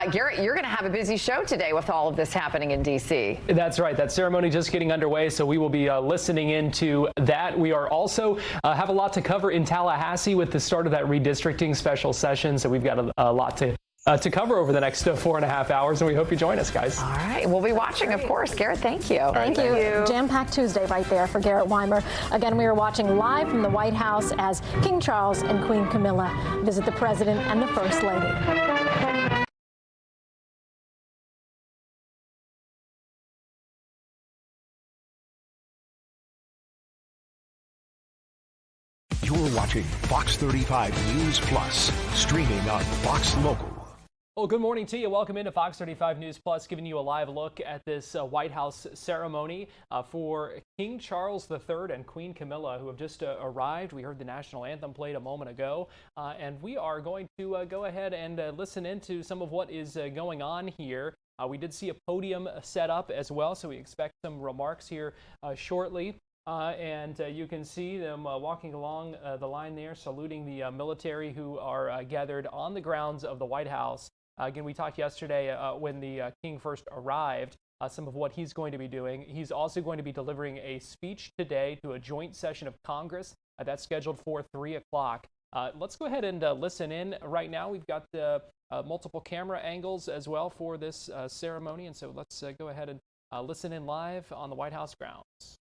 Garrett, you're going to have a busy show today with all of this happening in D.C. That's right. That ceremony just getting underway, so we will be listening into that. We are also have a lot to cover in Tallahassee with the start of that redistricting special session, so we've got a lot to cover over the next 4.5 hours, and we hope you join us, guys. All right. We'll be watching, of course. Garrett, thank you. Thank you. Jam-packed Tuesday right there for Garrett Weimer. Again, we are watching live from the White House as King Charles and Queen Camilla visit the President and the First Lady. You're watching Fox 35 News Plus, streaming on Fox Local. Well, good morning to you. Welcome into Fox 35 News Plus, giving you a live look at this White House ceremony for King Charles III and Queen Camilla, who have just arrived. We heard the national anthem played a moment ago, and we are going to go ahead and listen into some of what is going on here. We did see a podium set up as well, so we expect some remarks here shortly. And you can see them walking along the line there, saluting the military who are gathered on the grounds of the White House. Again, we talked yesterday when the king first arrived, some of what he's going to be doing. He's also going to be delivering a speech today to a joint session of Congress. That's scheduled for 3 o'clock. Let's go ahead and listen in right now. We've got multiple camera angles as well for this ceremony, and so let's go ahead and listen in live on the White House grounds.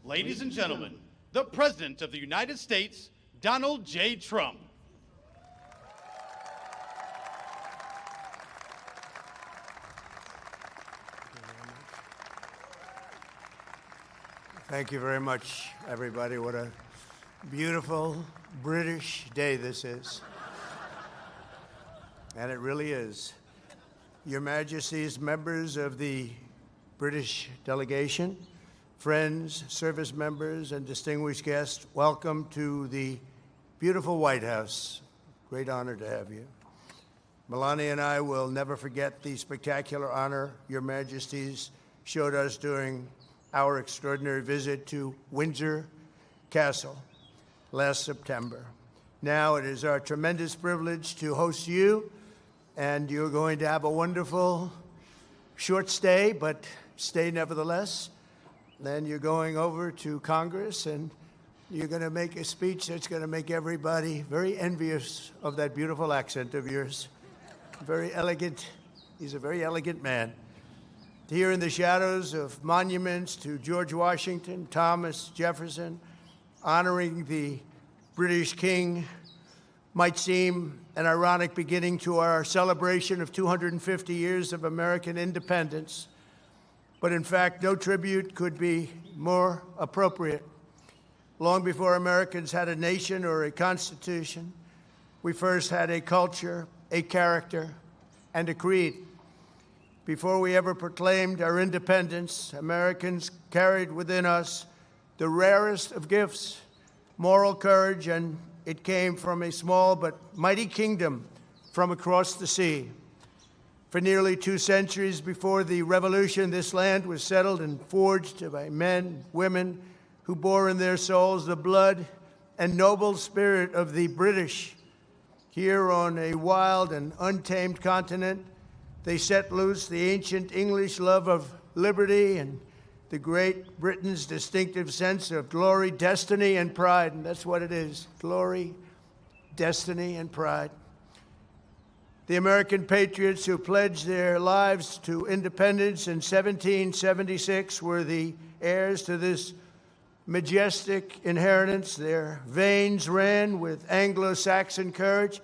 Ladies and gentlemen, the President of the United States, Donald J. Trump. Thank you very much, everybody. What a beautiful British day this is. And it really is. Your Majesties, members of the British delegation, friends, service members, and distinguished guests, welcome to the beautiful White House. Great honor to have you. Melania and I will never forget the spectacular honor Your Majesties showed us during our extraordinary visit to Windsor Castle last September. Now it is our tremendous privilege to host you, and you're going to have a wonderful short stay, but stay nevertheless. Then you're going over to Congress, and you're going to make a speech that's going to make everybody very envious of that beautiful accent of yours. Very elegant. He's a very elegant man. Here in the shadows of monuments to George Washington, Thomas Jefferson, honoring the British King might seem an ironic beginning to our celebration of 250 years of American independence. But in fact, no tribute could be more appropriate. Long before Americans had a nation or a constitution, we first had a culture, a character, and a creed. Before we ever proclaimed our independence, Americans carried within us the rarest of gifts, moral courage, and it came from a small but mighty kingdom from across the sea. For nearly 2 centuries before the Revolution, this land was settled and forged by men, women who bore in their souls the blood and noble spirit of the British. Here on a wild and untamed continent, they set loose the ancient English love of liberty and the Great Britain's distinctive sense of glory, destiny, and pride. And that's what it is, glory, destiny, and pride. The American patriots who pledged their lives to independence in 1776 were the heirs to this majestic inheritance. Their veins ran with Anglo-Saxon courage.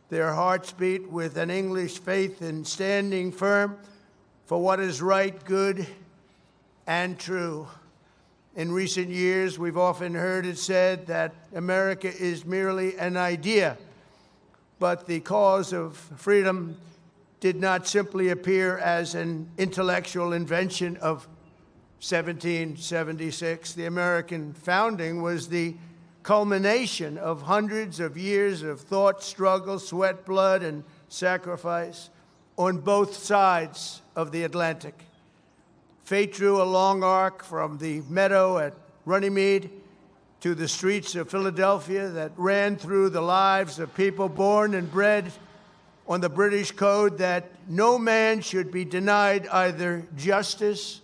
Their hearts beat with an English faith in standing firm for what is right, good, and true. In recent years, we've often heard it said that America is merely an idea, but the cause of freedom did not simply appear as an intellectual invention of 1776. The American founding was the culmination of hundreds of years of thought, struggle, sweat, blood, and sacrifice on both sides of the Atlantic. Fate drew a long arc from the meadow at Runnymede to the streets of Philadelphia that ran through the lives of people born and bred on the British code that no man should be denied either justice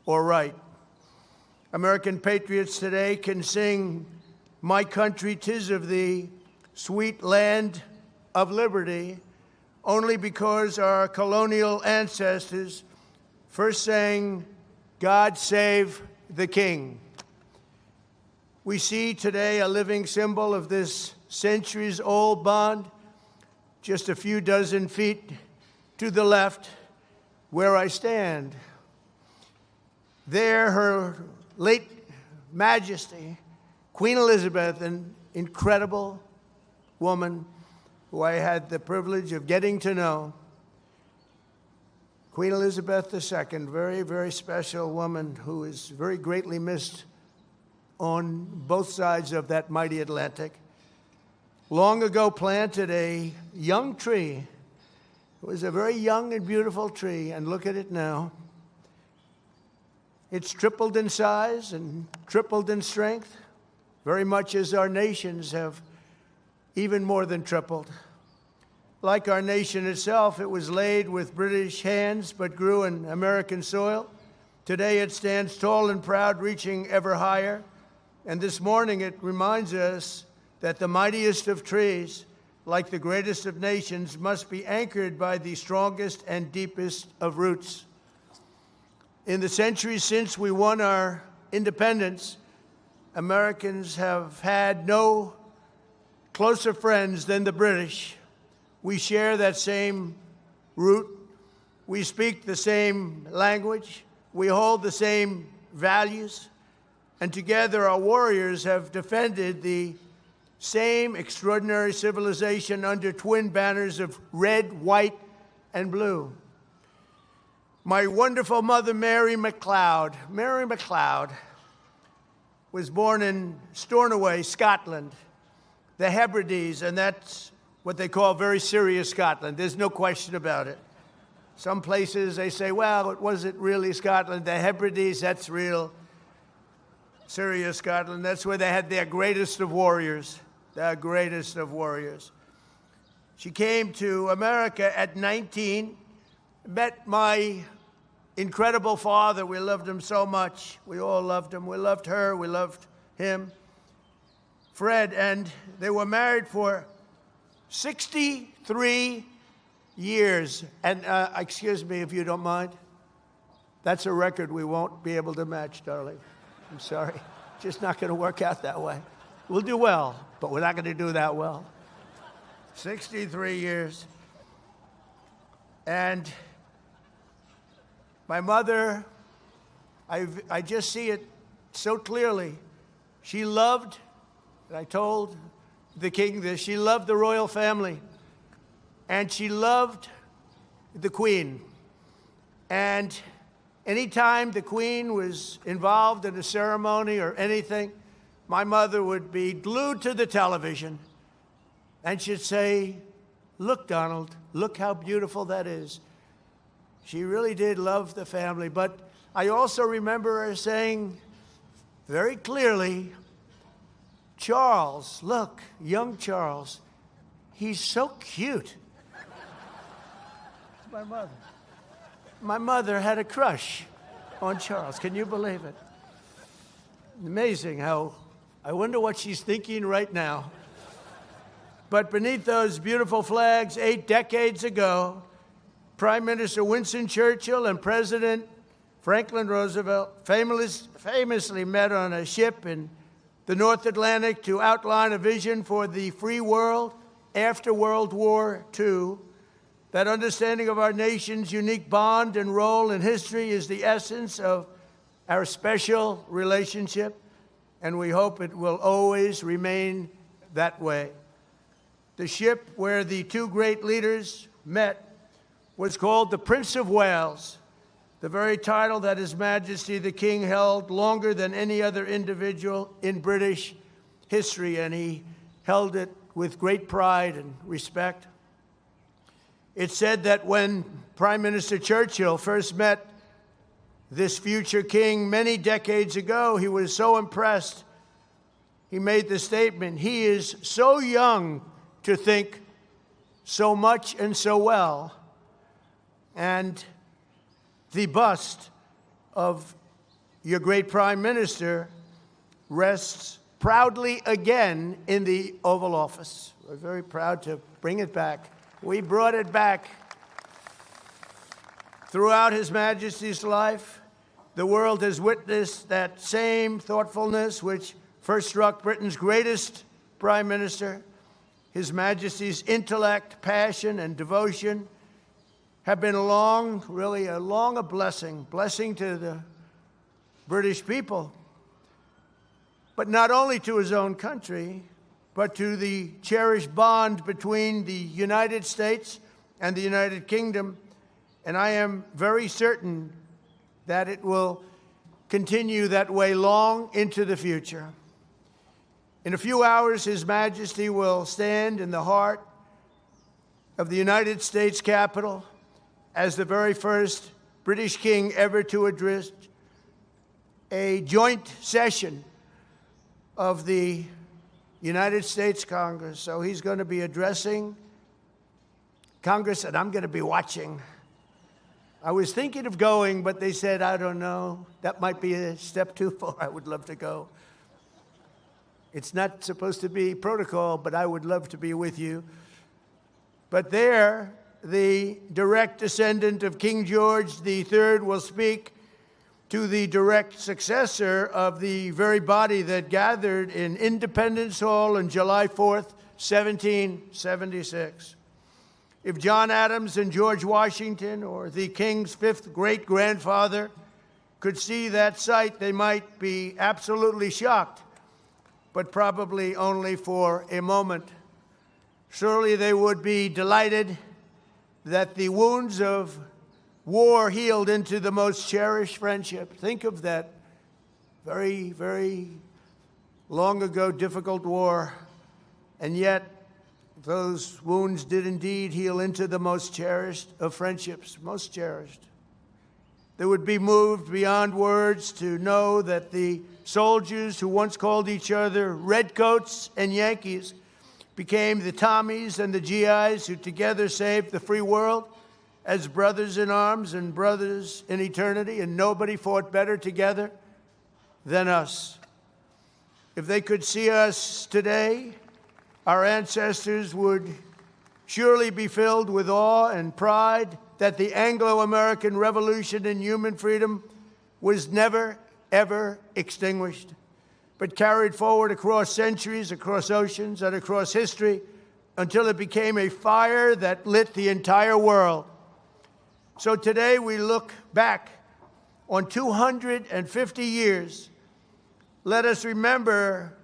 or right. American patriots today can sing "My country, 'tis of thee, sweet land of liberty," only because our colonial ancestors first sang, "God save the King." We see today a living symbol of this centuries-old bond, just a few dozen feet to the left where I stand. There, Her late Majesty, Queen Elizabeth, an incredible woman who I had the privilege of getting to know. Queen Elizabeth II, very, very special woman who is very greatly missed on both sides of that mighty Atlantic. Long ago planted a young tree. It was a very young and beautiful tree, and look at it now. It's tripled in size and tripled in strength, very much as our nations have even more than tripled. Like our nation itself, it was laid with British hands but grew in American soil. Today it stands tall and proud, reaching ever higher. And this morning it reminds us that the mightiest of trees, like the greatest of nations, must be anchored by the strongest and deepest of roots. In the centuries since we won our independence, Americans have had no closer friends than the British. We share that same root. We speak the same language. We hold the same values. And together our warriors have defended the same extraordinary civilization under twin banners of red, white, and blue. My wonderful mother, Mary MacLeod, was born in Stornoway, Scotland, the Hebrides, and that's what they call very serious Scotland. There's no question about it. Some places they say, well, it wasn't really Scotland. The Hebrides, that's real serious Scotland. That's where they had their greatest of warriors, their greatest of warriors. She came to America at 19, met my incredible father. We loved him so much. We all loved him. We loved her. We loved him, Fred. And they were married for 63 years. And excuse me, if you don't mind. That's a record we won't be able to match, darling. I'm sorry. Just not going to work out that way. We'll do well, but we're not going to do that well. 63 years. And my mother, I just see it so clearly. She loved, and I told the king this, she loved the royal family, and she loved the Queen. And anytime the Queen was involved in a ceremony or anything, my mother would be glued to the television, and she'd say, look, Donald, look how beautiful that is. She really did love the family, but I also remember her saying very clearly, Charles, look, young Charles, he's so cute. It's my mother. My mother had a crush on Charles. Can you believe it? Amazing how, I wonder what she's thinking right now. But beneath those beautiful flags, 8 decades ago, Prime Minister Winston Churchill and President Franklin Roosevelt famously met on a ship in the North Atlantic to outline a vision for the free world after World War II. That understanding of our nation's unique bond and role in history is the essence of our special relationship, and we hope it will always remain that way. The ship where the two great leaders met was called the Prince of Wales, the very title that His Majesty the King held longer than any other individual in British history, and he held it with great pride and respect. It's said that when Prime Minister Churchill first met this future king many decades ago, he was so impressed, he made the statement, he is so young to think so much and so well. And the bust of your great Prime Minister rests proudly again in the Oval Office. We're very proud to bring it back. We brought it back. Throughout His Majesty's life, the world has witnessed that same thoughtfulness which first struck Britain's greatest Prime Minister. His Majesty's intellect, passion, and devotion have been really a blessing to the British people, but not only to his own country, but to the cherished bond between the United States and the United Kingdom. And I am very certain that it will continue that way long into the future. In a few hours, His Majesty will stand in the heart of the United States Capitol as the very first British king ever to address a joint session of the United States Congress. So he's going to be addressing Congress, and I'm going to be watching. I was thinking of going, but they said, I don't know, that might be a step too far. I would love to go. It's not supposed to be protocol, but I would love to be with you. But there, the direct descendant of King George III will speak to the direct successor of the very body that gathered in Independence Hall on July 4th, 1776. If John Adams and George Washington or the King's fifth great-grandfather could see that sight, they might be absolutely shocked, but probably only for a moment. Surely they would be delighted that the wounds of war healed into the most cherished friendship. Think of that very, very long ago difficult war, and yet those wounds did indeed heal into the most cherished of friendships, most cherished. They would be moved beyond words to know that the soldiers who once called each other Redcoats and Yankees became the Tommies and the GIs who together saved the free world as brothers in arms and brothers in eternity, and nobody fought better together than us. If they could see us today, our ancestors would surely be filled with awe and pride that the Anglo-American Revolution in human freedom was never, ever extinguished, but carried forward across centuries, across oceans, and across history until it became a fire that lit the entire world. So today we look back on 250 years. Let us remember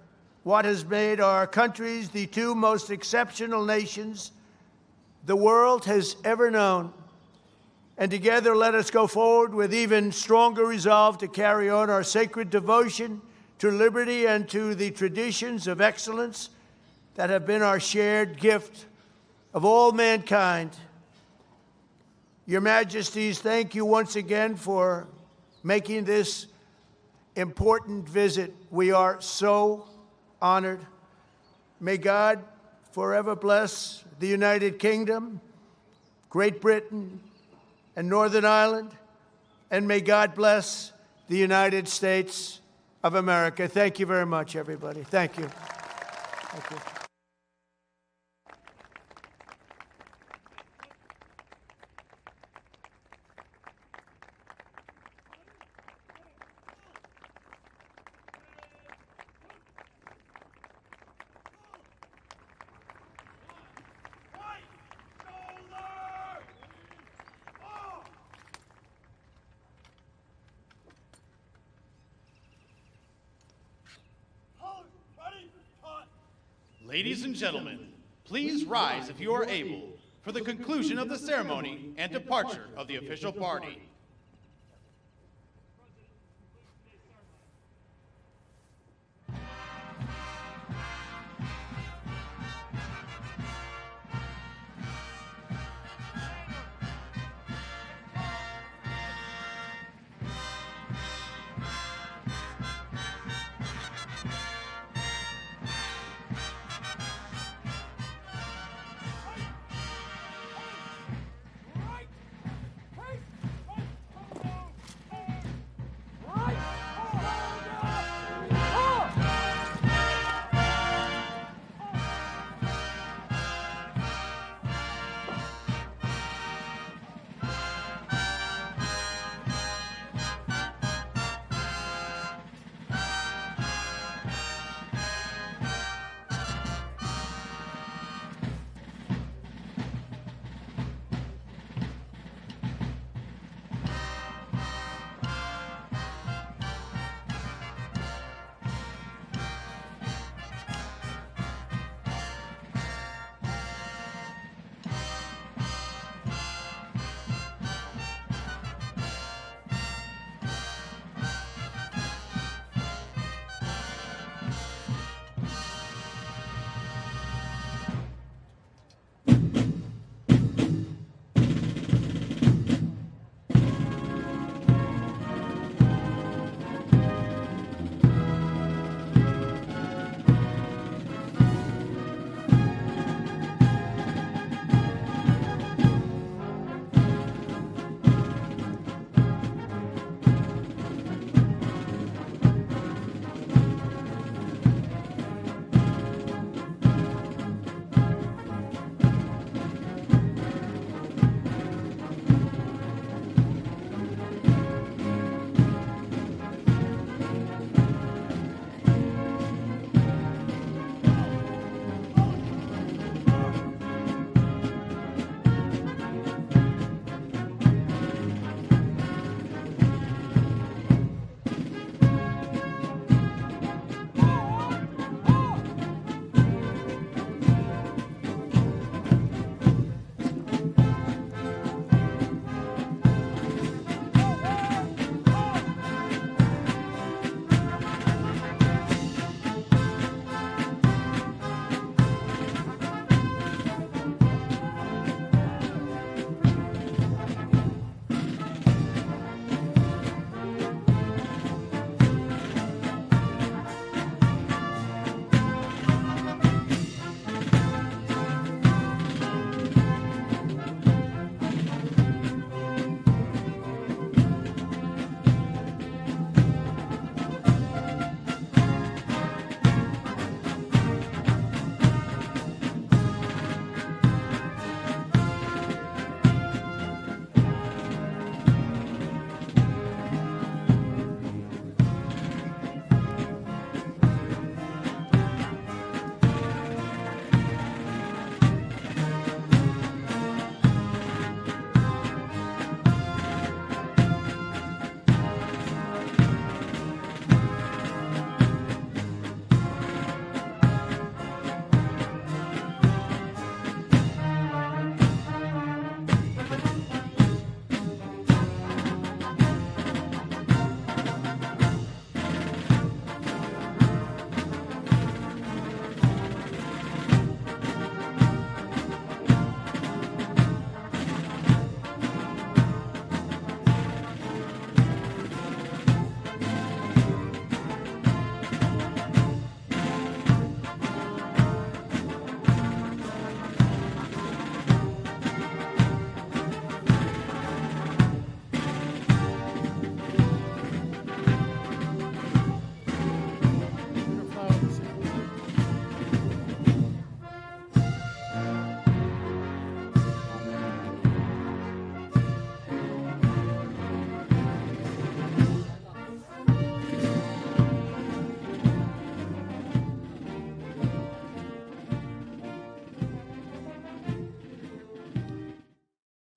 what has made our countries the two most exceptional nations the world has ever known. And together let us go forward with even stronger resolve to carry on our sacred devotion to liberty and to the traditions of excellence that have been our shared gift of all mankind. Your Majesties, thank you once again for making this important visit. We are so honored. May God forever bless the United Kingdom, Great Britain, and Northern Ireland, and may God bless the United States of America. Thank you very much, everybody. Thank you. Thank you. Ladies and gentlemen, please rise if you are able for the conclusion of the ceremony and departure of the official party.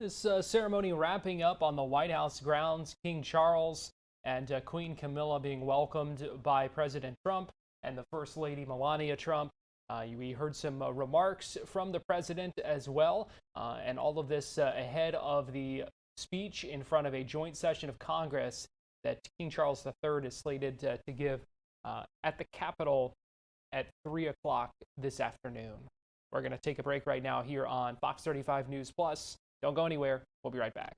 This ceremony wrapping up on the White House grounds. King Charles and Queen Camilla being welcomed by President Trump and the First Lady Melania Trump. We heard some remarks from the president as well, and all of this ahead of the speech in front of a joint session of Congress that King Charles III is slated to give at the Capitol at 3 o'clock this afternoon. We're going to take a break right now here on Fox 35 News Plus. Don't go anywhere. We'll be right back.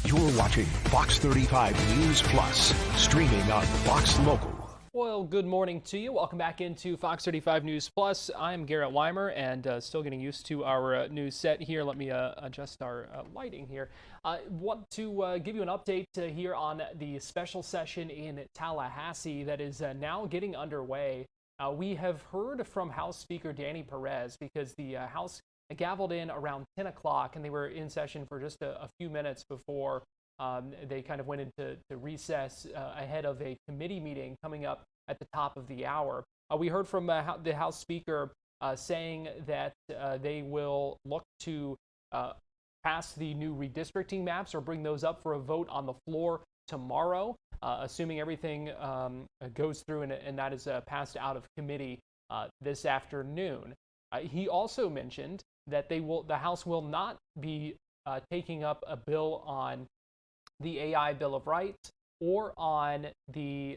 You're watching Fox 35 News Plus, streaming on Fox Local. Well, good morning to you. Welcome back into Fox 35 News Plus. I'm Garrett Weimer, and still getting used to our new set here. Let me adjust our lighting here. I want to give you an update here on the special session in Tallahassee that is now getting underway. We have heard from House Speaker Danny Perez because the House gavelled in around 10 o'clock, and they were in session for just a few minutes before they kind of went into recess ahead of a committee meeting coming up at the top of the hour. We heard from the House Speaker saying that they will look to pass the new redistricting maps or bring those up for a vote on the floor tomorrow, assuming everything goes through and that is passed out of committee this afternoon. He also mentioned that the House will not be taking up a bill on the AI Bill of Rights or on the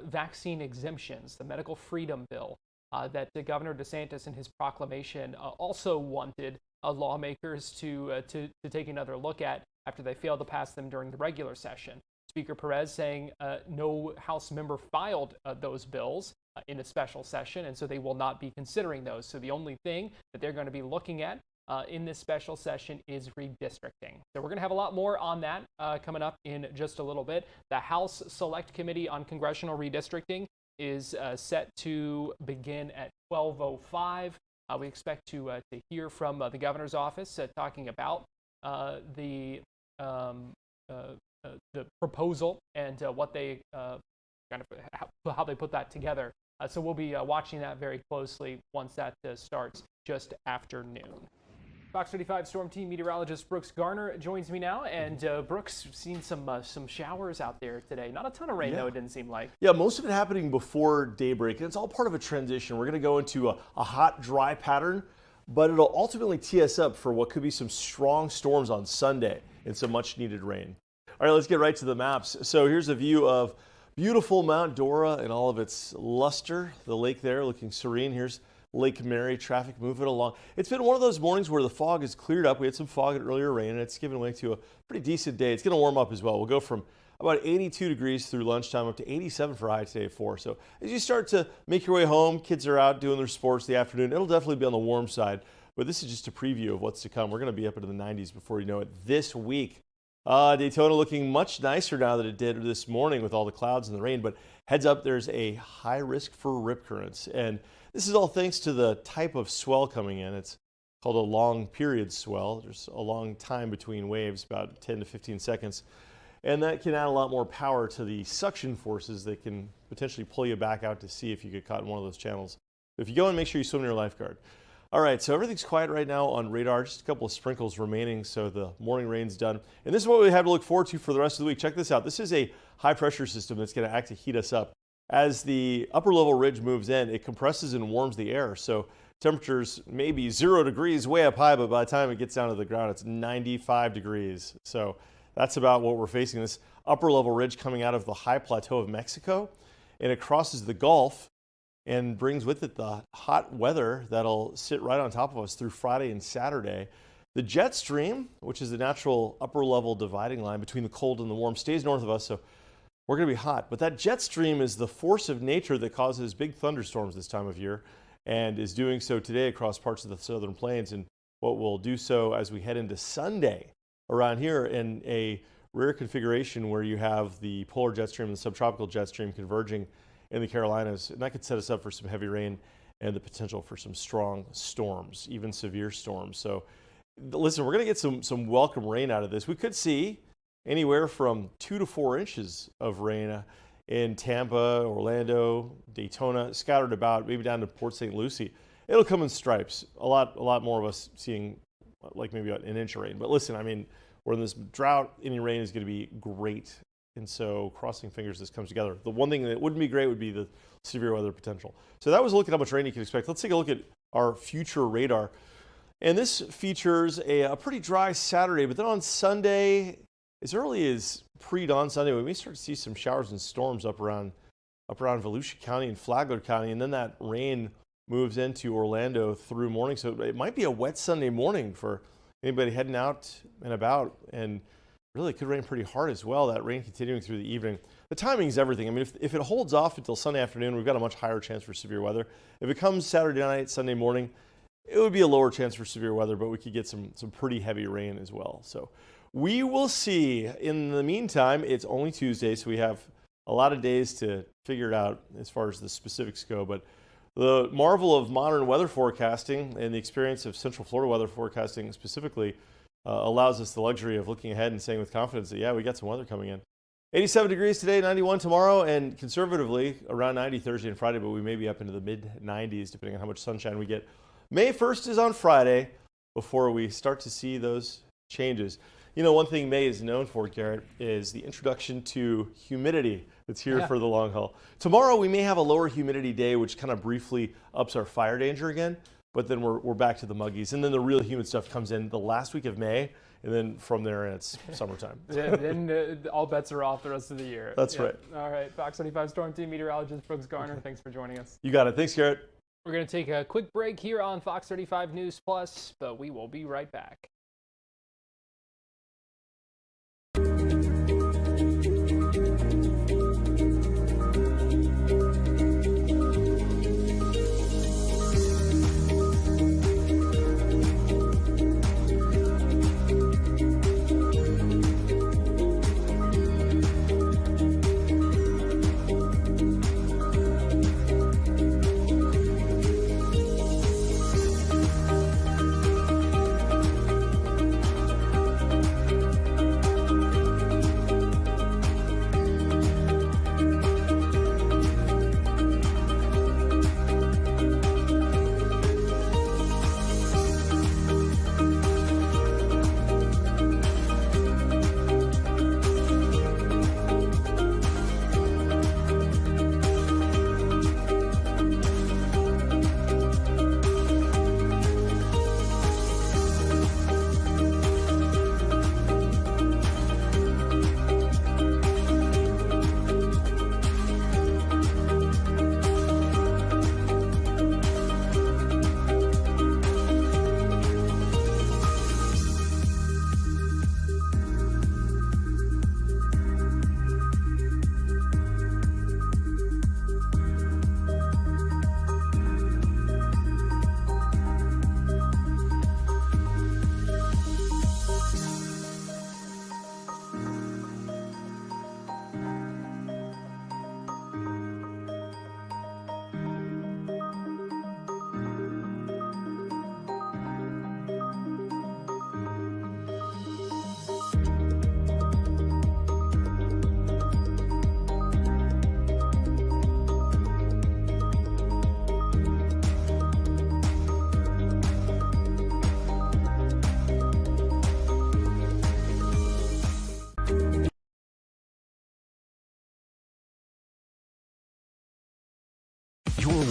vaccine exemptions, the medical freedom bill that Governor DeSantis in his proclamation also wanted lawmakers to take another look at after they failed to pass them during the regular session. Speaker Perez saying no House member filed those bills in a special session, and so they will not be considering those. So the only thing that they're going to be looking at in this special session is redistricting. So we're going to have a lot more on that coming up in just a little bit. The House Select Committee on Congressional Redistricting is set to begin at 12:05. We expect to hear from the governor's office talking about the proposal and what they how they put that together. So we'll be watching that very closely once that starts just after noon. Fox 35 Storm Team meteorologist Brooks Garner joins me now, and Brooks, seen some showers out there today. Not a ton of rain, though, it didn't seem like. Yeah, most of it happening before daybreak, and it's all part of a transition. We're going to go into a hot, dry pattern, but it'll ultimately tee us up for what could be some strong storms on Sunday and some much-needed rain. All right, let's get right to the maps. So here's a view of Beautiful Mount Dora in all of its luster. The lake there looking serene. Here's Lake Mary, traffic moving along. It's been one of those mornings where the fog has cleared up. We had some fog and earlier rain, and it's given way to a pretty decent day. It's going to warm up as well. We'll go from about 82 degrees through lunchtime up to 87 for a high today at 4. So as you start to make your way home, kids are out doing their sports the afternoon. It'll definitely be on the warm side, but this is just a preview of what's to come. We're going to be up into the 90s before you know it this week. Daytona looking much nicer now than it did this morning with all the clouds and the rain, but heads up, there's a high risk for rip currents. And this is all thanks to the type of swell coming in. It's called a long period swell. There's a long time between waves, about 10 to 15 seconds. And that can add a lot more power to the suction forces that can potentially pull you back out to sea if you get caught in one of those channels. If you go in, make sure you swim in your lifeguard. All right, so everything's quiet right now on radar. Just a couple of sprinkles remaining, so the morning rain's done. And this is what we have to look forward to for the rest of the week. Check this out. This is a high pressure system that's going to act to heat us up. As the upper level ridge moves in, it compresses and warms the air. So temperatures may be 0 degrees way up high, but by the time it gets down to the ground, it's 95 degrees. So that's about what we're facing. This upper level ridge coming out of the high plateau of Mexico, and it crosses the Gulf and brings with it the hot weather that'll sit right on top of us through Friday and Saturday. The jet stream, which is the natural upper level dividing line between the cold and the warm, stays north of us, so we're going to be hot. But that jet stream is the force of nature that causes big thunderstorms this time of year, and is doing so today across parts of the southern plains, and what will do so as we head into Sunday around here in a rare configuration where you have the polar jet stream and the subtropical jet stream converging in the Carolinas, and that could set us up for some heavy rain and the potential for some strong storms, even severe storms. So listen, we're going to get some welcome rain out of this. We could see anywhere from 2 to 4 inches of rain in Tampa, Orlando, Daytona, scattered about, maybe down to Port St. Lucie. It'll come in stripes. A lot more of us seeing like maybe an inch of rain. But listen, I mean, we're in this drought. Any rain is going to be great. And so crossing fingers this comes together. The one thing that wouldn't be great would be the severe weather potential. So that was a look at how much rain you can expect. Let's take a look at our future radar. And this features a pretty dry Saturday, but then on Sunday, as early as pre-dawn Sunday, we may start to see some showers and storms up around Volusia County and Flagler County, and then that rain moves into Orlando through morning. So it might be a wet Sunday morning for anybody heading out and about, and really could rain pretty hard as well, that rain continuing through the evening. The timing is everything. I mean, if it holds off until Sunday afternoon, we've got a much higher chance for severe weather. If it comes Saturday night, Sunday morning, it would be a lower chance for severe weather, but we could get some pretty heavy rain as well. So we will see. In the meantime, it's only Tuesday, so we have a lot of days to figure it out as far as the specifics go. But the marvel of modern weather forecasting and the experience of Central Florida weather forecasting specifically allows us the luxury of looking ahead and saying with confidence that, yeah, we got some weather coming in. 87 degrees today, 91 tomorrow, and conservatively around 90 Thursday and Friday, but we may be up into the mid-90s depending on how much sunshine we get. May 1st is on Friday before we start to see those changes. You know, one thing May is known for, Garrett, is the introduction to humidity that's here for the long haul. Tomorrow we may have a lower humidity day, which kind of briefly ups our fire danger again. But then we're back to the muggies. And then the real humid stuff comes in the last week of May. And then from there, it's summertime. Yeah, then all bets are off the rest of the year. That's right. All right. Fox 35 Storm Team meteorologist Brooks Garner, thanks for joining us. You got it. Thanks, Garrett. We're going to take a quick break here on Fox 35 News Plus, but we will be right back.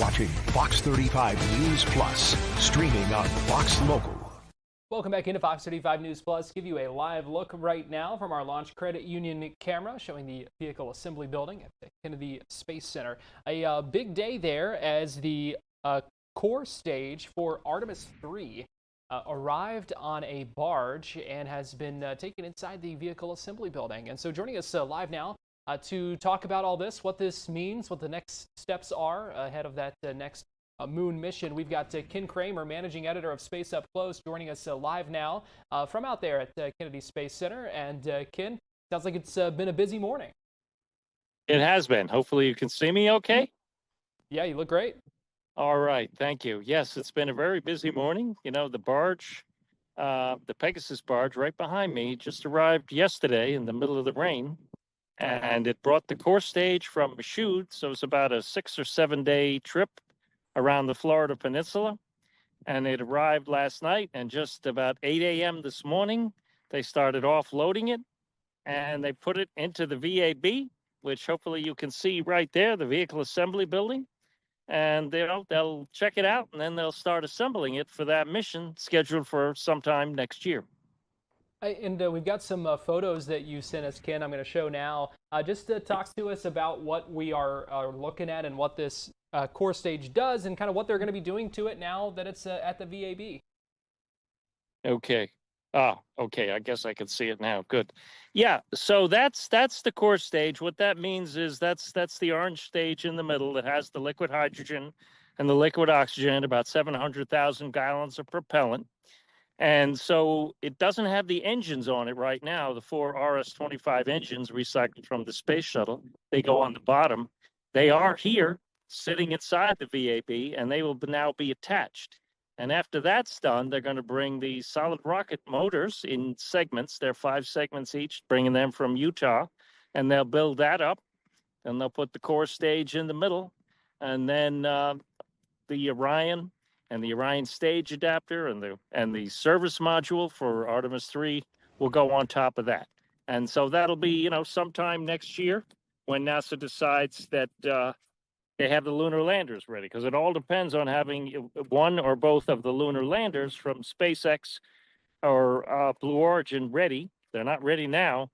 watching Fox 35 News Plus, streaming on Fox Local. Welcome back into Fox 35 News Plus. Give you a live look right now from our Launch Credit Union camera showing the vehicle assembly building at the Kennedy Space Center. A big day there as the core stage for Artemis III arrived on a barge and has been taken inside the vehicle assembly building. And so joining us live now to talk about all this, what this means, what the next steps are ahead of that next moon mission. We've got Ken Kramer, managing editor of Space Up Close, joining us live now from out there at Kennedy Space Center. And Ken, sounds like it's been a busy morning. It has been. Hopefully you can see me okay. Yeah, you look great. All right. Thank you. Yes, it's been a very busy morning. You know, the barge, the Pegasus barge right behind me just arrived yesterday in the middle of the rain. And it brought the core stage from Michoud. So it's about a 6 or 7 day trip around the Florida Peninsula, and it arrived last night, and just about 8 a.m. this morning, they started offloading it, and they put it into the VAB, which hopefully you can see right there, the vehicle assembly building, and they'll check it out, and then they'll start assembling it for that mission scheduled for sometime next year. And we've got some photos that you sent us, Ken, I'm going to show now. Just talk to us about what we are looking at and what this core stage does and kind of what they're going to be doing to it now that it's at the VAB. Okay. Okay. I guess I can see it now. Good. Yeah. So that's the core stage. What that means is that's the orange stage in the middle that has the liquid hydrogen and the liquid oxygen, about 700,000 gallons of propellant. And so it doesn't have the engines on it right now, the 4 RS-25 engines recycled from the space shuttle. They go on the bottom. They are here sitting inside the VAB, and they will now be attached. And after that's done, they're going to bring the solid rocket motors in segments. They're 5 segments each, bringing them from Utah, and they'll build that up, and they'll put the core stage in the middle, and then the Orion and the Orion stage adapter and the service module for Artemis III will go on top of that. And so that'll be, sometime next year when NASA decides that they have the lunar landers ready, because it all depends on having one or both of the lunar landers from SpaceX or Blue Origin ready. They're not ready now,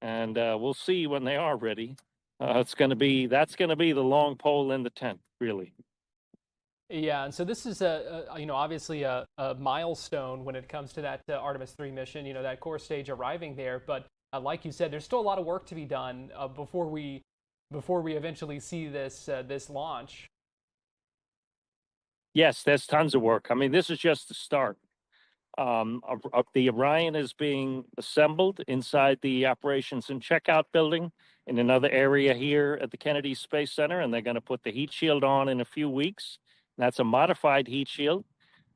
and we'll see when they are ready. That's going to be the long pole in the tent, really. Yeah, and so this is obviously a milestone when it comes to that Artemis III mission. That core stage arriving there, but like you said, there's still a lot of work to be done before we eventually see this launch. Yes, there's tons of work. I mean, this is just the start. The Orion is being assembled inside the operations and checkout building in another area here at the Kennedy Space Center, and they're going to put the heat shield on in a few weeks. That's a modified heat shield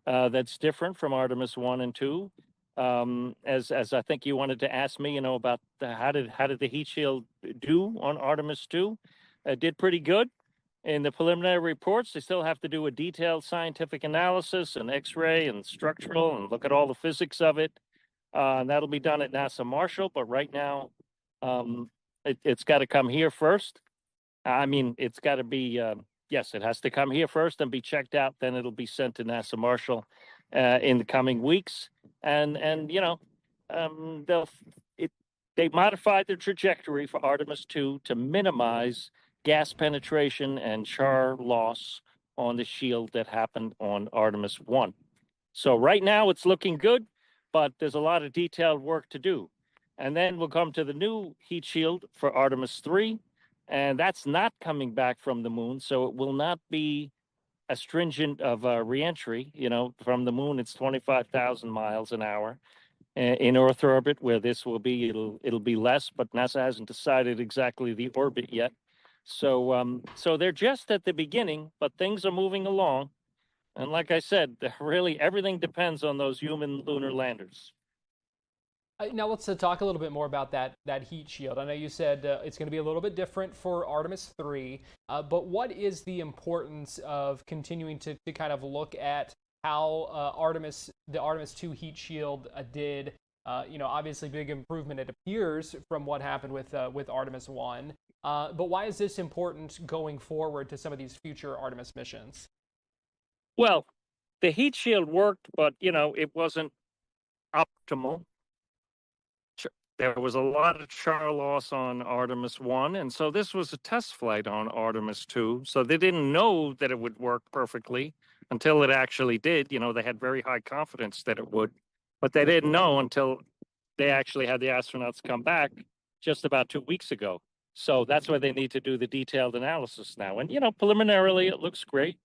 that's different from Artemis 1 and 2. As I think you wanted to ask me, about how did the heat shield do on Artemis 2? It did pretty good. In the preliminary reports, they still have to do a detailed scientific analysis and X-ray and structural and look at all the physics of it. And that'll be done at NASA Marshall. But right now, it's got to come here first. I mean, it's got to be, yes, it has to come here first and be checked out. Then it'll be sent to NASA Marshall in the coming weeks. And they modified the trajectory for Artemis II to minimize gas penetration and char loss on the shield that happened on Artemis 1. So right now it's looking good, but there's a lot of detailed work to do. And then we'll come to the new heat shield for Artemis 3, and that's not coming back from the moon, so it will not be as stringent of a reentry. From the moon, it's 25,000 miles an hour. In Earth orbit, where this will be, it'll be less, but NASA hasn't decided exactly the orbit yet. So they're just at the beginning, but things are moving along. And like I said, really everything depends on those human lunar landers. Now let's talk a little bit more about that heat shield. I know you said it's going to be a little bit different for Artemis III, but what is the importance of continuing to kind of look at how the Artemis II heat shield did? Obviously big improvement, it appears, from what happened with Artemis I. But why is this important going forward to some of these future Artemis missions? Well, the heat shield worked, but it wasn't optimal. There was a lot of char loss on Artemis I, and so this was a test flight on Artemis II. So they didn't know that it would work perfectly until it actually did. They had very high confidence that it would, but they didn't know until they actually had the astronauts come back just about 2 weeks ago. So that's why they need to do the detailed analysis now. And, preliminarily, it looks great.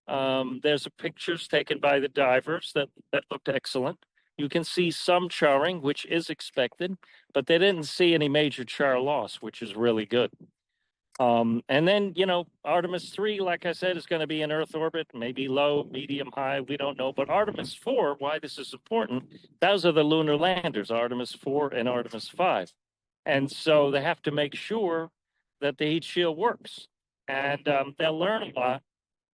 There's pictures taken by the divers that looked excellent. You can see some charring, which is expected, but they didn't see any major char loss, which is really good. And then, Artemis III, like I said, is going to be in Earth orbit, maybe low, medium, high. We don't know. But Artemis IV, why this is important, those are the lunar landers, Artemis IV and Artemis V. And so they have to make sure that the heat shield works. And they'll learn a lot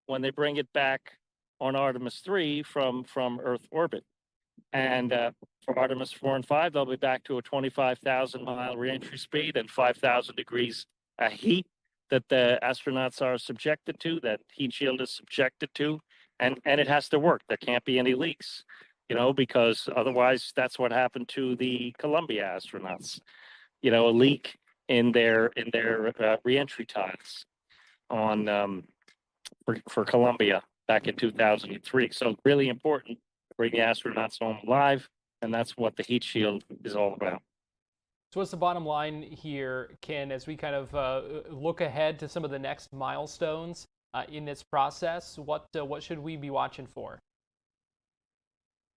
when they bring it back on Artemis III from Earth orbit. And for Artemis 4 and 5, they'll be back to a 25,000-mile reentry speed and 5,000 degrees heat that the astronauts are subjected to, that heat shield is subjected to, and it has to work. There can't be any leaks, because otherwise that's what happened to the Columbia astronauts. A leak in their reentry tiles on for Columbia back in 2003. So really important. Bring the astronauts home alive, and that's what the heat shield is all about. So what's the bottom line here, Ken, as we kind of look ahead to some of the next milestones in this process? What should we be watching for?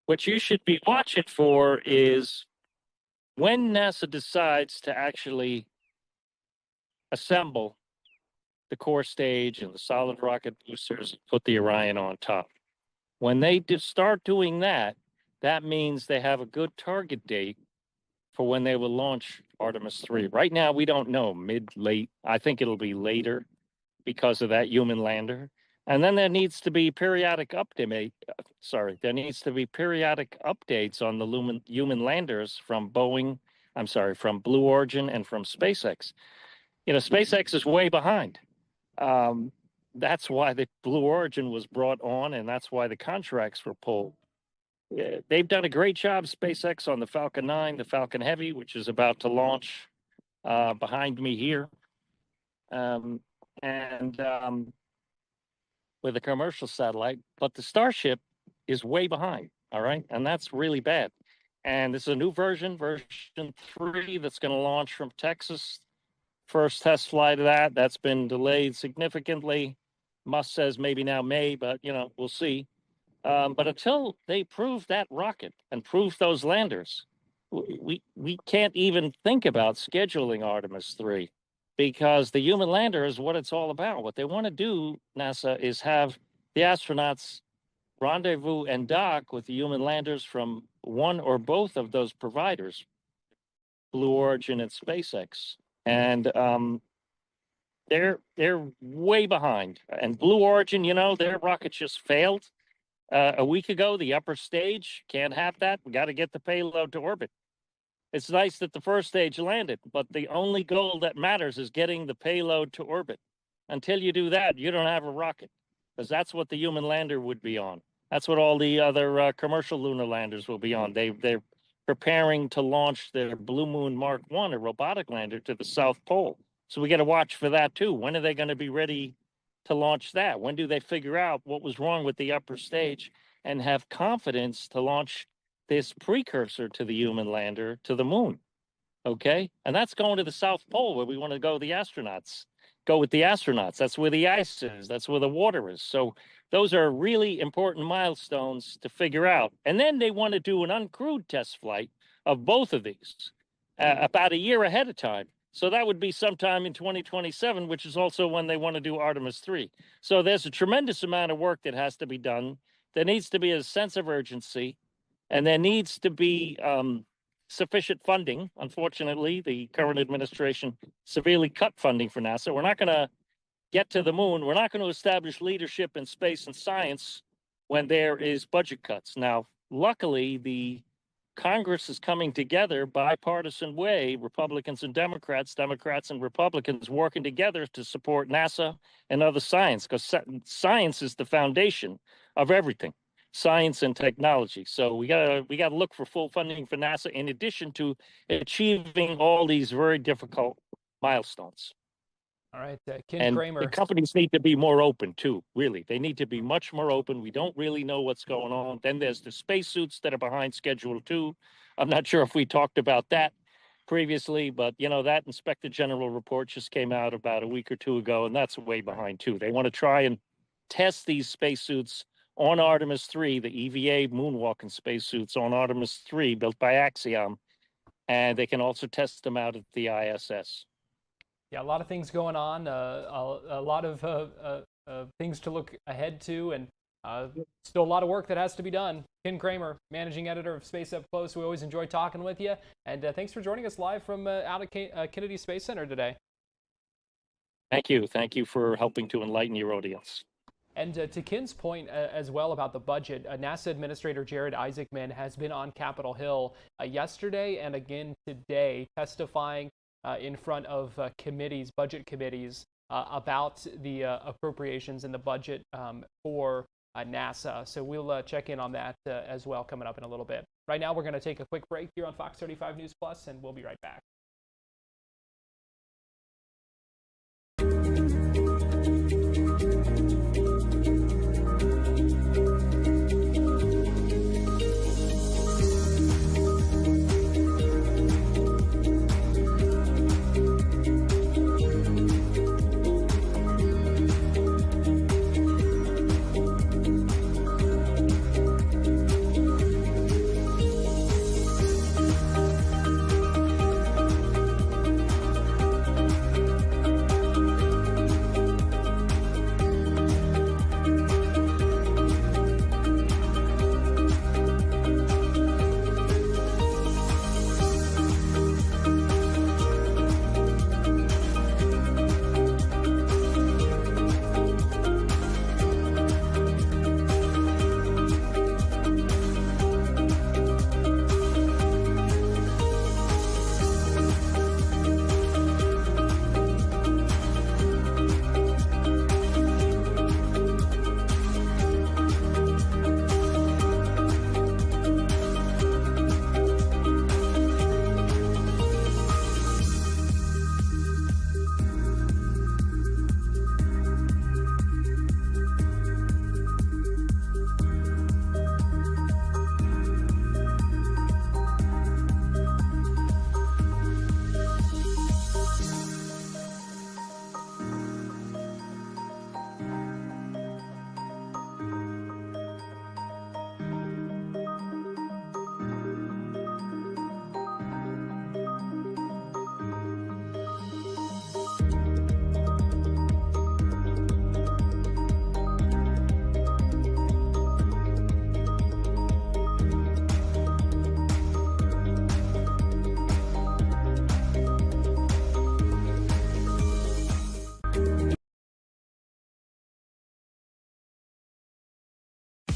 What you should be watching for is when NASA decides to actually assemble the core stage and the solid rocket boosters and put the Orion on top. When they start doing that, that means they have a good target date for when they will launch Artemis III. Right now, we don't know, mid, late. I think it'll be later because of that human lander. And then there needs to be periodic updates on the human landers from from Blue Origin and from SpaceX. SpaceX is way behind. That's why the Blue Origin was brought on, and that's why the contracts were pulled. They've done a great job, SpaceX, on the Falcon 9, the Falcon Heavy, which is about to launch behind me here. With a commercial satellite, but the Starship is way behind, all right? And that's really bad. And this is a new version 3, that's going to launch from Texas. First test flight of that's been delayed significantly. Musk says maybe now May, but we'll see. But until they prove that rocket and prove those landers, we can't even think about scheduling Artemis III, because the human lander is what it's all about. What they want to do, NASA, is have the astronauts rendezvous and dock with the human landers from one or both of those providers, Blue Origin and SpaceX. And they're way behind. And Blue Origin, their rocket just failed a week ago. The upper stage, can't have that. We got to get the payload to orbit. It's nice that the first stage landed, but the only goal that matters is getting the payload to orbit. Until you do that, you don't have a rocket, because that's what the human lander would be on. That's what all the other commercial lunar landers will be on. They're preparing to launch their Blue Moon Mark I, a robotic lander, to the South Pole. So we got to watch for that too. When are they going to be ready to launch that? When do they figure out what was wrong with the upper stage and have confidence to launch this precursor to the human lander to the moon? Okay. And that's going to the South Pole, where we want to go with the astronauts. That's where the ice is. That's where the water is. So those are really important milestones to figure out. And then they want to do an uncrewed test flight of both of these about a year ahead of time. So that would be sometime in 2027, which is also when they want to do Artemis III. So there's a tremendous amount of work that has to be done. There needs to be a sense of urgency, and there needs to be sufficient funding. Unfortunately, the current administration severely cut funding for NASA. We're not going to get to the moon. We're not going to establish leadership in space and science when there is budget cuts. Now, luckily, the Congress is coming together bipartisan way, Republicans and Democrats, Democrats and Republicans working together to support NASA and other science, because science is the foundation of everything, science and technology. So we gotta look for full funding for NASA in addition to achieving all these very difficult milestones. All right, Ken And Kramer. the companies need to be more open too, really. They need to be much more open. We don't really know what's going on. Then there's the spacesuits that are behind Schedule 2. I'm not sure if we talked about that previously, but you know, that Inspector General report just came out about a week or two ago, and that's way behind too. They want to try and test these spacesuits on Artemis III, the EVA moonwalking spacesuits on Artemis III built by Axiom, and they can also test them out at the ISS. Yeah, a lot of things going on, a lot of things to look ahead to, and still a lot of work that has to be done. Ken Kramer, managing editor of Space Up Close. We always enjoy talking with you, and thanks for joining us live from out of Kennedy Space Center today. Thank you. Thank you for helping to enlighten your audience. And to Ken's point as well about the budget, NASA Administrator Jared Isaacman has been on Capitol Hill yesterday and again today, testifying in front of committees, budget committees, about the appropriations in the budget for NASA. So we'll check in on that as well coming up in a little bit. Right now, we're going to take a quick break here on Fox 35 News Plus, and we'll be right back.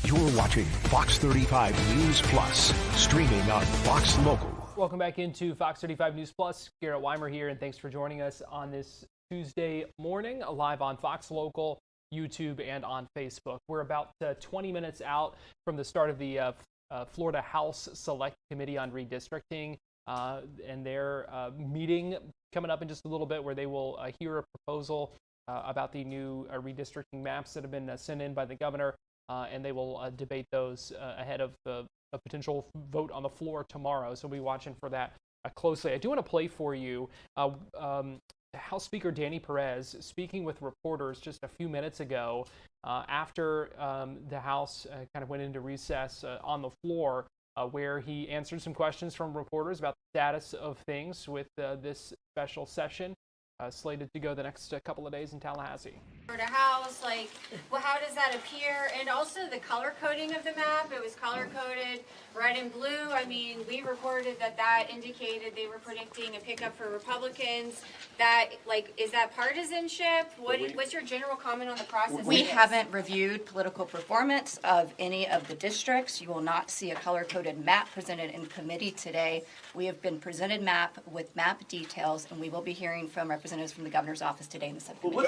You're watching Fox 35 News Plus, streaming on Fox Local. Welcome back into Fox 35 News Plus. Garrett Weimer here, and thanks for joining us on this Tuesday morning, live on Fox Local, YouTube, and on Facebook. We're about 20 minutes out from the start of the Florida House Select Committee on Redistricting, and their meeting coming up in just a little bit, where they will hear a proposal about the new redistricting maps that have been sent in by the governor, and they will debate those ahead of a potential vote on the floor tomorrow. So we'll be watching for that closely. I do want to play for you House Speaker Danny Perez speaking with reporters just a few minutes ago after the House kind of went into recess on the floor, where he answered some questions from reporters about the status of things with this special session slated to go the next couple of days in Tallahassee. House, like, well, how does that appear? And also the color coding of the map, it was color coded red and blue. I mean, we reported that indicated they were predicting a pickup for Republicans. That, like, is that partisanship? What's your general comment on the process? We haven't reviewed political performance of any of the districts. You will not see a color coded map presented in committee today. We have been presented map with map details, and we will be hearing from representatives from the governor's office today in the subcommittee. The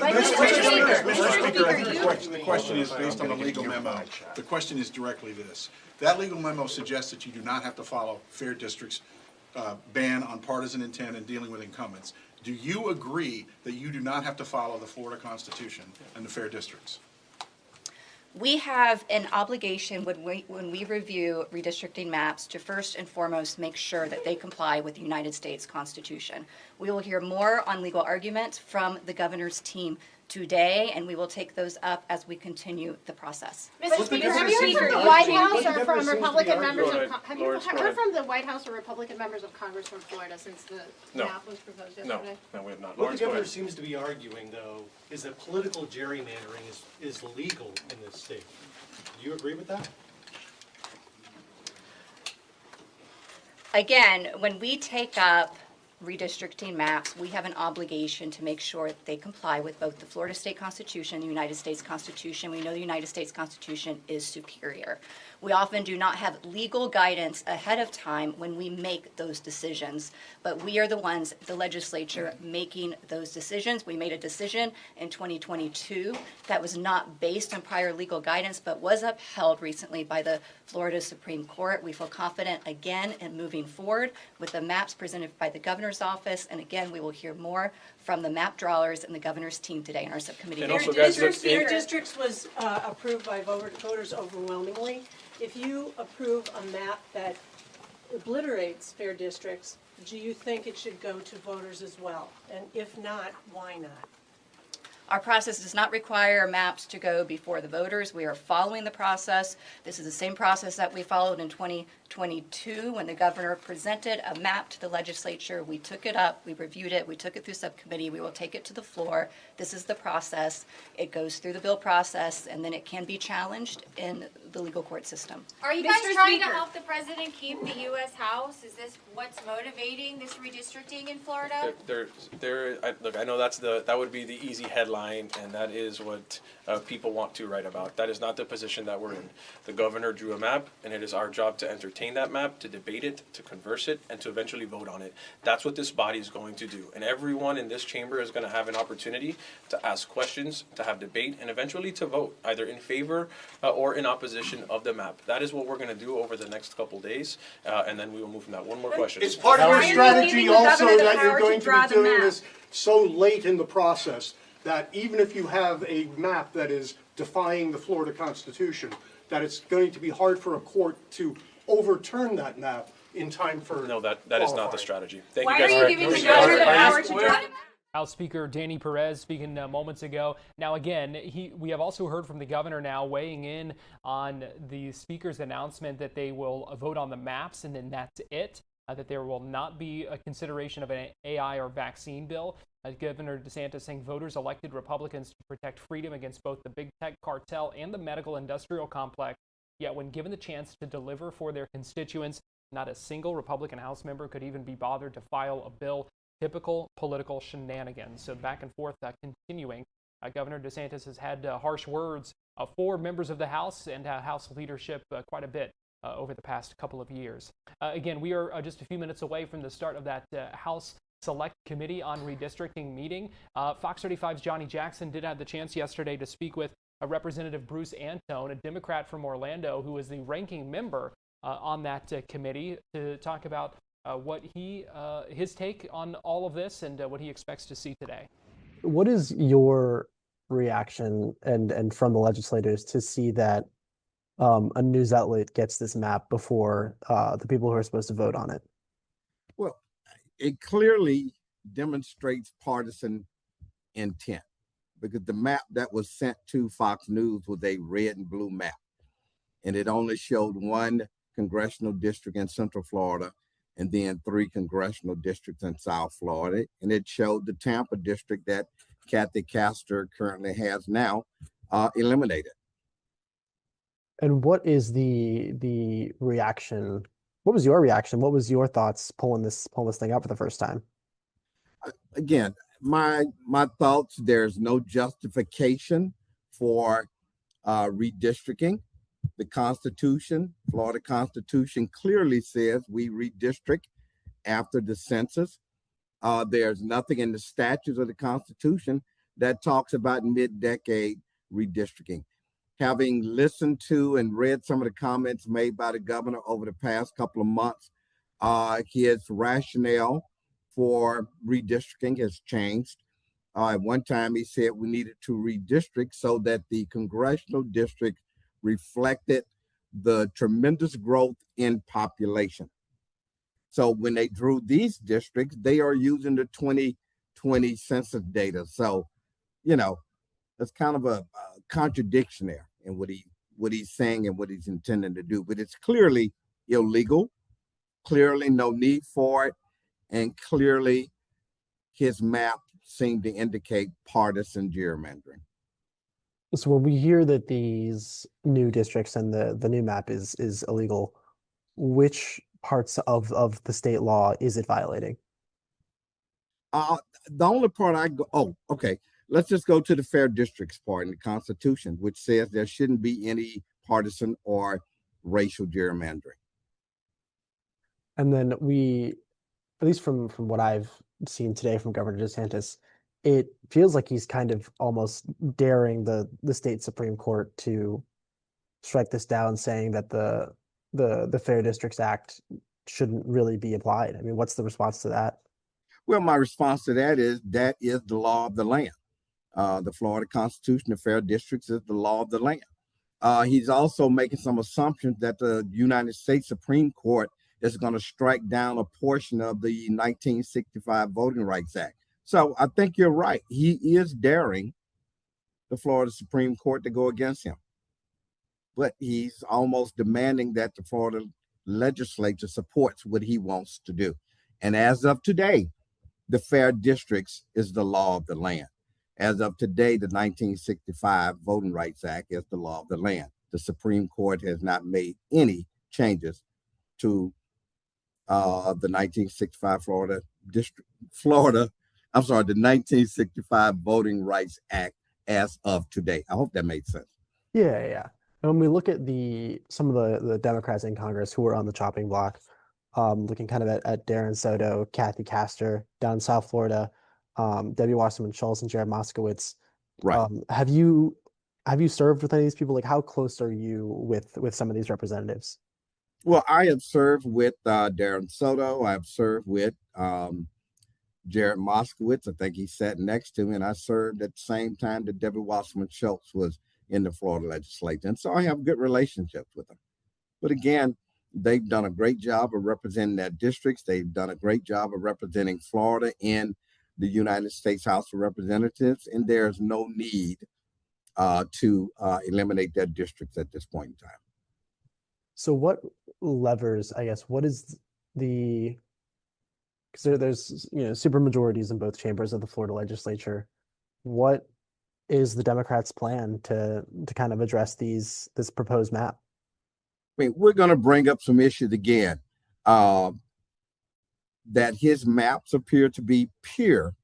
question is based on the legal memo. The question is directly this. That legal memo suggests that you do not have to follow Fair District's ban on partisan intent in dealing with incumbents. Do you agree that you do not have to follow the Florida Constitution and the Fair Districts? We have an obligation when we review redistricting maps to first and foremost make sure that they comply with the United States Constitution. We will hear more on legal arguments from the governor's team today, and we will take those up as we continue the process. Mr. Speaker, have you heard from the White House or from Republican members of have you heard from the White House or Republican members of Congress from Florida since the map was proposed yesterday? No, we have not. What the governor seems to be arguing, though, is that political gerrymandering is legal in this state. Do you agree with that? Again, when we take up redistricting maps, we have an obligation to make sure that they comply with both the Florida State Constitution and the United States Constitution. We know the United States Constitution is superior. We often do not have legal guidance ahead of time when we make those decisions, but we are the ones, the legislature, making those decisions. We made a decision in 2022 that was not based on prior legal guidance, but was upheld recently by the Florida Supreme Court. We feel confident again in moving forward with the maps presented by the governor's office, and again, we will hear more from the map drawers and the governor's team today in our subcommittee. And also, guys, Fair Districts was approved by voters overwhelmingly. If you approve a map that obliterates fair districts, do you think it should go to voters as well? And if not, why not? Our process does not require maps to go before the voters. We are following the process. This is the same process that we followed in 2022 when the governor presented a map to the legislature. We took it up, we reviewed it, we took it through subcommittee, we will take it to the floor. This is the process. It goes through the bill process, and then it can be challenged in the legal court system. Are you guys trying to help the president keep the U.S. House? Is this what's motivating this redistricting in Florida? Look, I know that would be the easy headline, and that is what people want to write about. That is not the position that we're in. The governor drew a map, and it is our job to entertain that map, to debate it, to converse it, and to eventually vote on it. That's what this body is going to do. And everyone in this chamber is going to have an opportunity to ask questions, to have debate, and eventually to vote, either in favor or in opposition of the map. That is what we're going to do over the next couple days, and then we will move from that. One more question. It's part of your strategy also that you're going to be doing this so late in the process that even if you have a map that is defying the Florida Constitution, that it's going to be hard for a court to overturn that map in time for No, that is not the strategy. Thank Why you guys are you giving the governor the power to draw? House Speaker Danny Perez speaking moments ago. Now, again, we have also heard from the governor now weighing in on the speaker's announcement that they will vote on the maps and then that's it, that there will not be a consideration of an AI or vaccine bill. Governor DeSantis saying voters elected Republicans to protect freedom against both the big tech cartel and the medical industrial complex. Yet when given the chance to deliver for their constituents, not a single Republican House member could even be bothered to file a bill. Typical political shenanigans. So back and forth continuing. Governor DeSantis has had harsh words for members of the House and House leadership quite a bit over the past couple of years. Again, we are just a few minutes away from the start of that House Select Committee on Redistricting meeting. Fox 35's Johnny Jackson did have the chance yesterday to speak with Representative Bruce Antone, a Democrat from Orlando, who is the ranking member on that committee, to talk about what his take on all of this and what he expects to see today. What is your reaction and from the legislators to see that a news outlet gets this map before the people who are supposed to vote on it? Well, it clearly demonstrates partisan intent because the map that was sent to Fox News was a red and blue map, and it only showed one congressional district in Central Florida and then 3 congressional districts in South Florida. And it showed the Tampa district that Kathy Castor currently has now eliminated. And what is the reaction? What was your reaction? What was your thoughts pulling this thing out for the first time? Again, my thoughts, there's no justification for redistricting. The Constitution, Florida Constitution, clearly says we redistrict after the census. There's nothing in the statutes of the Constitution that talks about mid-decade redistricting. Having listened to and read some of the comments made by the governor over the past couple of months, his rationale for redistricting has changed. At one time, he said we needed to redistrict so that the congressional district reflected the tremendous growth in population. So when they drew these districts, they are using the 2020 census data. So, you know, that's kind of a contradiction there in what he's saying and what he's intending to do. But it's clearly illegal, clearly no need for it, and clearly his map seemed to indicate partisan gerrymandering. So when we hear that these new districts and the new map is illegal, which parts of the state law is it violating? The only part okay. Let's just go to the fair districts part in the Constitution, which says there shouldn't be any partisan or racial gerrymandering. And then at least from what I've seen today from Governor DeSantis, it feels like he's kind of almost daring the state Supreme Court to strike this down, saying that the Fair Districts Act shouldn't really be applied. I mean, what's the response to that? Well, my response to that is the law of the land. The Florida Constitution, the fair districts is the law of the land. He's also making some assumptions that the United States Supreme Court is going to strike down a portion of the 1965 Voting Rights Act. So I think you're right. He is daring the Florida Supreme Court to go against him. But he's almost demanding that the Florida legislature supports what he wants to do. And as of today, the fair districts is the law of the land. As of today, the 1965 Voting Rights Act is the law of the land. The Supreme Court has not made any changes to the 1965 the 1965 Voting Rights Act as of today. I hope that made sense. Yeah. And when we look at some of the Democrats in Congress who are on the chopping block, looking kind of at Darren Soto, Kathy Castor down in South Florida, Debbie Wasserman Schultz and Jared Moskowitz. Right. Have you served with any of these people? Like, how close are you with some of these representatives? Well, I have served with Darren Soto. I've served with Jared Moskowitz. I think he sat next to me, and I served at the same time that Debbie Wasserman Schultz was in the Florida Legislature. And so I have good relationships with them. But again, they've done a great job of representing their districts. They've done a great job of representing Florida in the United States House of Representatives, and there's no need to eliminate their districts at this point in time. So what levers, I guess, what is because there's super majorities in both chambers of the Florida Legislature. What is the Democrats' plan to kind of address this proposed map? I mean, we're going to bring up some issues again. That his maps appear to be pure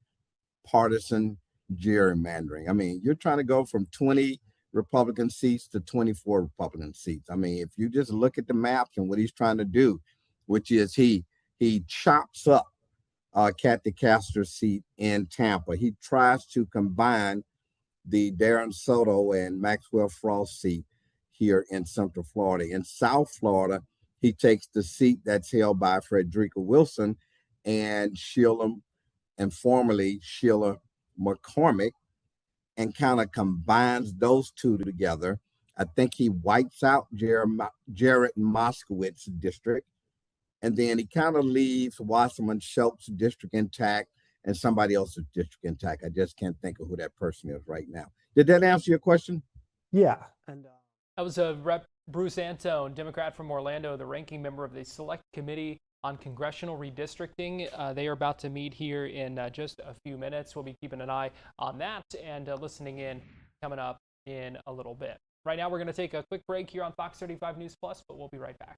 partisan gerrymandering. I mean, you're trying to go from 20 Republican seats to 24 Republican seats. I mean, if you just look at the maps and what he's trying to do, which is he chops up Kathy Castor's seat in Tampa. He tries to combine the Darren Soto and Maxwell Frost seat here in Central Florida. In South Florida, he takes the seat that's held by Frederica Wilson and formerly Sheila McCormick, and kind of combines those two together. I think he wipes out Jared Moskowitz's district, and then he kind of leaves Wasserman Schultz's district intact and somebody else's district intact. I just can't think of who that person is right now. Did that answer your question? Yeah. And that was Rep. Bruce Antone, Democrat from Orlando, the ranking member of the Select Committee on Congressional Redistricting. They are about to meet here in just a few minutes. We'll be keeping an eye on that and listening in coming up in a little bit. Right now, we're going to take a quick break here on Fox 35 News Plus, but we'll be right back.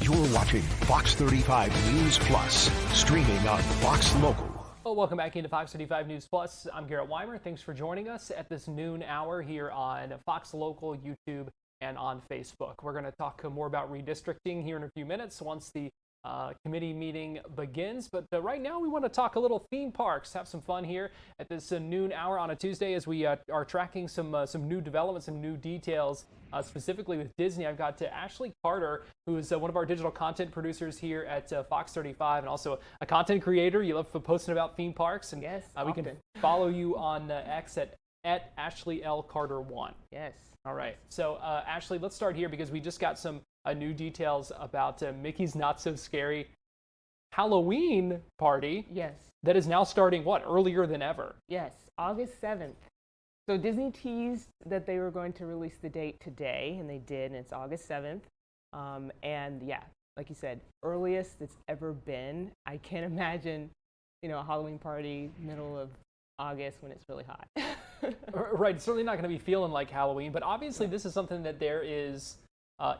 You're watching Fox 35 News Plus, streaming on Fox Local. Well, welcome back into Fox 35 News Plus. I'm Garrett Weimer. Thanks for joining us at this noon hour here on Fox Local, YouTube, and on Facebook. We're going to talk more about redistricting here in a few minutes once the committee meeting begins. But right now we want to talk a little theme parks, have some fun here at this noon hour on a Tuesday as we are tracking some new developments, some new details, specifically with Disney. I've got Ashley Carter, who is one of our digital content producers here at Fox 35 and also a content creator. You love posting about theme parks. And yes, we can follow you on X at Ashley L. Carter 1. Yes. All right. So Ashley, let's start here because we just got some new details about Mickey's Not So Scary Halloween party. Yes. That is now starting, earlier than ever? Yes, August 7th. So Disney teased that they were going to release the date today, and they did, and it's August 7th. And yeah, like you said, earliest it's ever been. I can't imagine, a Halloween party middle of August when it's really hot. Right, it's certainly not going to be feeling like Halloween, but obviously this is something that there is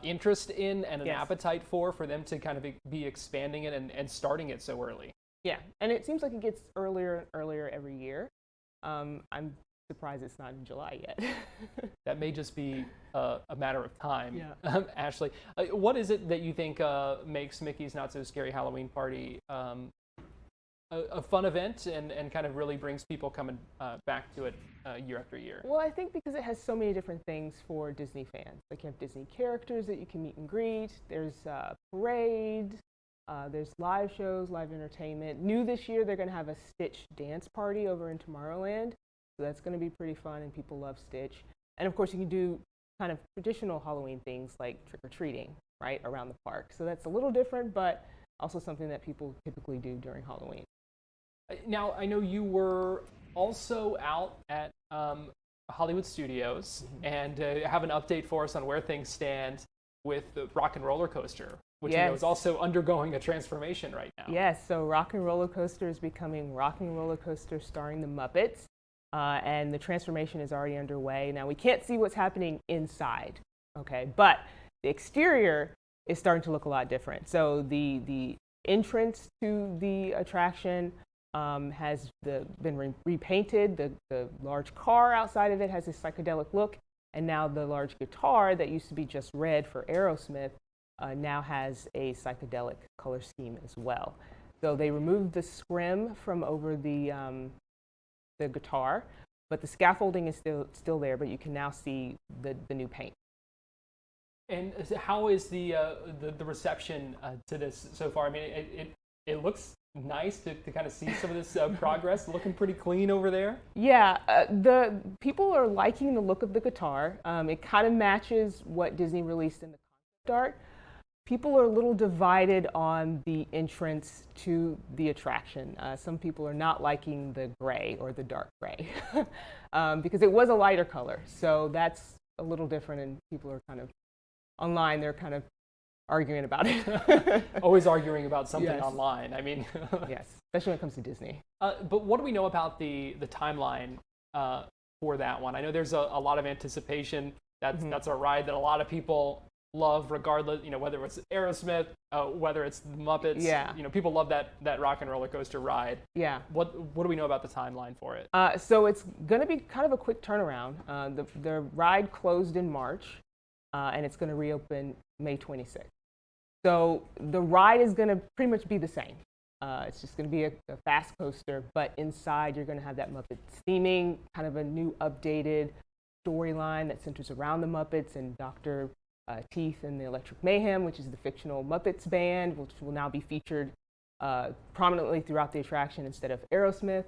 interest in and an appetite for them to kind of be expanding it and starting it so early. Yeah, and it seems like it gets earlier and earlier every year. I'm surprised it's not in July yet. That may just be a matter of time. Yeah. Ashley, what is it that you think makes Mickey's Not So Scary Halloween party a fun event and kind of really brings people coming back to it year after year? Well, I think because it has so many different things for Disney fans. Like you have Disney characters that you can meet and greet. There's parades. There's live shows, live entertainment. New this year, they're going to have a Stitch dance party over in Tomorrowland. So that's going to be pretty fun, and people love Stitch. And of course, you can do kind of traditional Halloween things like trick-or-treating, right, around the park. So that's a little different, but also something that people typically do during Halloween. Now, I know you were also out at Hollywood Studios and have an update for us on where things stand with the Rock and Roller Coaster, which you know is also undergoing a transformation right now. Yes, so Rock and Roller Coaster is becoming Rock and Roller Coaster starring the Muppets, and the transformation is already underway. Now, we can't see what's happening inside, okay, but the exterior is starting to look a lot different. So the entrance to the attraction has been repainted. The large car outside of it has a psychedelic look. And now the large guitar that used to be just red for Aerosmith now has a psychedelic color scheme as well. So they removed the scrim from over the guitar, but the scaffolding is still there, but you can now see the new paint. And how is the reception to this so far? I mean, it looks nice to kind of see some of this progress, looking pretty clean over there. Yeah, the people are liking the look of the guitar. It kind of matches what Disney released in the concept art. People are a little divided on the entrance to the attraction. Some people are not liking the gray or the dark gray because it was a lighter color. So that's a little different, and people are kind of online. They're kind of arguing about it. Always arguing about something Yes. online. I mean, yes, especially when it comes to Disney. But what do we know about the timeline for that one? I know there's a lot of anticipation. That's a ride that a lot of people love, regardless, whether it's Aerosmith, whether it's the Muppets. Yeah. People love that rock and roller coaster ride. Yeah. What do we know about the timeline for it? So it's going to be kind of a quick turnaround. The ride closed in March, and it's going to reopen May 26th. So the ride is going to pretty much be the same. It's just going to be a fast coaster, but inside you're going to have that Muppet theming, kind of a new updated storyline that centers around the Muppets and Dr. Teeth and the Electric Mayhem, which is the fictional Muppets band, which will now be featured prominently throughout the attraction instead of Aerosmith.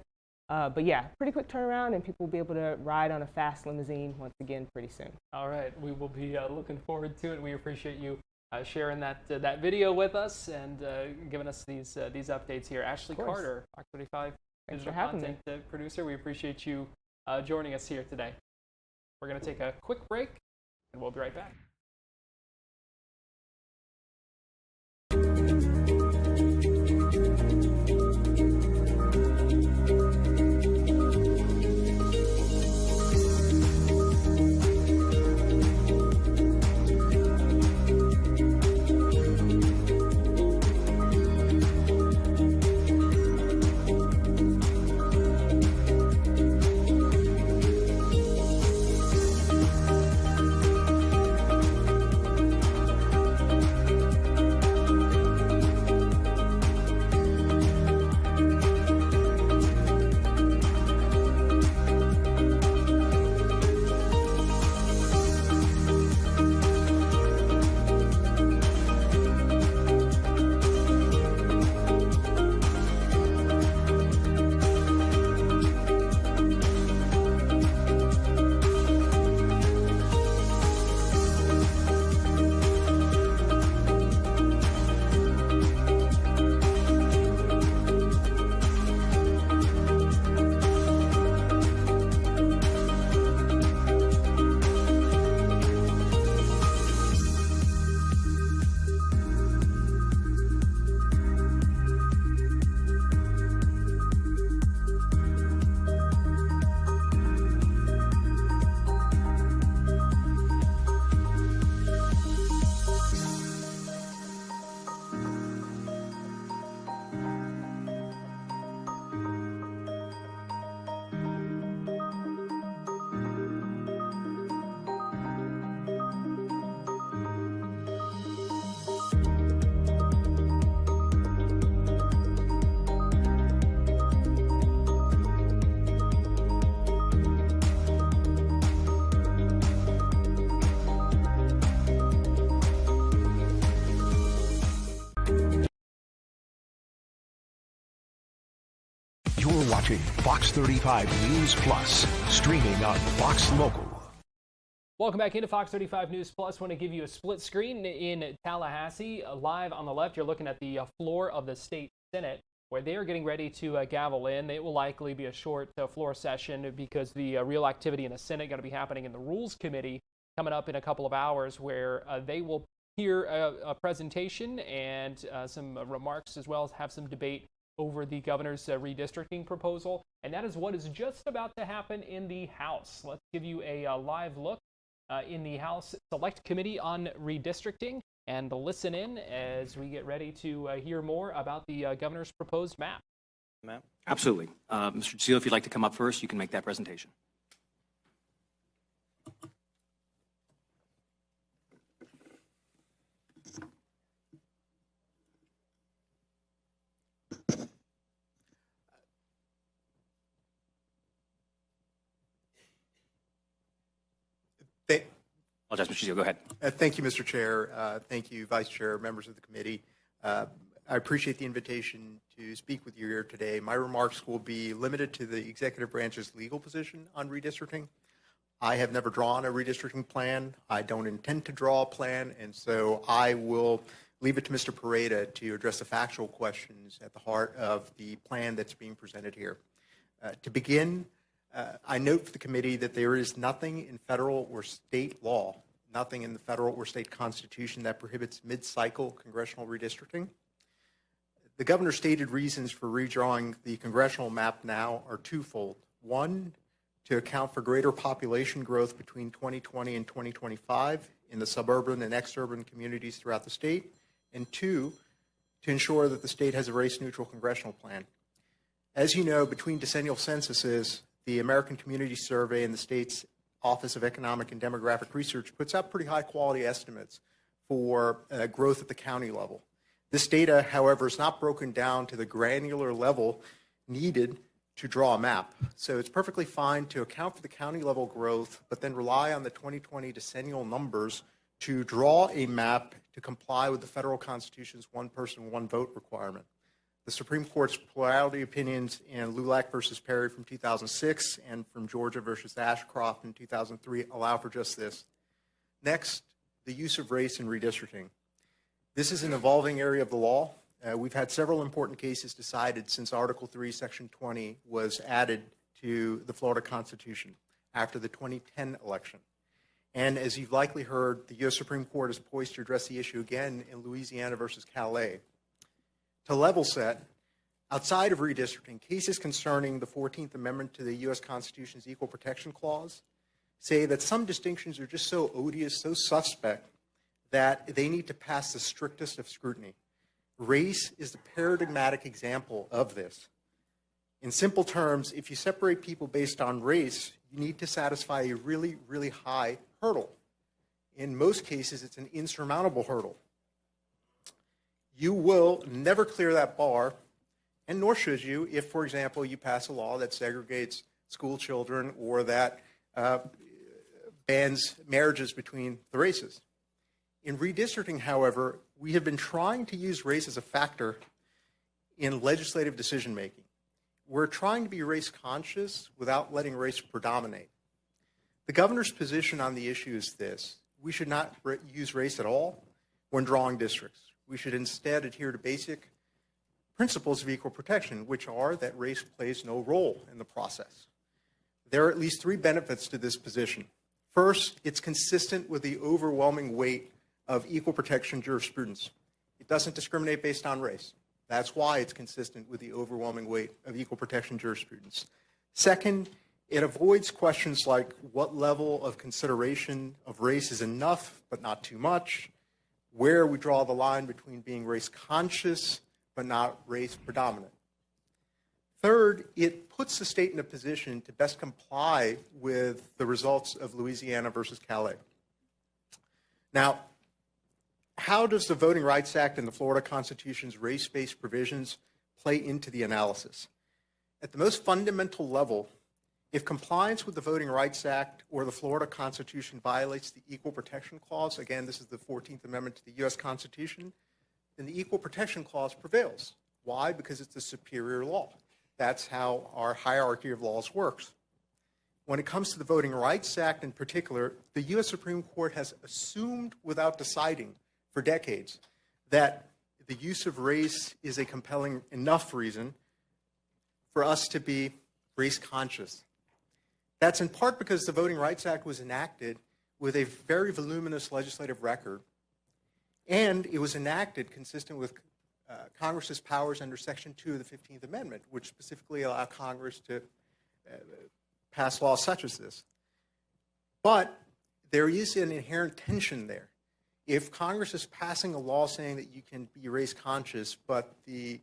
But yeah, pretty quick turnaround, and people will be able to ride on a fast limousine once again pretty soon. All right, We will be looking forward to it. We appreciate you sharing that video with us and giving us these updates here. Ashley Carter, Fox 35 digital content producer. We appreciate you joining us here today. We're going to take a quick break, and we'll be right back. You're watching Fox 35 News Plus, streaming on Fox Local. Welcome back into Fox 35 News Plus. Want to give you a split screen in Tallahassee. Live on the left, you're looking at the floor of the state Senate, where they are getting ready to gavel in. It will likely be a short floor session because the real activity in the Senate going to be happening in the Rules Committee coming up in a couple of hours, where they will hear a presentation and some remarks, as well as have some debate over the governor's redistricting proposal. And that is what is just about to happen in the House. Let's give you a live look in the House Select Committee on Redistricting and listen in as we get ready to hear more about the governor's proposed map. Absolutely. Mr. DeSantis, if you'd like to come up first, you can make that presentation. Apologize, Mr. DeSantis, go ahead. Thank you, Mr. Chair. Thank you, Vice Chair, members of the committee. I appreciate the invitation to speak with you here today. My remarks will be limited to the executive branch's legal position on redistricting. I have never drawn a redistricting plan. I don't intend to draw a plan, and so I will leave it to Mr. Pareda to address the factual questions at the heart of the plan that's being presented here. To begin, I note for the committee that there is nothing in federal or state law, nothing in the federal or state constitution that prohibits mid-cycle congressional redistricting. The governor's stated reasons for redrawing the congressional map now are twofold. One, to account for greater population growth between 2020 and 2025 in the suburban and exurban communities throughout the state. And two, to ensure that the state has a race-neutral congressional plan. As you know, between decennial censuses, the American Community Survey and the state's Office of Economic and Demographic Research puts out pretty high-quality estimates for growth at the county level. This data, however, is not broken down to the granular level needed to draw a map. So it's perfectly fine to account for the county level growth, but then rely on the 2020 decennial numbers to draw a map to comply with the federal Constitution's one person, one vote requirement. The Supreme Court's plurality opinions in Lulac versus Perry from 2006 and from Georgia versus Ashcroft in 2003 allow for just this. Next, the use of race in redistricting. This is an evolving area of the law. We've had several important cases decided since Article 3, Section 20 was added to the Florida Constitution after the 2010 election. And as you've likely heard, the U.S. Supreme Court is poised to address the issue again in Louisiana versus Calais. To level set, outside of redistricting, cases concerning the 14th Amendment to the U.S. Constitution's Equal Protection Clause say that some distinctions are just so odious, so suspect, that they need to pass the strictest of scrutiny. Race is the paradigmatic example of this. In simple terms, if you separate people based on race, you need to satisfy a really, really high hurdle. In most cases, it's an insurmountable hurdle. You will never clear that bar, and nor should you if, for example, you pass a law that segregates school children or that bans marriages between the races. In redistricting, however, we have been trying to use race as a factor in legislative decision-making. We're trying to be race conscious without letting race predominate. The governor's position on the issue is this: we should not use race at all when drawing districts. We should instead adhere to basic principles of equal protection, which are that race plays no role in the process. There are at least three benefits to this position. First, it's consistent with the overwhelming weight of equal protection jurisprudence. It doesn't discriminate based on race. That's why it's consistent with the overwhelming weight of equal protection jurisprudence. Second, it avoids questions like what level of consideration of race is enough but not too much, where we draw the line between being race conscious but not race predominant. Third, it puts the state in a position to best comply with the results of Louisiana versus Calais. Now, how does the Voting Rights Act and the Florida Constitution's race-based provisions play into the analysis? At the most fundamental level, if compliance with the Voting Rights Act or the Florida Constitution violates the Equal Protection Clause, again, this is the 14th Amendment to the U.S. Constitution, then the Equal Protection Clause prevails. Why? Because it's a superior law. That's how our hierarchy of laws works. When it comes to the Voting Rights Act in particular, the U.S. Supreme Court has assumed without deciding for decades that the use of race is a compelling enough reason for us to be race conscious. That's in part because the Voting Rights Act was enacted with a very voluminous legislative record, and it was enacted consistent with Congress's powers under Section 2 of the 15th Amendment, which specifically allow Congress to pass laws such as this. But there is an inherent tension there. If Congress is passing a law saying that you can be race conscious, but the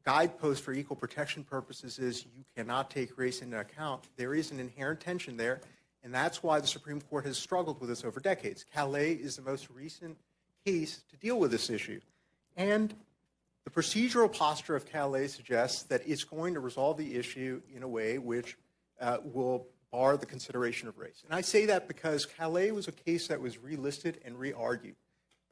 guidepost for equal protection purposes is you cannot take race into account, there is an inherent tension there, and that's why the Supreme Court has struggled with this over decades. Calais is the most recent case to deal with this issue. And the procedural posture of Calais suggests that it's going to resolve the issue in a way which will bar the consideration of race. And I say that because Calais was a case that was relisted and re-argued.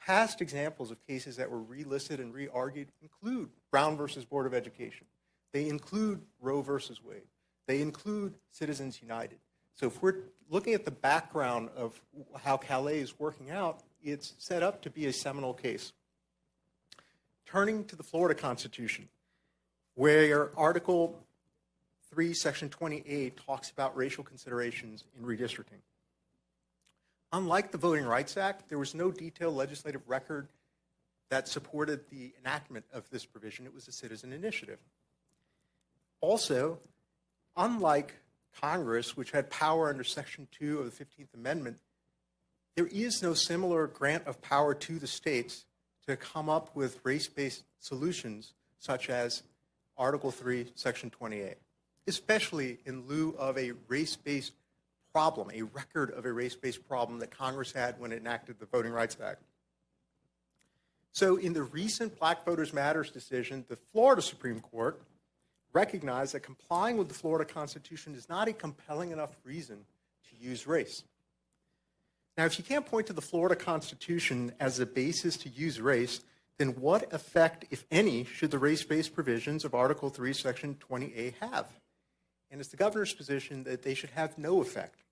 Past examples of cases that were relisted and re-argued include Brown versus Board of Education. They include Roe versus Wade. They include Citizens United. So if we're looking at the background of how Calais is working out, it's set up to be a seminal case. Turning to the Florida Constitution, where Article 3, Section 28 talks about racial considerations in redistricting. Unlike the Voting Rights Act, there was no detailed legislative record that supported the enactment of this provision. It was a citizen initiative. Also, unlike Congress, which had power under Section 2 of the 15th Amendment, there is no similar grant of power to the states to come up with race-based solutions such as Article 3, Section 28, especially in lieu of a race-based problem, a record of a race-based problem that Congress had when it enacted the Voting Rights Act. So in the recent Black Voters Matters decision, the Florida Supreme Court recognized that complying with the Florida Constitution is not a compelling enough reason to use race. Now, if you can't point to the Florida Constitution as a basis to use race, then what effect, if any, should the race-based provisions of Article 3, Section 20A have? And it's the governor's position that they should have no effect.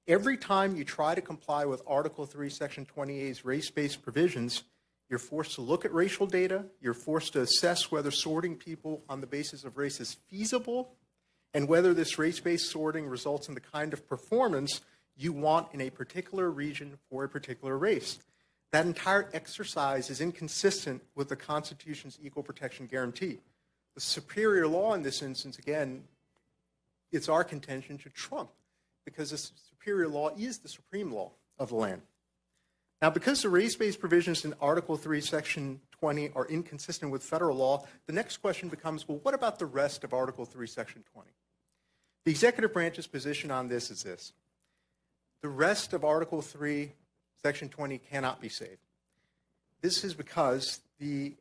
Every time you try to comply with Article 3, Section 20A's race-based provisions, you're forced to look at racial data, you're forced to assess whether sorting people on the basis of race is feasible, and whether this race-based sorting results in the kind of performance you want in a particular region for a particular race. That entire exercise is inconsistent with the Constitution's equal protection guarantee. The superior law in this instance, again, it's our contention to trump, because the superior law is the supreme law of the land. Now, because the race-based provisions in Article 3, Section 20 are inconsistent with federal law, the next question becomes, well, what about the rest of Article 3, Section 20? The executive branch's position on this is this. The rest of Article 3, Section 20 cannot be saved. This is because the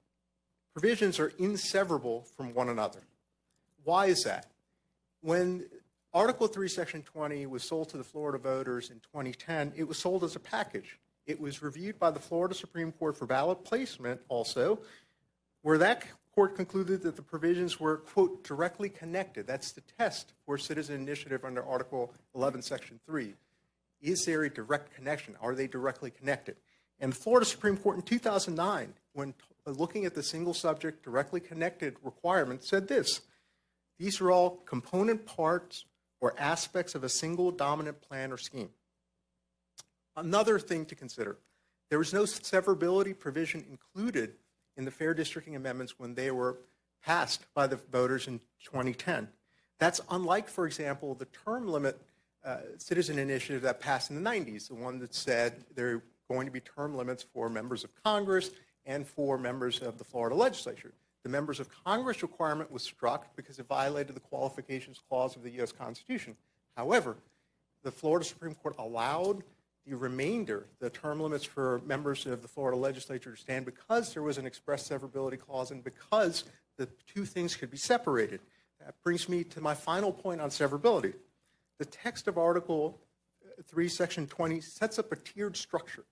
provisions are inseparable from one another. Why is that? When Article 3, Section 20 was sold to the Florida voters in 2010, it was sold as a package. It was reviewed by the Florida Supreme Court for ballot placement also, where that court concluded that the provisions were, quote, directly connected. That's the test for citizen initiative under Article 11, Section 3. Is there a direct connection? Are they directly connected? And the Florida Supreme Court in 2009, when looking at the single subject directly connected requirement, said this: these are all component parts or aspects of a single dominant plan or scheme. Another thing to consider, there was no severability provision included in the fair districting amendments when they were passed by the voters in 2010. That's unlike, for example, the term limit citizen initiative that passed in the 90s, the one that said there are going to be term limits for members of Congress and for members of the Florida Legislature. The members of Congress requirement was struck because it violated the qualifications clause of the U.S. Constitution. However, the Florida Supreme Court allowed the remainder, the term limits for members of the Florida Legislature to stand because there was an express severability clause and because the two things could be separated. That brings me to my final point on severability. The text of Article 3, Section 20 sets up a tiered structure.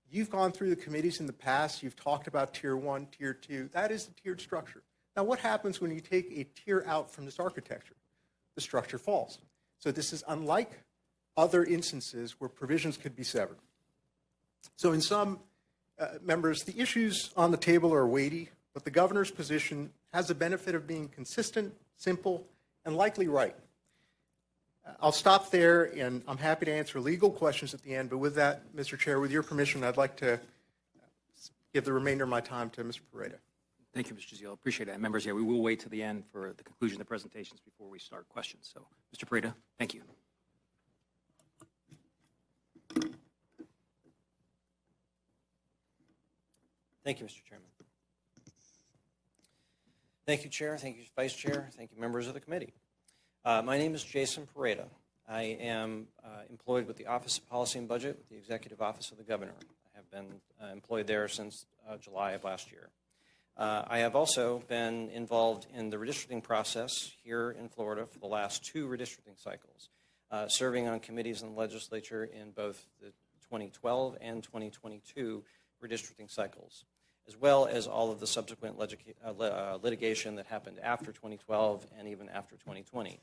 You've gone through the committees in the past. You've talked about Tier 1, Tier 2. That is the tiered structure. Now, what happens when you take a tier out from this architecture? The structure falls. So this is unlike other instances where provisions could be severed. So in some members, the issues on the table are weighty, but the governor's position has the benefit of being consistent, simple, and likely right. I'll stop there, and I'm happy to answer legal questions at the end. But with that, Mr. Chair, with your permission, I'd like to give the remainder of my time to Mr. Pareda. Thank you, Mr. Zio. Appreciate it. Members, we will wait to the end for the conclusion of the presentations before we start questions. So, Mr. Pareda, thank you. Thank you, Mr. Chairman. Thank you, Chair. Thank you, Vice Chair. Thank you, members of the committee. My name is Jason Pareda. I am employed with the Office of Policy and Budget with the Executive Office of the Governor. I have been employed there since July of last year. I have also been involved in the redistricting process here in Florida for the last 2 redistricting cycles, serving on committees in the legislature in both the 2012 and 2022 redistricting cycles, as well as all of the subsequent litigation that happened after 2012 and even after 2020.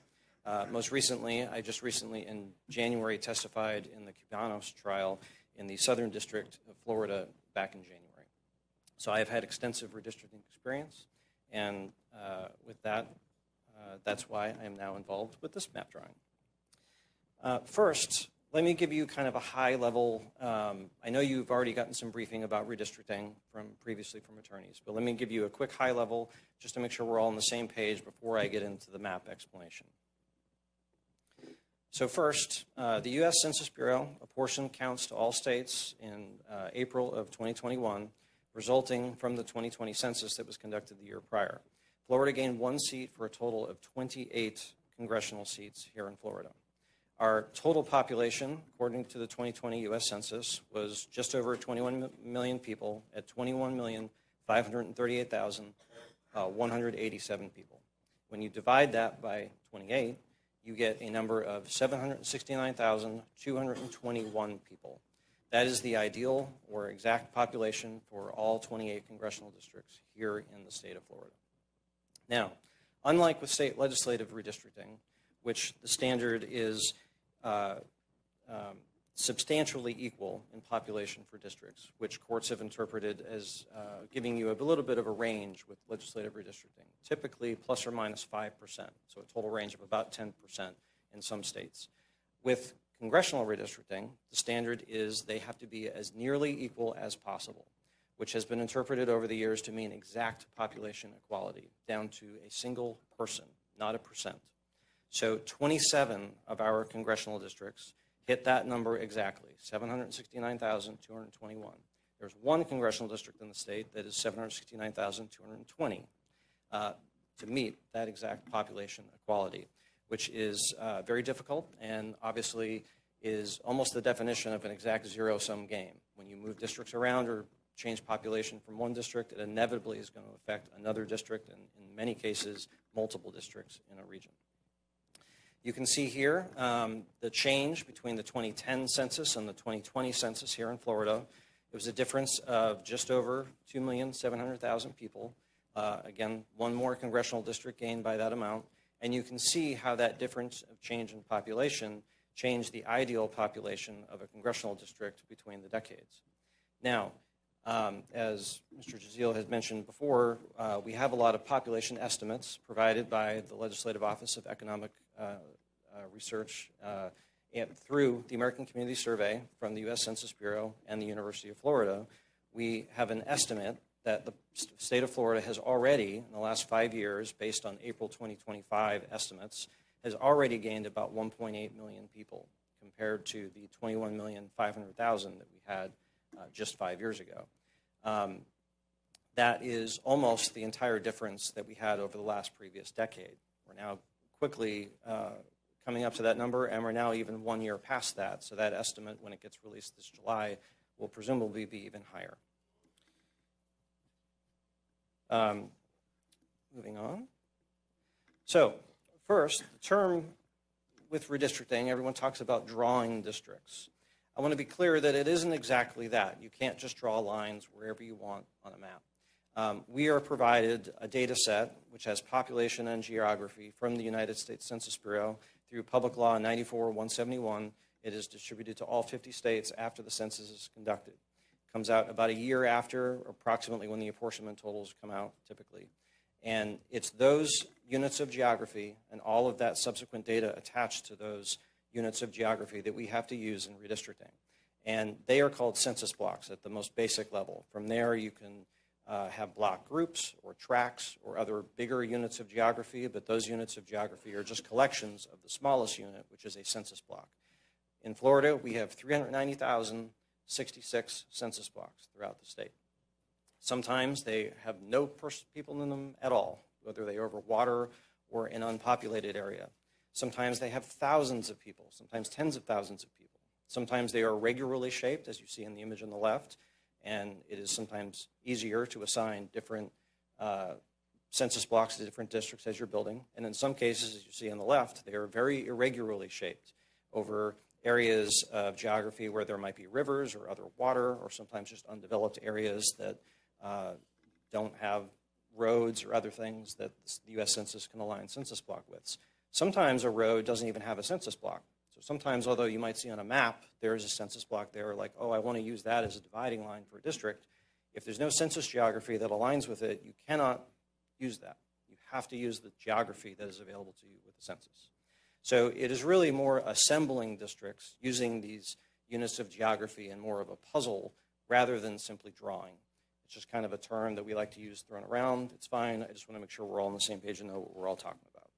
Most recently, I just recently in January testified in the Cubanos trial in the Southern District of Florida back in January. So I have had extensive redistricting experience, and with that, that's why I am now involved with this map drawing. First, let me give you kind of a high level, I know you've already gotten some briefing about redistricting previously from attorneys, but let me give you a quick high level just to make sure we're all on the same page before I get into the map explanation. So first, the U.S. Census Bureau apportioned counts to all states in April of 2021, resulting from the 2020 census that was conducted the year prior. Florida gained 1 seat for a total of 28 congressional seats here in Florida. Our total population, according to the 2020 U.S. Census, was just over 21 million people at 21,538,187 people. When you divide that by 28, you get a number of 769,221 people. That is the ideal or exact population for all 28 congressional districts here in the state of Florida. Now, unlike with state legislative redistricting, which the standard is substantially equal in population for districts, which courts have interpreted as giving you a little bit of a range with legislative redistricting, typically plus or minus 5%, so a total range of about 10% in some states. With congressional redistricting, the standard is they have to be as nearly equal as possible, which has been interpreted over the years to mean exact population equality, down to a single person, not a percent. So 27 of our congressional districts hit that number exactly, 769,221. There's 1 congressional district in the state that is 769,220 to meet that exact population equality, which is very difficult and obviously is almost the definition of an exact zero-sum game. When you move districts around or change population from one district, it inevitably is going to affect another district and in many cases, multiple districts in a region. You can see here the change between the 2010 census and the 2020 census here in Florida. It was a difference of just over 2,700,000 people. Again, 1 more congressional district gained by that amount. And you can see how that difference of change in population changed the ideal population of a congressional district between the decades. Now, as Mr. Jazeel has mentioned before, we have a lot of population estimates provided by the Legislative Office of Economic Research and through the American Community Survey from the U.S. Census Bureau and the University of Florida. We have an estimate that the state of Florida has already, in the last 5 years, based on April 2025 estimates, has already gained about 1.8 million people compared to the 21,500,000 that we had just 5 years ago. That is almost the entire difference that we had over the last previous decade. We're now quickly coming up to that number, and we're now even 1 year past that. So that estimate, when it gets released this July, will presumably be even higher. Moving on. So first, the term with redistricting, everyone talks about drawing districts. I want to be clear that it isn't exactly that. You can't just draw lines wherever you want on a map. We are provided a data set which has population and geography from the United States Census Bureau through Public Law 94-171. It is distributed to all 50 states after the census is conducted. It comes out about a year after, approximately when the apportionment totals come out typically. And it's those units of geography and all of that subsequent data attached to those units of geography that we have to use in redistricting. And they are called census blocks at the most basic level. From there, you can have block groups or tracts or other bigger units of geography, but those units of geography are just collections of the smallest unit, which is a census block. In Florida, we have 390,066 census blocks throughout the state. Sometimes they have no people in them at all, whether they are over water or an unpopulated area. Sometimes they have thousands of people, sometimes tens of thousands of people. Sometimes they are regularly shaped, as you see in the image on the left, and it is sometimes easier to assign different census blocks to different districts as you're building. And in some cases, as you see on the left, they are very irregularly shaped over areas of geography where there might be rivers or other water, or sometimes just undeveloped areas that don't have roads or other things that the U.S. Census can align census block widths. Sometimes a road doesn't even have a census block. So sometimes, although you might see on a map, there's a census block there, like, oh, I want to use that as a dividing line for a district. If there's no census geography that aligns with it, you cannot use that. You have to use the geography that is available to you with the census. So it is really more assembling districts using these units of geography and more of a puzzle rather than simply drawing. It's just kind of a term that we like to use thrown around. It's fine. I just want to make sure we're all on the same page and know what we're all talking about.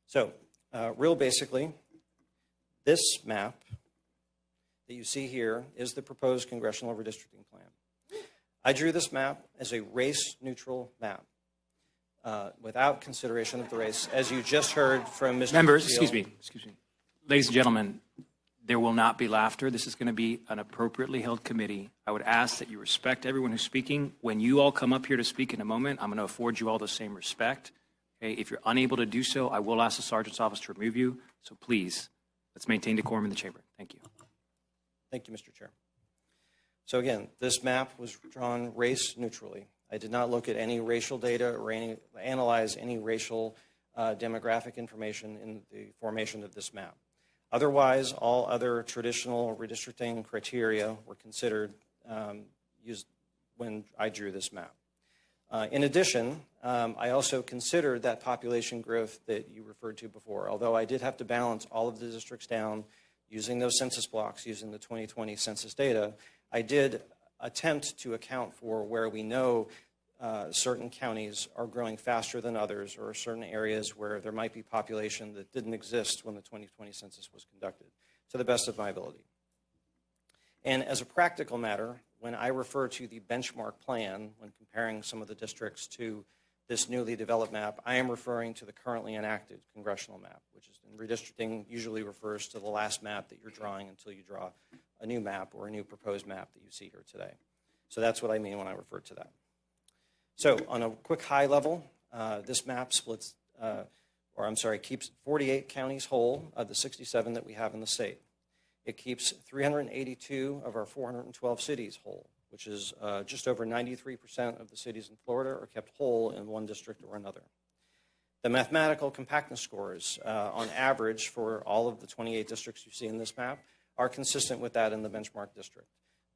So, real basically, this map that you see here is the proposed Congressional Redistricting Plan. I drew this map as a race-neutral map without consideration of the race, as you just heard from Mr. Members, Steele. excuse me. Ladies and gentlemen, there will not be laughter. This is going to be an appropriately held committee. I would ask that you respect everyone who's speaking. When you all come up here to speak in a moment, I'm going to afford you all the same respect. Okay? If you're unable to do so, I will ask the sergeant's office to remove you. So please, let's maintain decorum in the chamber. Thank you. Thank you, Mr. Chair. So again, this map was drawn race neutrally. I did not look at any racial data or analyze any racial demographic information in the formation of this map. Otherwise, all other traditional redistricting criteria were considered used when I drew this map. In addition, I also considered that population growth that you referred to before, although I did have to balance all of the districts down using those census blocks, using the 2020 census data. I did attempt to account for where we know certain counties are growing faster than others, or certain areas where there might be population that didn't exist when the 2020 census was conducted, to the best of my ability. And as a practical matter, when I refer to the benchmark plan, when comparing some of the districts to this newly developed map, I am referring to the currently enacted congressional map, which is in redistricting usually refers to the last map that you're drawing until you draw a new map or a new proposed map that you see here today. So that's what I mean when I refer to that. So on a quick high level, this map splits, keeps 48 counties whole of the 67 that we have in the state. It keeps 382 of our 412 cities whole, which is just over 93% of the cities in Florida are kept whole in one district or another. The mathematical compactness scores, on average for all of the 28 districts you see in this map, are consistent with that in the benchmark district.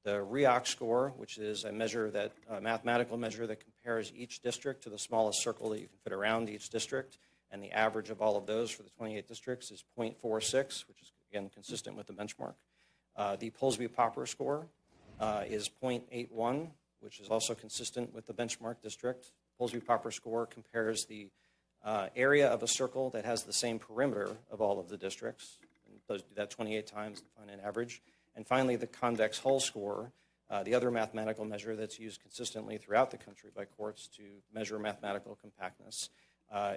The REOC score, which is a measure that, a mathematical measure that compares each district to the smallest circle that you can fit around each district, and the average of all of those for the 28 districts is 0.46, which is, again, consistent with the benchmark. The Polsby-Popper score is 0.81, which is also consistent with the benchmark district. Polsby-Popper score compares the area of a circle that has the same perimeter of all of the districts. And those do that 28 times to find an average. And finally, the convex hull score, the other mathematical measure that's used consistently throughout the country by courts to measure mathematical compactness,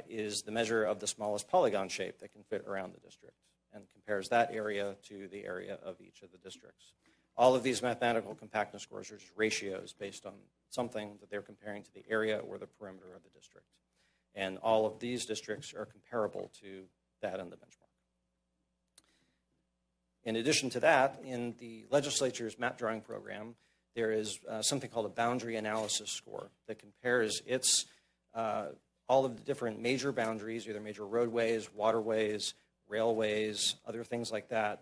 is the measure of the smallest polygon shape that can fit around the district, and compares that area to the area of each of the districts. All of these mathematical compactness scores are just ratios based on something that they're comparing to the area or the perimeter of the district. And all of these districts are comparable to that in the benchmark. In addition to that, in the legislature's map drawing program, there is something called a boundary analysis score that compares all of the different major boundaries, either major roadways, waterways, railways, other things like that,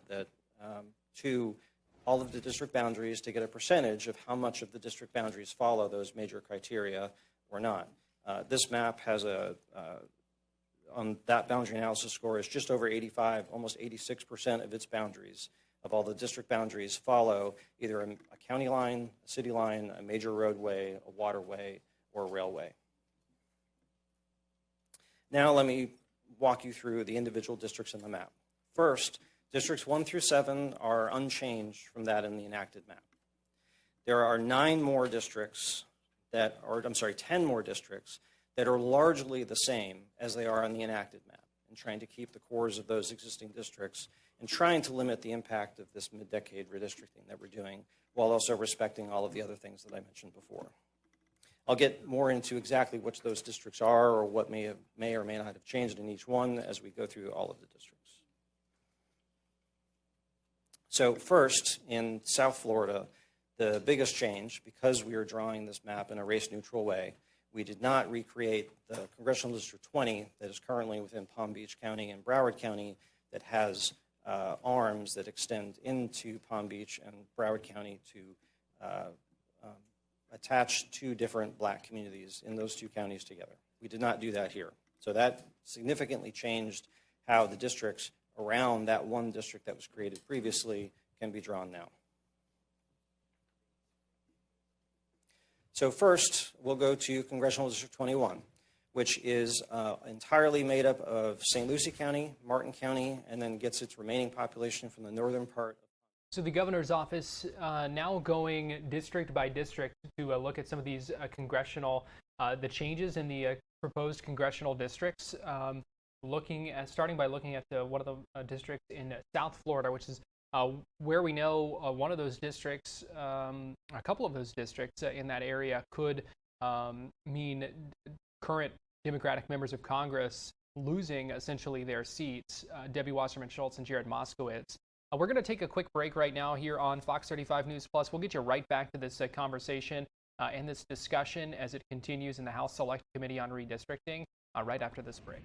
to all of the district boundaries to get a percentage of how much of the district boundaries follow those major criteria or not. This map has on that boundary analysis score is just over 85, almost 86% of its boundaries, of all the district boundaries, follow either a county line, a city line, a major roadway, a waterway, or a railway. Now let me walk you through the individual districts in the map. First, districts 1 through 7 are unchanged from that in the enacted map. There are 10 more districts that are largely the same as they are on the enacted map, and trying to keep the cores of those existing districts and trying to limit the impact of this mid-decade redistricting that we're doing, while also respecting all of the other things that I mentioned before. I'll get more into exactly which those districts are or what may or may not have changed in each one as we go through all of the districts. So first, in South Florida, the biggest change, because we are drawing this map in a race-neutral way, we did not recreate the Congressional District 20 that is currently within Palm Beach County and Broward County that has arms that extend into Palm Beach and Broward County to attach two different black communities in those two counties together. We did not do that here. So that significantly changed how the districts around that one district that was created previously can be drawn now. So first, we'll go to Congressional District 21, which is entirely made up of St. Lucie County, Martin County, and then gets its remaining population from the northern part. So the governor's office now going district by district to look at some of these congressional, the changes in the proposed congressional districts, starting by looking at one of the districts in South Florida, which is where we know one of those districts, a couple of those districts in that area could mean current Democratic members of Congress losing essentially their seats, Debbie Wasserman Schultz and Jared Moskowitz. We're going to take a quick break right now here on Fox 35 News Plus. We'll get you right back to this conversation and this discussion as it continues in the House Select Committee on Redistricting right after this break.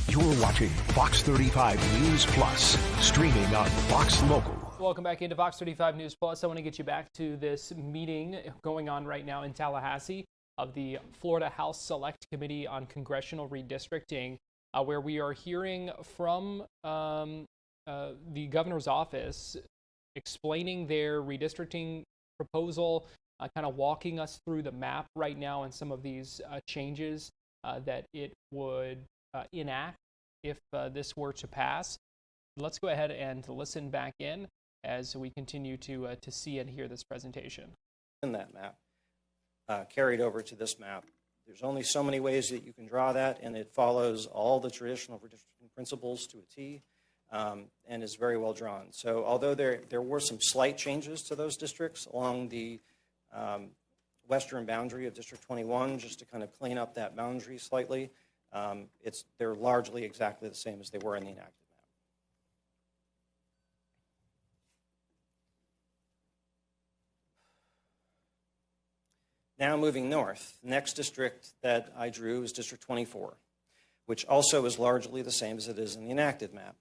You're watching Fox 35 News Plus, streaming on Fox Local. Welcome back into Fox 35 News Plus. I want to get you back to this meeting going on right now in Tallahassee of the Florida House Select Committee on Congressional Redistricting, where we are hearing from the governor's office explaining their redistricting proposal, kind of walking us through the map right now and some of these changes that it would enact if this were to pass. Let's go ahead and listen back in as we continue to see and hear this presentation. In that map, carried over to this map, there's only so many ways that you can draw that, and it follows all the traditional redistricting principles to a T, and is very well drawn. So although there were some slight changes to those districts along the western boundary of District 21, just to kind of clean up that boundary slightly, They're largely exactly the same as they were in the enacted map. Now moving north, the next district that I drew is District 24, which also is largely the same as it is in the enacted map.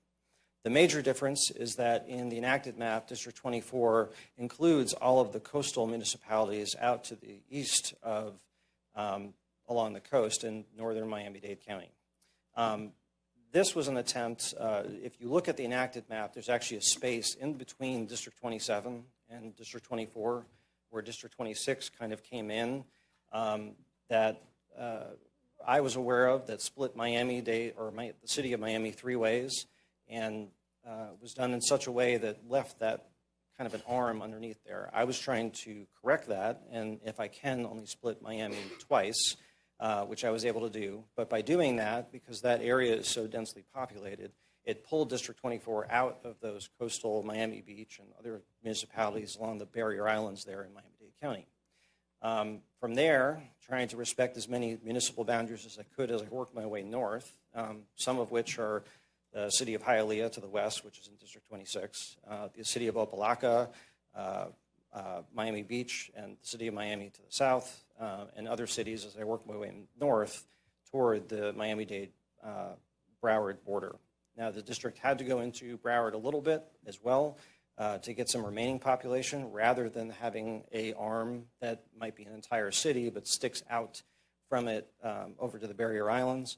The major difference is that in the enacted map, District 24 includes all of the coastal municipalities out to the east of, along the coast in northern Miami-Dade County. This was an attempt, if you look at the enacted map, there's actually a space in between District 27 and District 24, where District 26 kind of came in, that I was aware of, that split Miami-Dade, or the city of Miami 3 ways, and was done in such a way that left that kind of an arm underneath there. I was trying to correct that, and if I can, only split Miami twice, which I was able to do. But by doing that, because that area is so densely populated, it pulled District 24 out of those coastal Miami Beach and other municipalities along the barrier islands there in Miami-Dade County. From there, trying to respect as many municipal boundaries as I could as I worked my way north, some of which are the city of Hialeah to the west, which is in District 26, the city of Opelika, Miami Beach, and the city of Miami to the south, and other cities as I worked my way north toward the Miami-Dade Broward border. Now, the district had to go into Broward a little bit as well to get some remaining population, rather than having a arm that might be an entire city but sticks out from it over to the barrier islands,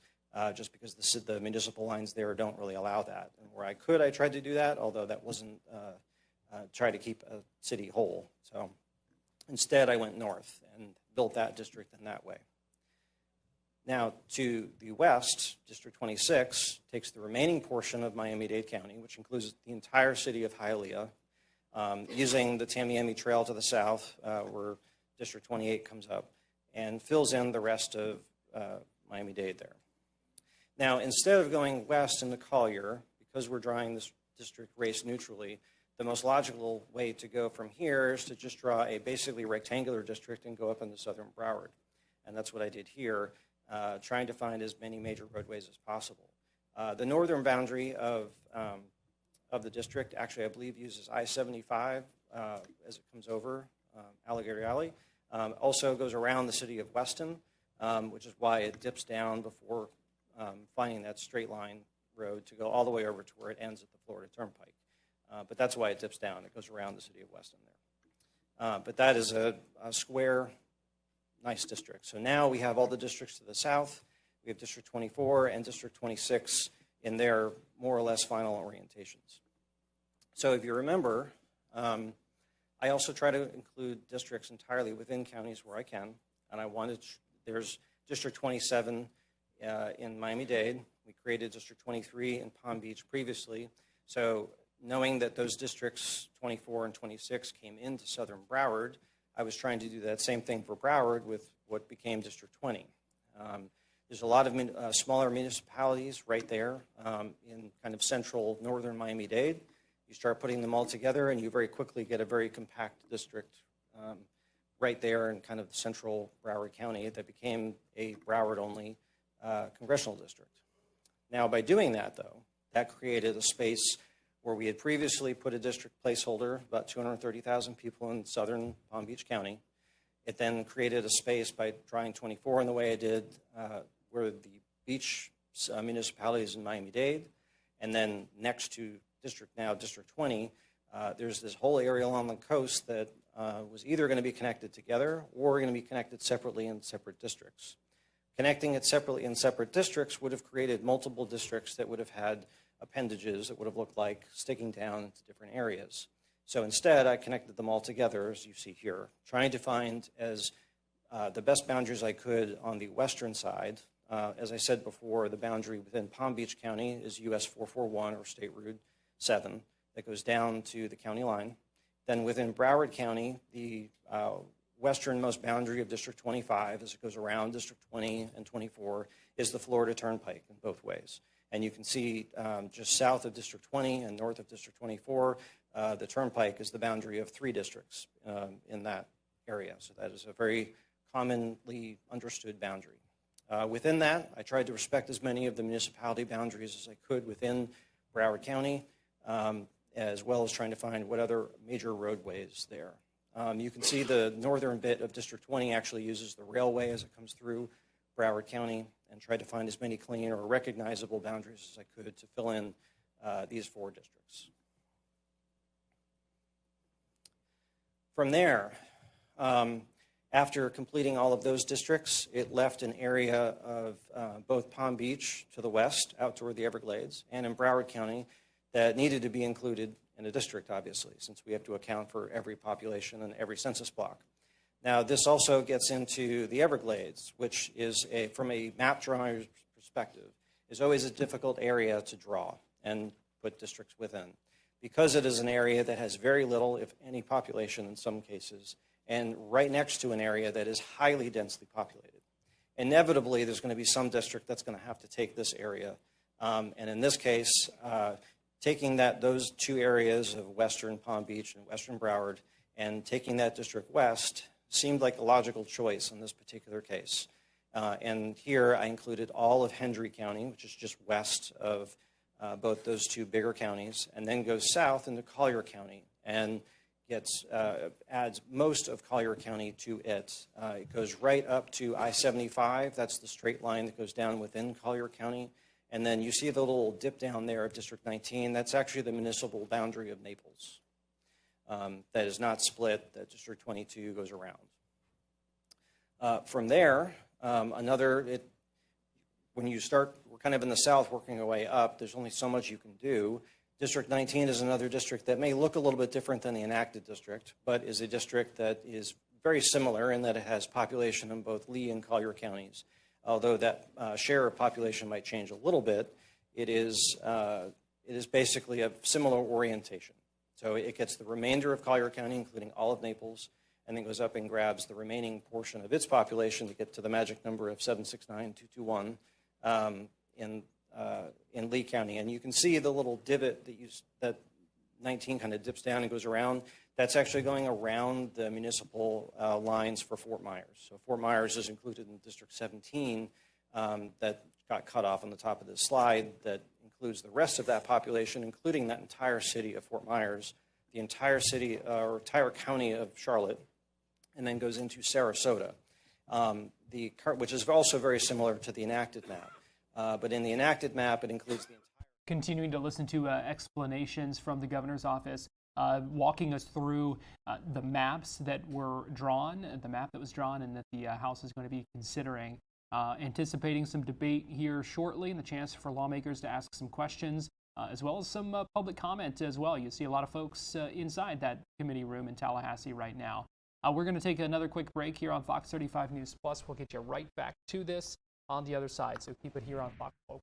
just because the municipal lines there don't really allow that. And where I could, I tried to do that, although that wasn't try to keep a city whole. So instead, I went north and built that district in that way. Now, to the west, District 26 takes the remaining portion of Miami-Dade County, which includes the entire city of Hialeah, using the Tamiami Trail to the south, where District 28 comes up, and fills in the rest of Miami-Dade there. Now, instead of going west into Collier, because we're drawing this district race neutrally, the most logical way to go from here is to just draw a basically rectangular district and go up into southern Broward. And that's what I did here, trying to find as many major roadways as possible. The northern boundary of the district, actually I believe uses I-75 as it comes over Alligator Alley. Also goes around the city of Weston, which is why it dips down before finding that straight line road to go all the way over to where it ends at the Florida Turnpike. But that's why it dips down. It goes around the city of Weston there. But that is a square, nice district. So now we have all the districts to the south. We have District 24 and District 26 in their more or less final orientations. So if you remember, I also try to include districts entirely within counties where I can. And I wanted, there's District 27 in Miami-Dade. We created District 23 in Palm Beach previously. So knowing that those districts 24 and 26 came into southern Broward, I was trying to do that same thing for Broward with what became District 20. There's a lot of smaller municipalities right there in kind of central northern Miami-Dade. You start putting them all together and you very quickly get a very compact district right there in kind of central Broward County that became a Broward-only congressional district. Now, by doing that, though, that created a space where we had previously put a district placeholder, about 230,000 people in southern Palm Beach County. It then created a space by drawing 24 in the way I did, where the beach municipalities in Miami-Dade, and then next to District 20, there's this whole area along the coast that was either going to be connected together or going to be connected separately in separate districts. Connecting it separately in separate districts would have created multiple districts that would have had appendages that would have looked like sticking down into different areas. So instead, I connected them all together, as you see here, trying to find as the best boundaries I could on the western side. As I said before, the boundary within Palm Beach County is US 441 or State Route 7 that goes down to the county line. Then within Broward County, the westernmost boundary of District 25, as it goes around District 20 and 24, is the Florida Turnpike in both ways. And you can see just south of District 20 and north of District 24, the Turnpike is the boundary of 3 districts in that area. So that is a very commonly understood boundary. Within that, I tried to respect as many of the municipality boundaries as I could within Broward County, as well as trying to find what other major roadways there. You can see the northern bit of District 20 actually uses the railway as it comes through Broward County, and tried to find as many clean or recognizable boundaries as I could to fill in these 4 districts. From there, after completing all of those districts, it left an area of both Palm Beach to the west, out toward the Everglades, and in Broward County that needed to be included in a district, obviously, since we have to account for every population and every census block. Now, this also gets into the Everglades, which is, from a map drawing perspective, is always a difficult area to draw and put districts within, because it is an area that has very little, if any, population in some cases, and right next to an area that is highly densely populated. Inevitably, there's going to be some district that's going to have to take this area. And in this case, taking those 2 areas of western Palm Beach and western Broward and taking that district west seemed like a logical choice in this particular case. And here I included all of Hendry County, which is just west of both those 2 bigger counties, and then goes south into Collier County and adds most of Collier County to it. It goes right up to I-75. That's the straight line that goes down within Collier County. And then you see the little dip down there of District 19. That's actually the municipal boundary of Naples. That is not split, that District 22 goes around. From there, when you start, we're kind of in the south working our way up, there's only so much you can do. District 19 is another district that may look a little bit different than the enacted district, but is a district that is very similar in that it has population in both Lee and Collier counties. Although that share of population might change a little bit, it is basically a similar orientation. So it gets the remainder of Collier County, including all of Naples, and then goes up and grabs the remaining portion of its population to get to the magic number of 769,221 in Lee County. And you can see the little divot that 19 kind of dips down and goes around. That's actually going around the municipal lines for Fort Myers. So Fort Myers is included in District 17 that got cut off on the top of this slide that includes the rest of that population, including that entire city of Fort Myers, the entire city or entire county of Charlotte, and then goes into Sarasota, which is also very similar to the enacted map. But in the enacted map, it includes the entire... Continuing to listen to explanations from the governor's office, walking us through the maps that were drawn, the map that was drawn and that the House is going to be considering. Anticipating some debate here shortly and the chance for lawmakers to ask some questions, as well as some public comment as well. You see a lot of folks inside that committee room in Tallahassee right now. We're going to take another quick break here on Fox 35 News Plus. We'll get you right back to this on the other side, so keep it here on Fox Local.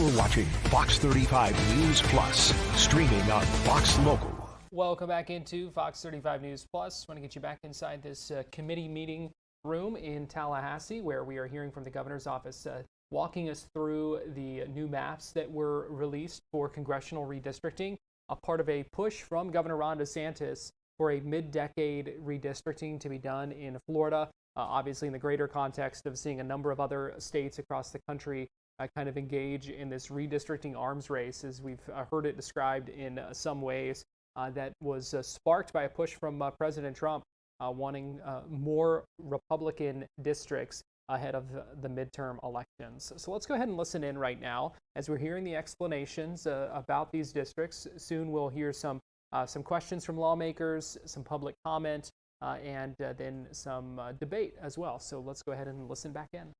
You're watching Fox 35 News Plus, streaming on Fox Local. Welcome back into Fox 35 News Plus. I want to get you back inside this committee meeting room in Tallahassee, where we are hearing from the governor's office, walking us through the new maps that were released for congressional redistricting, a part of a push from Governor Ron DeSantis for a mid-decade redistricting to be done in Florida, obviously in the greater context of seeing a number of other states across the country kind of engage in this redistricting arms race, as we've heard it described in some ways. That was sparked by a push from President Trump wanting more Republican districts ahead of the midterm elections. So let's go ahead and listen in right now as we're hearing the explanations about these districts. Soon we'll hear some questions from lawmakers, some public comment, and then some debate as well. So let's go ahead and listen back in.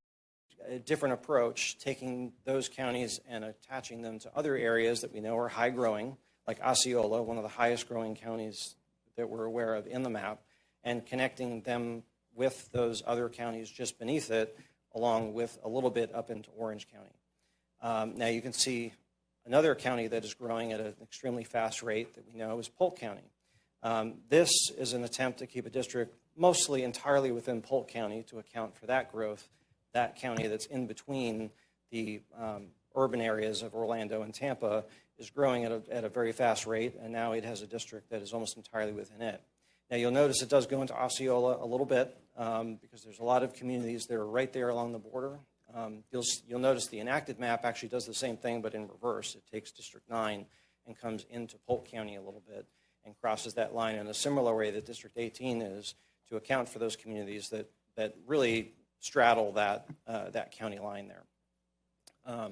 A different approach, taking those counties and attaching them to other areas that we know are high growing, like Osceola, one of the highest growing counties that we're aware of in the map, and connecting them with those other counties just beneath it, along with a little bit up into Orange County. Now you can see another county that is growing at an extremely fast rate that we know is Polk County. This is an attempt to keep a district mostly entirely within Polk County to account for that growth, that county that's in between the urban areas of Orlando and Tampa is growing at a very fast rate, and now it has a district that is almost entirely within it. Now you'll notice it does go into Osceola a little bit because there's a lot of communities that are right there along the border. You'll notice the enacted map actually does the same thing, but in reverse. It takes District 9 and comes into Polk County a little bit and crosses that line in a similar way that District 18 is, to account for those communities that really straddle that county line there.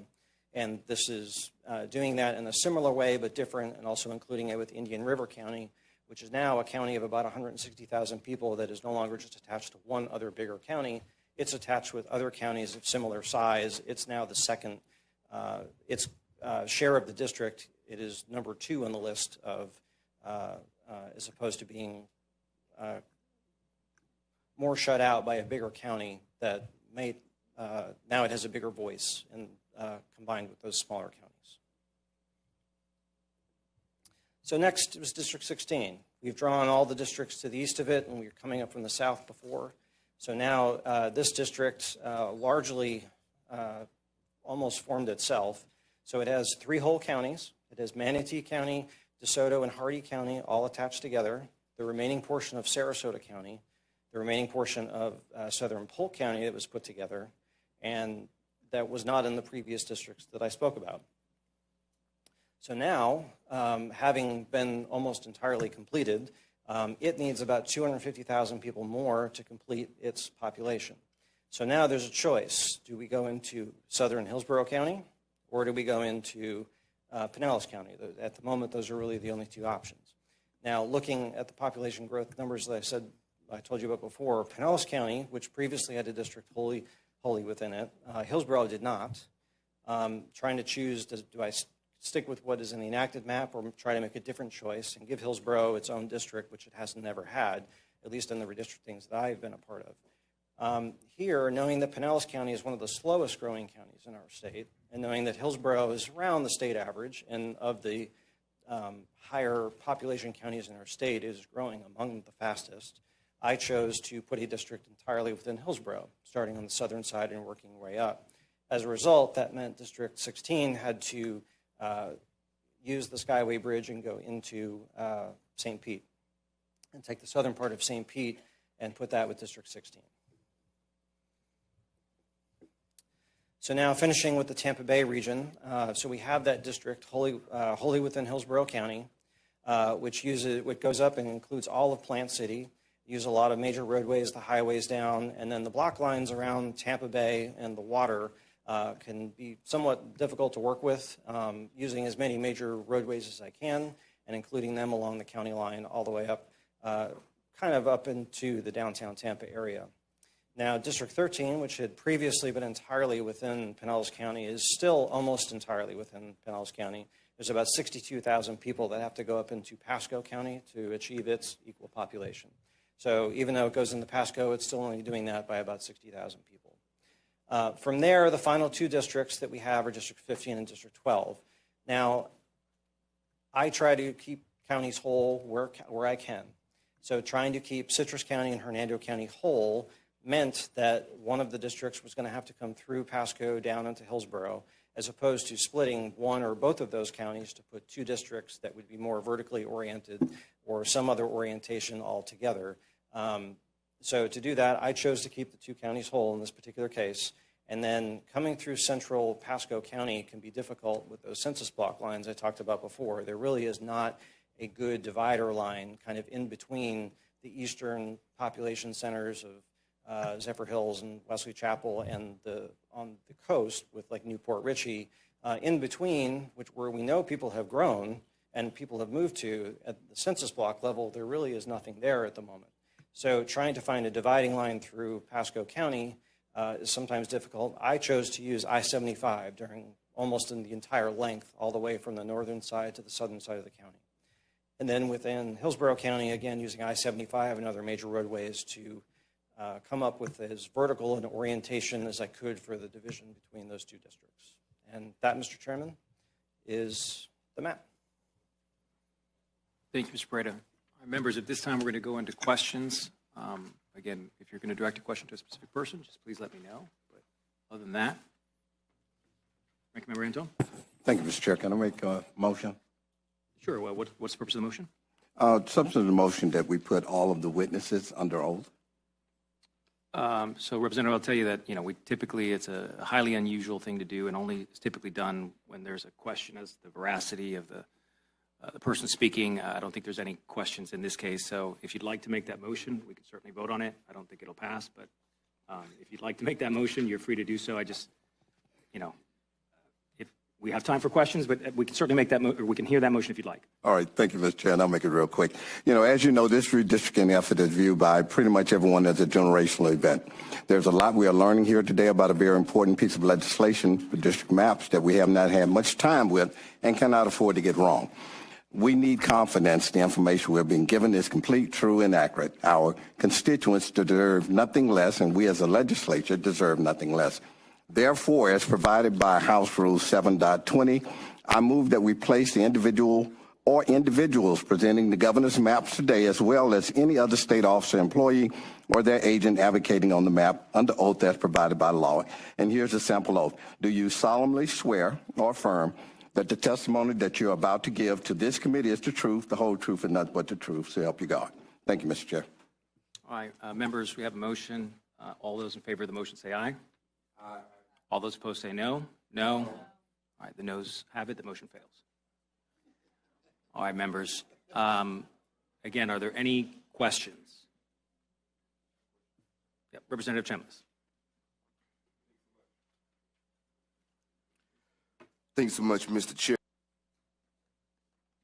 And this is doing that in a similar way but different, and also including it with Indian River County, which is now a county of about 160,000 people that is no longer just attached to one other bigger county. It's attached with other counties of similar size. It's now the second, its share of the district, it is number 2 on the list of, as opposed to being more shut out by a bigger county that may, now it has a bigger voice and combined with those smaller counties. So next was District 16. We've drawn all the districts to the east of it, and we were coming up from the south before. So now this district largely almost formed itself. So it has 3 whole counties. It has Manatee County, DeSoto, and Hardee County all attached together, the remaining portion of Sarasota County, the remaining portion of southern Polk County that was put together, and that was not in the previous districts that I spoke about. So now, having been almost entirely completed, it needs about 250,000 people more to complete its population. So now there's a choice. Do we go into southern Hillsborough County, or do we go into Pinellas County? At the moment, those are really the only 2 options. Now, looking at the population growth numbers that I told you about before, Pinellas County, which previously had a district wholly within it, Hillsborough did not. Trying to choose, do I stick with what is in the enacted map or try to make a different choice and give Hillsborough its own district, which it has never had, at least in the redistrictings that I've been a part of. Here, knowing that Pinellas County is one of the slowest growing counties in our state, and knowing that Hillsborough is around the state average, and of the higher population counties in our state is growing among the fastest, I chose to put a district entirely within Hillsborough, starting on the southern side and working our way up. As a result, that meant District 16 had to use the Skyway Bridge and go into St. Pete, and take the southern part of St. Pete and put that with District 16. So now finishing with the Tampa Bay region, so we have that district wholly within Hillsborough County, which goes up and includes all of Plant City, use a lot of major roadways, the highways down, and then the block lines around Tampa Bay and the water can be somewhat difficult to work with, using as many major roadways as I can and including them along the county line all the way up, kind of up into the downtown Tampa area. Now, District 13, which had previously been entirely within Pinellas County, is still almost entirely within Pinellas County. There's about 62,000 people that have to go up into Pasco County to achieve its equal population. So even though it goes into Pasco, it's still only doing that by about 60,000 people. From there, the final two districts that we have are District 15 and District 12. Now, I try to keep counties whole where I can. So trying to keep Citrus County and Hernando County whole meant that one of the districts was going to have to come through Pasco down into Hillsborough, as opposed to splitting one or both of those counties to put two districts that would be more vertically oriented or some other orientation altogether. So to do that, I chose to keep the two counties whole in this particular case. And then coming through central Pasco County can be difficult with those census block lines I talked about before. There really is not a good divider line kind of in between the eastern population centers of Zephyr Hills and Wesley Chapel and on the coast with like Newport Richey. In between, where we know people have grown and people have moved to, at the census block level, there really is nothing there at the moment. So trying to find a dividing line through Pasco County is sometimes difficult. I chose to use I-75 almost in the entire length, all the way from the northern side to the southern side of the county. And then within Hillsborough County, again, using I-75 and other major roadways to come up with as vertical an orientation as I could for the division between those two districts. And that, Mr. Chairman, is the map. Thank you, Mr. Breda. All right, members, at this time, we're going to go into questions. Again, if you're going to direct a question to a specific person, just please let me know. But other than that, Ranking Member Antone. Thank you, Mr. Chair. Can I make a motion? Sure. Well, what's the purpose of the motion? Substance of the motion that we put all of the witnesses under oath. So, Representative, I'll tell you that, we typically, it's a highly unusual thing to do and only is typically done when there's a question as to the veracity of the person speaking. I don't think there's any questions in this case. So if you'd like to make that motion, we can certainly vote on it. I don't think it'll pass, but if you'd like to make that motion, you're free to do so. I just, if we have time for questions, but we can certainly make that, or we can hear that motion if you'd like. All right. Thank you, Mr. Chair, and I'll make it real quick. As you know, this redistricting effort is viewed by pretty much everyone as a generational event. There's a lot we are learning here today about a very important piece of legislation for district maps that we have not had much time with and cannot afford to get wrong. We need confidence the information we're being given is complete, true, and accurate. Our constituents deserve nothing less, and we as a legislature deserve nothing less. Therefore, as provided by House Rule 7.20, I move that we place the individual or individuals presenting the governor's maps today, as well as any other state officer, employee, or their agent advocating on the map under oath as provided by law. And here's a sample oath. Do you solemnly swear or affirm that the testimony that you're about to give to this committee is the truth, the whole truth, and nothing but the truth, so help you God? Thank you, Mr. Chair. All right, members, we have a motion. All those in favor of the motion say aye. Aye. All those opposed say no. No. All right, the noes have it. The motion fails. All right, members. Again, are there any questions? Yep, Representative Chambliss. Thanks so much, Mr. Chair.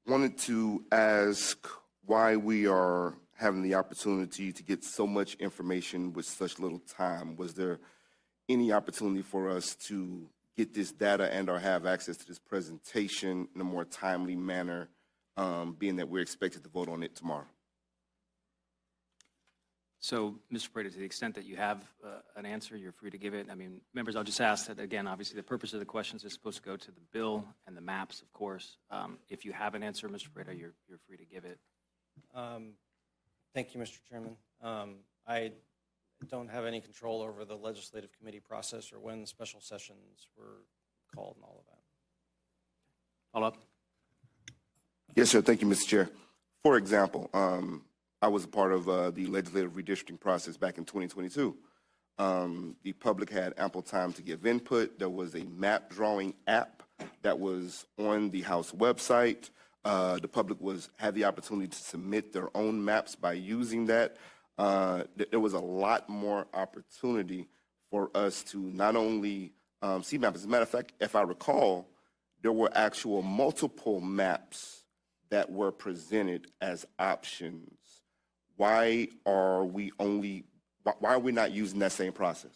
Wanted to ask why we are having the opportunity to get so much information with such little time. Was there any opportunity for us to get this data and or have access to this presentation in a more timely manner, being that we're expected to vote on it tomorrow? So, Mr. Breda, to the extent that you have an answer, you're free to give it. I mean, members, I'll just ask that, again, obviously the purpose of the questions is supposed to go to the bill and the maps, of course. If you have an answer, Mr. Breda, you're free to give it. Thank you, Mr. Chairman. I don't have any control over the legislative committee process or when the special sessions were called and all of that. Follow up? Yes, sir. Thank you, Mr. Chair. For example, I was a part of the legislative redistricting process back in 2022. The public had ample time to give input. There was a map drawing app that was on the House website. The public had the opportunity to submit their own maps by using that. There was a lot more opportunity for us to not only see maps. As a matter of fact, if I recall, there were actual multiple maps that were presented as options. Why are we not using that same process?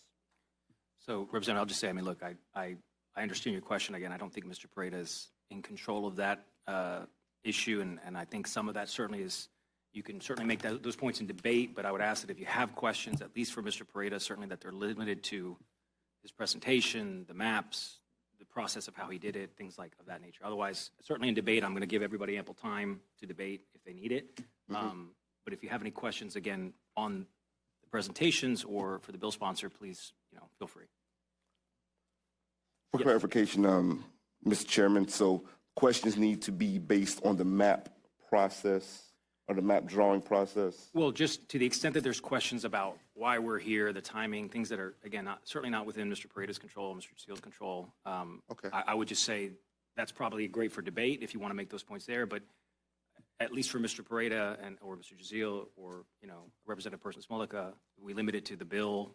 So, Representative, I'll just say, I mean, look, I understand your question. Again, I don't think Mr. Breda is in control of that issue, and I think some of that certainly is, you can certainly make those points in debate, but I would ask that if you have questions, at least for Mr. Breda, certainly that they're limited to his presentation, the maps, the process of how he did it, things like of that nature. Otherwise, certainly in debate, I'm going to give everybody ample time to debate if they need it. But if you have any questions, again, on the presentations or for the bill sponsor, please, feel free. For clarification, Mr. Chairman, so questions need to be based on the map process or the map drawing process? Well, just to the extent that there's questions about why we're here, the timing, things that are, again, certainly not within Mr. Paredes' control, Mr. Seal's control. Okay. I would just say that's probably great for debate if you want to make those points there, but at least for Mr. Pareda or Mr. Jazeel or, Representative Person Smolika, we limit it to the bill,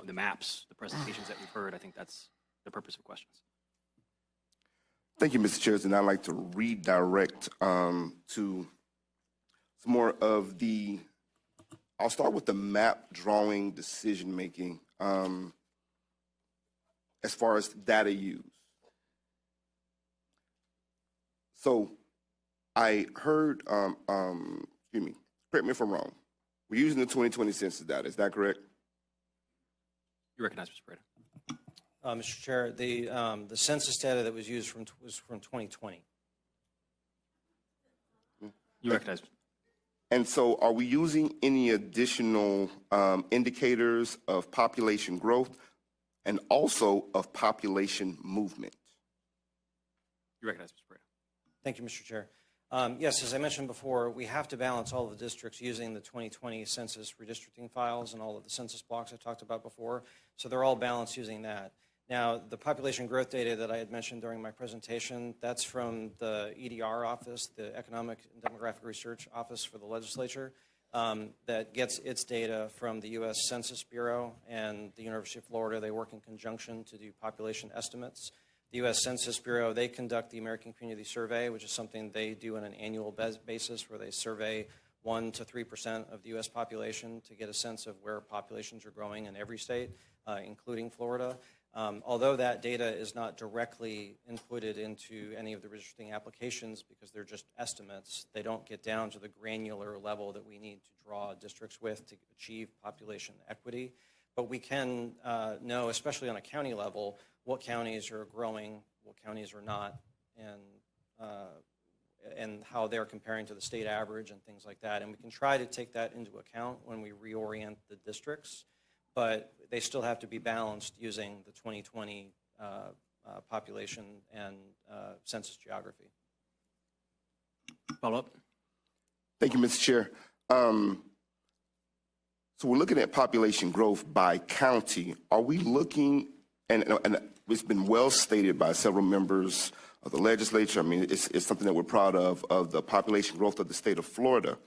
the maps, the presentations that we've heard. I think that's the purpose of questions. Thank you, Mr. Chair, and I'd like to redirect to some more of I'll start with the map drawing decision-making as far as data use. So I heard, excuse me, correct me if I'm wrong, we're using the 2020 census data, is that correct? You recognize Mr. Pareda. Mr. Chair, the census data that was used was from 2020. You recognize. And so are we using any additional indicators of population growth and also of population movement? You recognize Mr. Pareda. Thank you, Mr. Chair. Yes, as I mentioned before, we have to balance all of the districts using the 2020 census redistricting files and all of the census blocks I talked about before. So they're all balanced using that. Now, the population growth data that I had mentioned during my presentation, that's from the EDR office, the Economic and Demographic Research Office for the Legislature, that gets its data from the U.S. Census Bureau and the University of Florida. They work in conjunction to do population estimates. The U.S. Census Bureau, they conduct the American Community Survey, which is something they do on an annual basis where they survey 1% to 3% of the U.S. population to get a sense of where populations are growing in every state, including Florida. Although that data is not directly inputted into any of the redistricting applications because they're just estimates, they don't get down to the granular level that we need to draw districts with to achieve population equity. But we can know, especially on a county level, what counties are growing, what counties are not, and how they're comparing to the state average and things like that. And we can try to take that into account when we reorient the districts, but they still have to be balanced using the 2020 population and census geography. Follow up. Thank you, Mr. Chair. So we're looking at population growth by county. Are we looking, and it's been well stated by several members of the legislature, I mean, it's something that we're proud of the population growth of the state of Florida.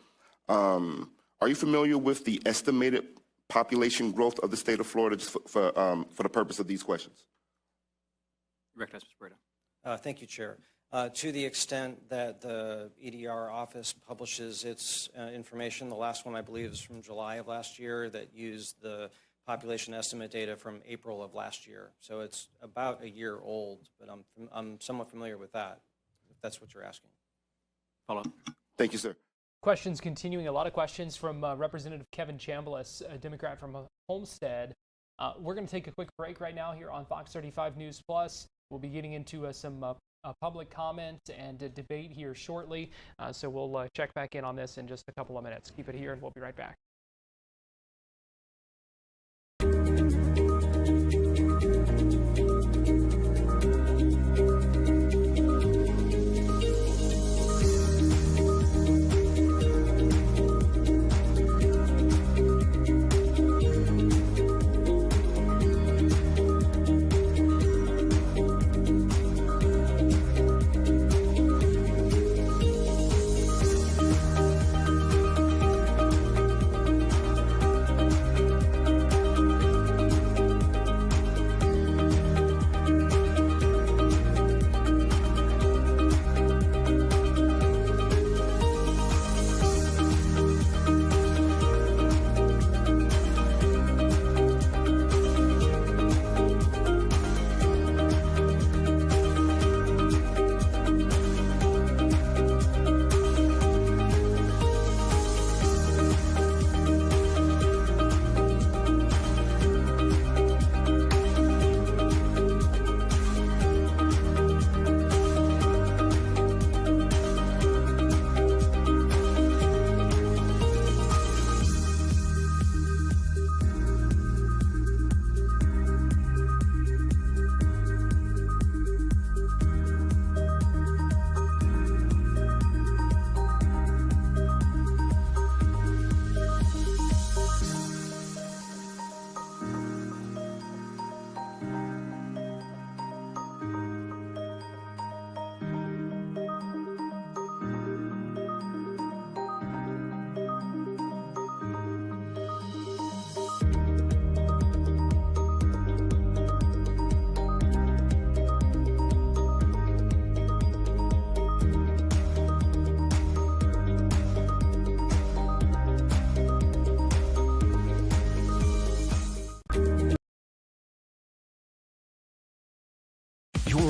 Are you familiar with the estimated population growth of the state of Florida, just for the purpose of these questions? You recognize Mr. Pareda. Thank you, Chair. To the extent that the EDR office publishes its information, the last one I believe is from July of last year that used the population estimate data from April of last year. So it's about a year old, but I'm somewhat familiar with that, if that's what you're asking. Follow up. Thank you, sir. Questions continuing. A lot of questions from Representative Kevin Chambliss, a Democrat from Homestead. We're going to take a quick break right now here on Fox 35 News Plus. We'll be getting into some public comment and debate here shortly. So we'll check back in on this in just a couple of minutes. Keep it here and we'll be right back.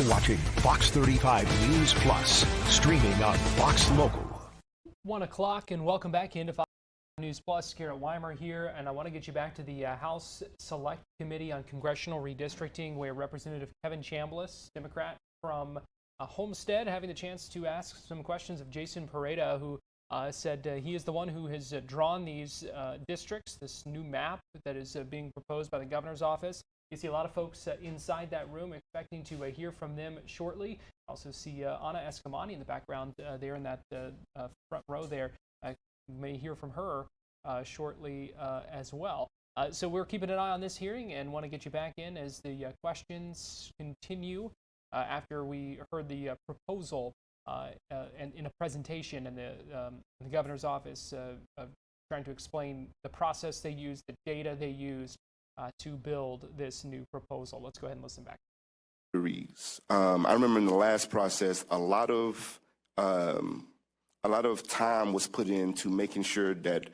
You're watching Fox 35 News Plus, streaming on Fox Local. 1 o'clock, and welcome back into Fox News Plus. Garrett Weimer here, and I want to get you back to the House Select Committee on Congressional Redistricting, where Representative Kevin Chambliss, Democrat from Homestead, having the chance to ask some questions of Jason Pareda, who said he is the one who has drawn these districts, this new map that is being proposed by the governor's office. You see a lot of folks inside that room, expecting to hear from them shortly. Also see Anna Escamani in the background there in that front row there. You may hear from her shortly as well. So we're keeping an eye on this hearing and want to get you back in as the questions continue after we heard the proposal and in a presentation in the governor's office trying to explain the process they used, the data they used to build this new proposal. Let's go ahead and listen back. I remember in the last process, a lot of time was put into making sure that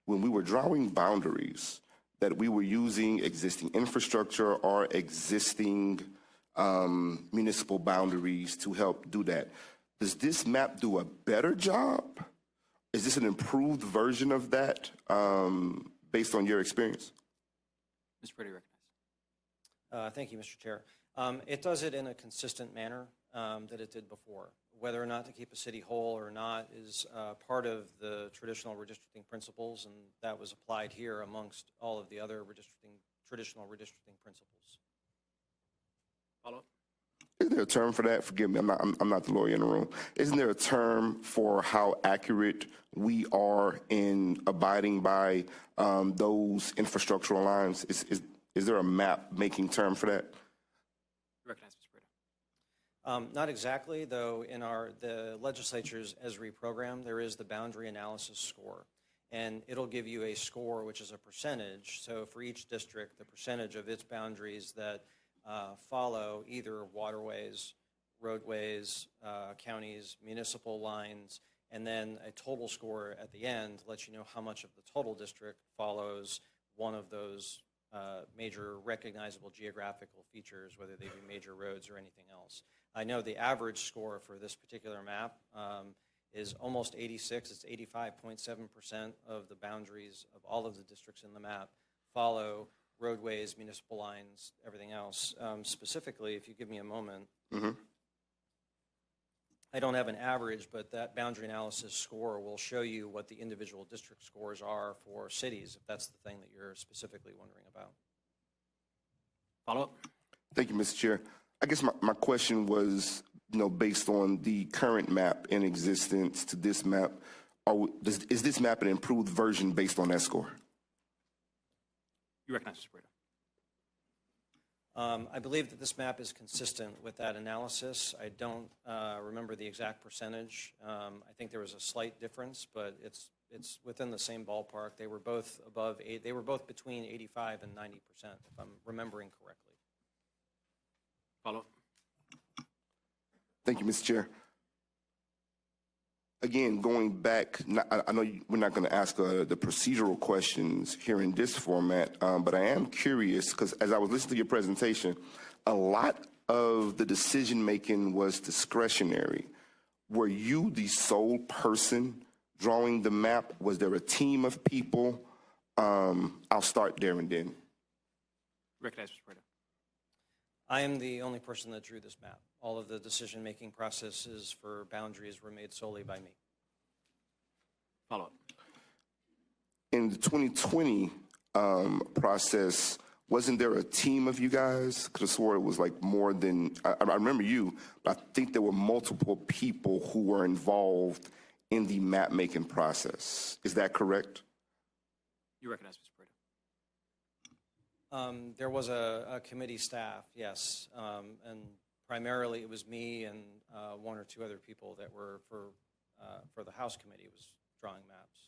when we were drawing boundaries, that we were using existing infrastructure or existing municipal boundaries to help do that. Does this map do a better job? Is this an improved version of that based on your experience? Mr. Pretty recognized. Thank you, Mr. Chair. It does it in a consistent manner that it did before. Whether or not to keep a city whole or not is part of the traditional redistricting principles, and that was applied here amongst all of the other traditional redistricting principles. Follow up? Is there a term for that? Forgive me, I'm not the lawyer in the room. Isn't there a term for how accurate we are in abiding by those infrastructural lines? Is there a map-making term for that? Recognize Mr. Brito. Not exactly, though. In the legislature's ESRI program, there is the boundary analysis score, and it'll give you a score which is a percentage. So for each district, the percentage of its boundaries that follow either waterways, roadways, counties, municipal lines, and then a total score at the end lets you know how much of the total district follows one of those major recognizable geographical features, whether they be major roads or anything else. I know the average score for this particular map is almost 86. It's 85.7% of the boundaries of all of the districts in the map follow roadways, municipal lines, everything else. Specifically, if you give me a moment, I don't have an average, but that boundary analysis score will show you what the individual district scores are for cities, if that's the thing that you're specifically wondering about. Follow up? Thank you, Mr. Chair. I guess my question was, based on the current map in existence to this map, is this map an improved version based on that score? You recognize Mr. Brito. I believe that this map is consistent with that analysis. I don't remember the exact percentage. I think there was a slight difference, but it's within the same ballpark. They were both above 8. They were both between 85 and 90%, if I'm remembering correctly. Follow up. Thank you, Mr. Chair. Again, going back, I know we're not going to ask the procedural questions here in this format, but I am curious because as I was listening to your presentation, a lot of the decision-making was discretionary. Were you the sole person drawing the map? Was there a team of people? I'll start there and then. Recognize Mr. Brito. I am the only person that drew this map. All of the decision-making processes for boundaries were made solely by me. Follow up. In the 2020 process, wasn't there a team of you guys? Because I swore it was like more than, I remember you, but I think there were multiple people who were involved in the map-making process. Is that correct? You recognize Mr. Brito. There was a committee staff, yes, and primarily it was me and one or two other people that were for the House committee was drawing maps.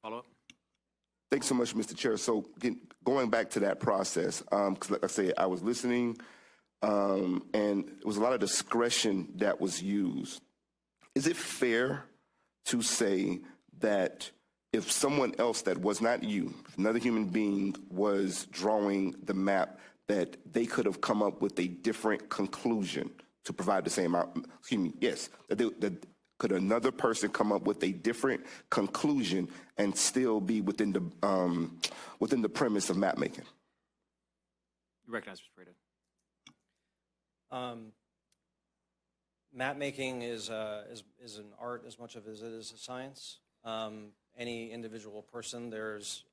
Follow up. Thanks so much, Mr. Chair. So going back to that process, because like I say, I was listening and it was a lot of discretion that was used. Is it fair to say that if someone else that was not you, if another human being was drawing the map, that they could have come up with a different conclusion to provide the same out? Excuse me. Yes, that could another person come up with a different conclusion and still be within the premise of map making? You recognize, Mr. Prada. Map making is an art as much of as it is a science. Any individual person, there's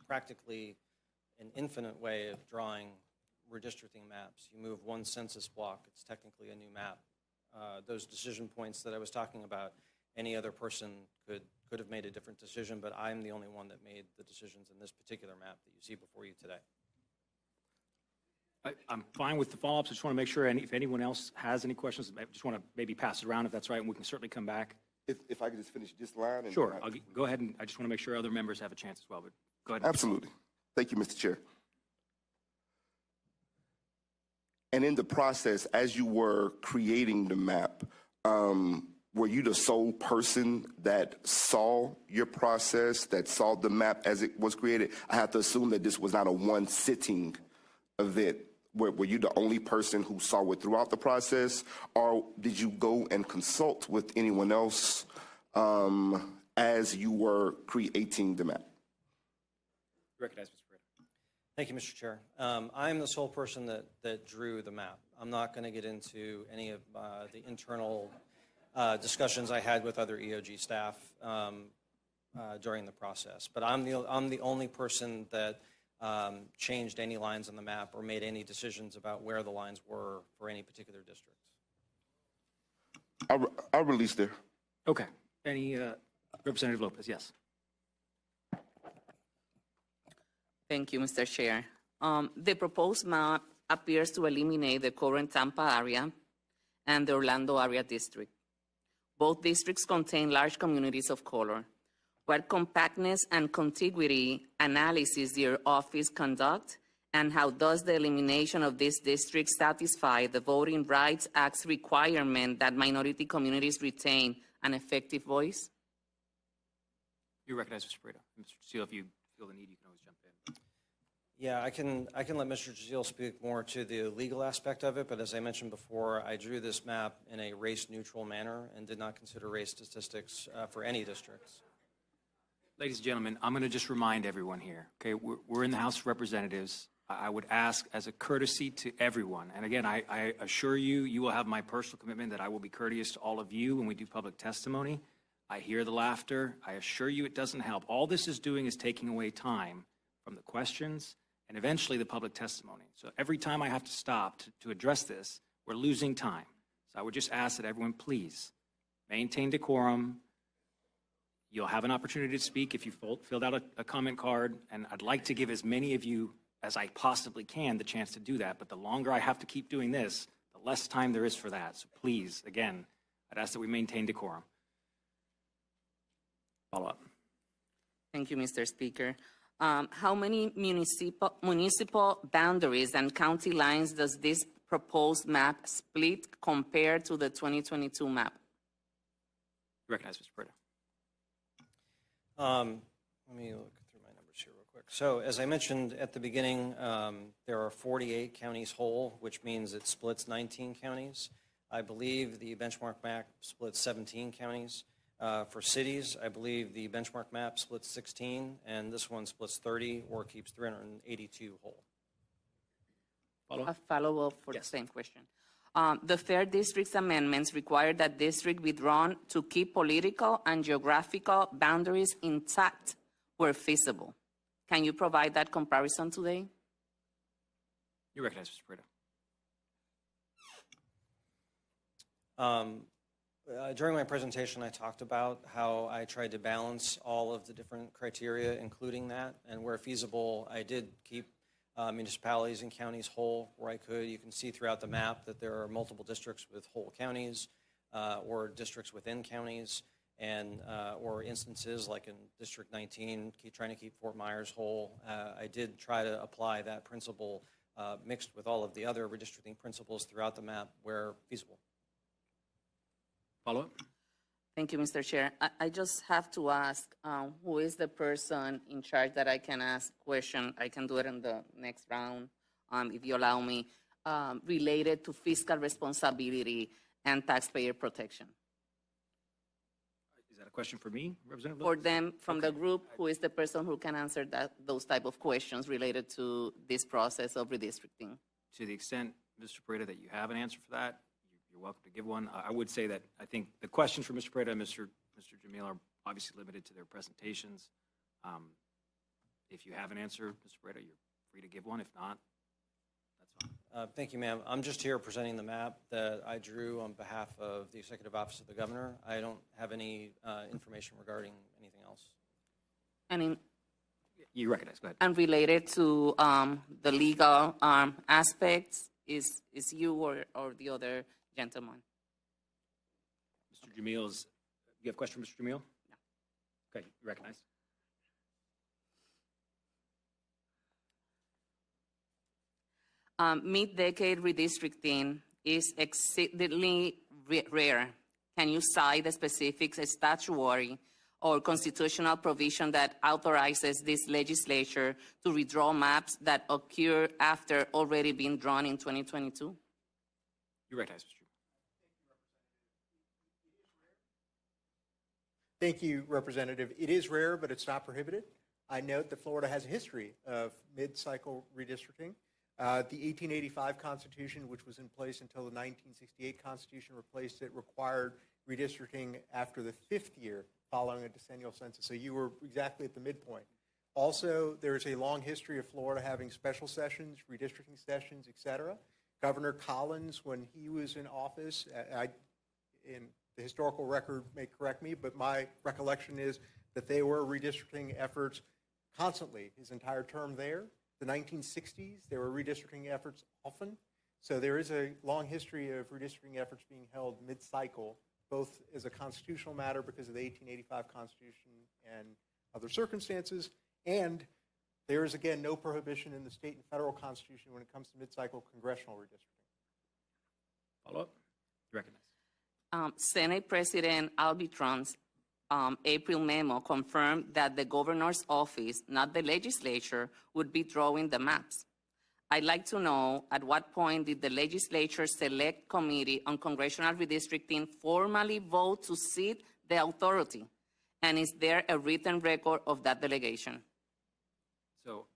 practically an infinite way of drawing redistricting maps. You move one census block, it's technically a new map. Those decision points that I was talking about, any other person could have made a different decision, but I'm the only one that made the decisions in this particular map that you see before you today. I'm fine with the follow-ups. I just want to make sure if anyone else has any questions, I just want to maybe pass it around if that's right, and we can certainly come back. If I could just finish this line. And sure, I'll go ahead, and I just want to make sure other members have a chance as well, but go ahead. Absolutely. Thank you, Mr. Chair. And in the process, as you were creating the map, were you the sole person that saw your process, that saw the map as it was created? I have to assume that this was not a one-sitting event. Were you the only person who saw it throughout the process, or did you go and consult with anyone else as you were creating the map? Recognize, Mr. Prada. Thank you, Mr. Chair. I'm the sole person that drew the map. I'm not going to get into any of the internal discussions I had with other EOG staff during the process, but I'm the only person that changed any lines on the map or made any decisions about where the lines were for any particular districts. I'll release there. Okay. Any Representative Lopez? Yes. Thank you, Mr. Chair. The proposed map appears to eliminate the current Tampa area and the Orlando area district. Both districts contain large communities of color. What compactness and contiguity analysis your office conduct, and how does the elimination of this district satisfy the Voting Rights Act's requirement that minority communities retain an effective voice? You recognize Mr. Prada. Mr. Steele, if you feel the need, you can always jump in. Yeah, I can let Mr. Steele speak more to the legal aspect of it, but as I mentioned before, I drew this map in a race-neutral manner and did not consider race statistics for any districts. Ladies and gentlemen, I'm going to just remind everyone here, okay, we're in the House of Representatives. I would ask as a courtesy to everyone, and again, I assure you, you will have my personal commitment that I will be courteous to all of you when we do public testimony. I hear the laughter. I assure you it doesn't help. All this is doing is taking away time from the questions and eventually the public testimony. So every time I have to stop to address this, we're losing time. So I would just ask that everyone please maintain decorum. You'll have an opportunity to speak if you filled out a comment card, and I'd like to give as many of you as I possibly can the chance to do that, but the longer I have to keep doing this, the less time there is for that. So please, again, I'd ask that we maintain decorum. Follow up. Thank you, Mr. Speaker. How many municipal boundaries and county lines does this proposed map split compared to the 2022 map? Recognize Mr. Prada. Let me look through my numbers here real quick. So as I mentioned at the beginning, there are 48 counties whole, which means it splits 19 counties. I believe the benchmark map splits 17 counties. For cities, I believe the benchmark map splits 16, and this one splits 30 or keeps 382 whole. A follow-up for the same question. The Fair Districts amendments require that district be drawn to keep political and geographical boundaries intact where feasible. Can you provide that comparison today? You recognize Mr. Prada. During my presentation, I talked about how I tried to balance all of the different criteria, including that, and where feasible, I did keep municipalities and counties whole where I could. You can see throughout the map that there are multiple districts with whole counties or districts within counties, and or instances like in District 19, trying to keep Fort Myers whole. I did try to apply that principle mixed with all of the other redistricting principles throughout the map where feasible. Follow up. Thank you, Mr. Chair. I just have to ask, who is the person in charge that I can ask question? I can do it in the next round. if you allow me, related to fiscal responsibility and taxpayer protection. Is that a question for me, Representative? For them from the group, who is the person who can answer those type of questions related to this process of redistricting? To the extent, Mr. Pareto, that you have an answer for that, you're welcome to give one. I would say that I think the questions for Mr. Pareto and Mr. Jamil are obviously limited to their presentations. If you have an answer, Mr. Pareto, you're free to give one. If not, that's fine. Thank you, ma'am. I'm just here presenting the map that I drew on behalf of the Executive Office of the Governor. I don't have any information regarding anything else. And you recognize, go ahead. And related to the legal aspects, is you or the other gentleman? Mr. Jamil's, you have a question for Mr. Jamil? No. Okay, you recognize. Mid-decade redistricting is exceedingly rare. Can you cite the specific statutory or constitutional provision that authorizes this legislature to redraw maps that occur after already being drawn in 2022? You recognize, Mr. Thank you, Representative. It is rare, but it's not prohibited. I note that Florida has a history of mid-cycle redistricting. The 1885 Constitution, which was in place until the 1968 Constitution, replaced it, required redistricting after the 5th year following a decennial census. So you were exactly at the midpoint. Also, there is a long history of Florida having special sessions, redistricting sessions, et cetera. Governor Collins, when he was in office, in the historical record may correct me, but my recollection is that they were redistricting efforts constantly his entire term there. The 1960s, there were redistricting efforts often. So there is a long history of redistricting efforts being held mid-cycle, both as a constitutional matter because of the 1885 Constitution and other circumstances, and there is, again, no prohibition in the state and federal constitution when it comes to mid-cycle congressional redistricting. Follow up? You recognize. Senate President Albitron's April memo confirmed that the governor's office, not the legislature, would be drawing the maps. I'd like to know at what point did the legislature select committee on congressional redistricting formally vote to cede the authority? And is there a written record of that delegation? So,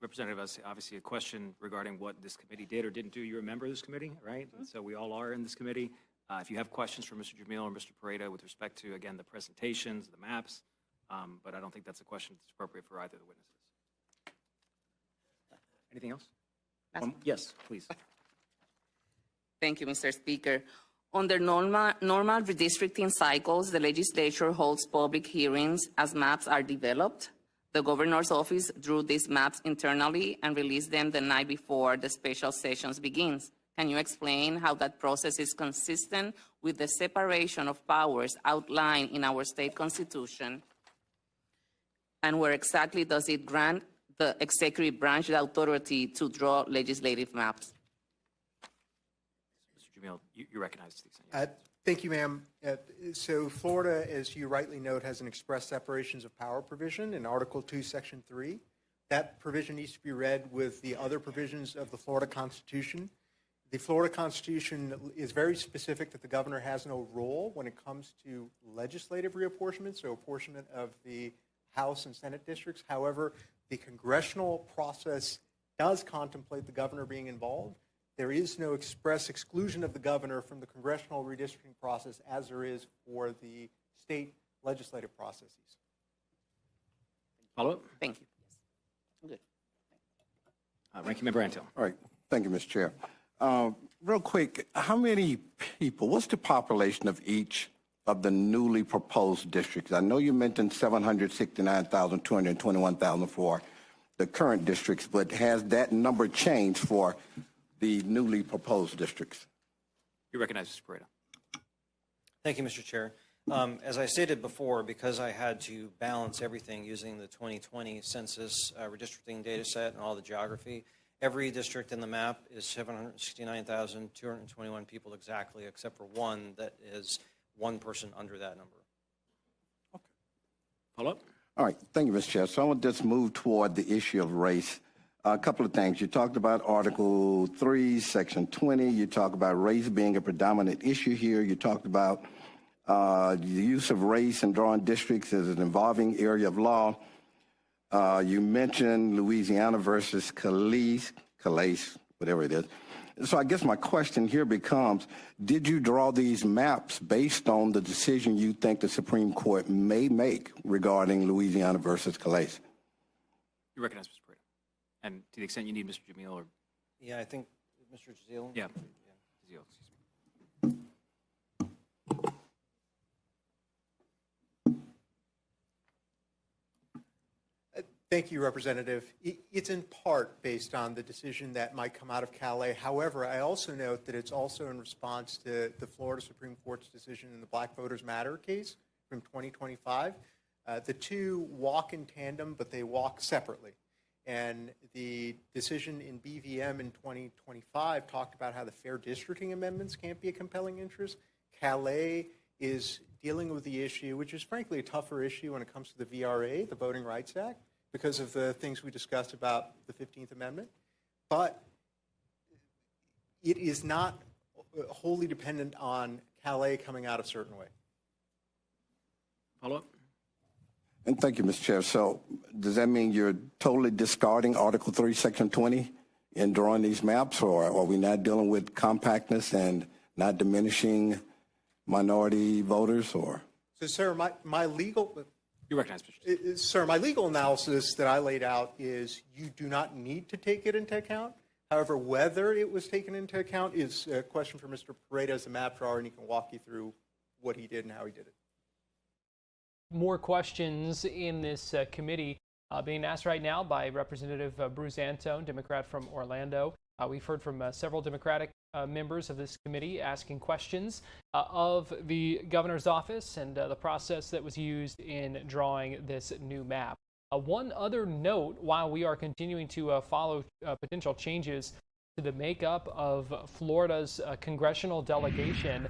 Representative, obviously a question regarding what this committee did or didn't do. You're a member of this committee, right? And so we all are in this committee. If you have questions for Mr. Jamil or Mr. Pareto with respect to, again, the presentations, the maps, but I don't think that's a question that's appropriate for either of the witnesses. Anything else? Yes, please. Thank you, Mr. Speaker. Under normal redistricting cycles, the legislature holds public hearings as maps are developed. The governor's office drew these maps internally and released them the night before the special sessions begins. Can you explain how that process is consistent with the separation of powers outlined in our state constitution? And where exactly does it grant the executive branch the authority to draw legislative maps? Mr. Jamil, you recognize the extent. Thank you, ma'am. So Florida, as you rightly note, has an express separations of power provision in Article 2, Section 3. That provision needs to be read with the other provisions of the Florida Constitution. The Florida Constitution is very specific that the governor has no role when it comes to legislative reapportionment, so apportionment of the House and Senate districts. However, the congressional process does contemplate the governor being involved. There is no express exclusion of the governor from the congressional redistricting process as there is for the state legislative processes. Follow up? Thank you. Yes. Good. Ranking Member Antil. All right. Thank you, Mr. Chair. Real quick, how many people, what's the population of each of the newly proposed districts? I know you mentioned 769,221,000 for the current districts, but has that number changed for the newly proposed districts? You recognize Mr. Pareto. Thank you, Mr. Chair. As I stated before, because I had to balance everything using the 2020 census redistricting data set and all the geography, every district in the map is 769,221 people exactly, except for one that is one person under that number. Follow up? All right. Thank you, Mr. Chair. So I will just move toward the issue of race. A couple of things. You talked about Article 3, Section 20. You talked about race being a predominant issue here. You talked about the use of race in drawing districts as an evolving area of law. You mentioned Louisiana versus Calais, whatever it is. So I guess my question here becomes, did you draw these maps based on the decision you think the Supreme Court may make regarding Louisiana versus Calais? You recognize Mr. Prado. And to the extent you need Mr. Jamil or... Yeah, I think Mr. Jazeel. Yeah. Jazeel, excuse me. Thank you, Representative. It's in part based on the decision that might come out of Calais. However, I also note that it's also in response to the Florida Supreme Court's decision in the Black Voters Matter case from 2025. The two walk in tandem, but they walk separately. And the decision in BVM in 2025 talked about how the fair districting amendments can't be a compelling interest. Calais is dealing with the issue, which is frankly a tougher issue when it comes to the VRA, the Voting Rights Act, because of the things we discussed about the 15th Amendment. But it is not wholly dependent on Calais coming out a certain way. Follow up? And thank you, Mr. Chair. So does that mean you're totally discarding Article 3, Section 20 in drawing these maps, or are we not dealing with compactness and not diminishing minority voters, or? So, sir, my legal... You recognize, Mr. Sir, my legal analysis that I laid out is you do not need to take it into account. However, whether it was taken into account is a question for Mr. Paredes as the map drawer, and he can walk you through what he did and how he did it. More questions in this committee being asked right now by Representative Bruce Antone, Democrat from Orlando. We've heard from several Democratic members of this committee asking questions of the governor's office and the process that was used in drawing this new map. One other note, while we are continuing to follow potential changes to the makeup of Florida's congressional delegation,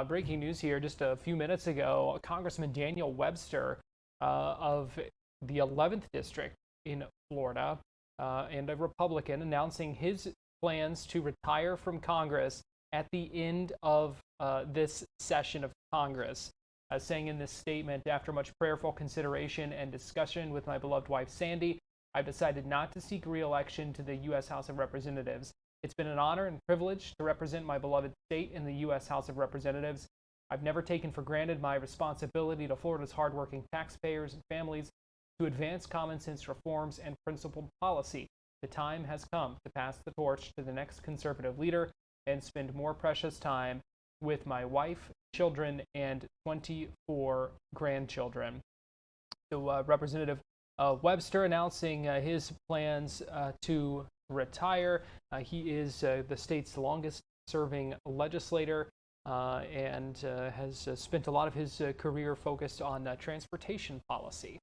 breaking news here just a few minutes ago, Congressman Daniel Webster of the 11th District in Florida and a Republican announcing his plans to retire from Congress at the end of this session of Congress, saying in this statement, after much prayerful consideration and discussion with my beloved wife Sandy, I've decided not to seek re-election to the U.S. House of Representatives. It's been an honor and privilege to represent my beloved state in the U.S. House of Representatives. I've never taken for granted my responsibility to Florida's hardworking taxpayers and families to advance common sense reforms and principled policy. The time has come to pass the torch to the next conservative leader and spend more precious time with my wife, children, and 24 grandchildren. So Representative Webster announcing his plans to retire. He is the state's longest serving legislator and has spent a lot of his career focused on transportation policy.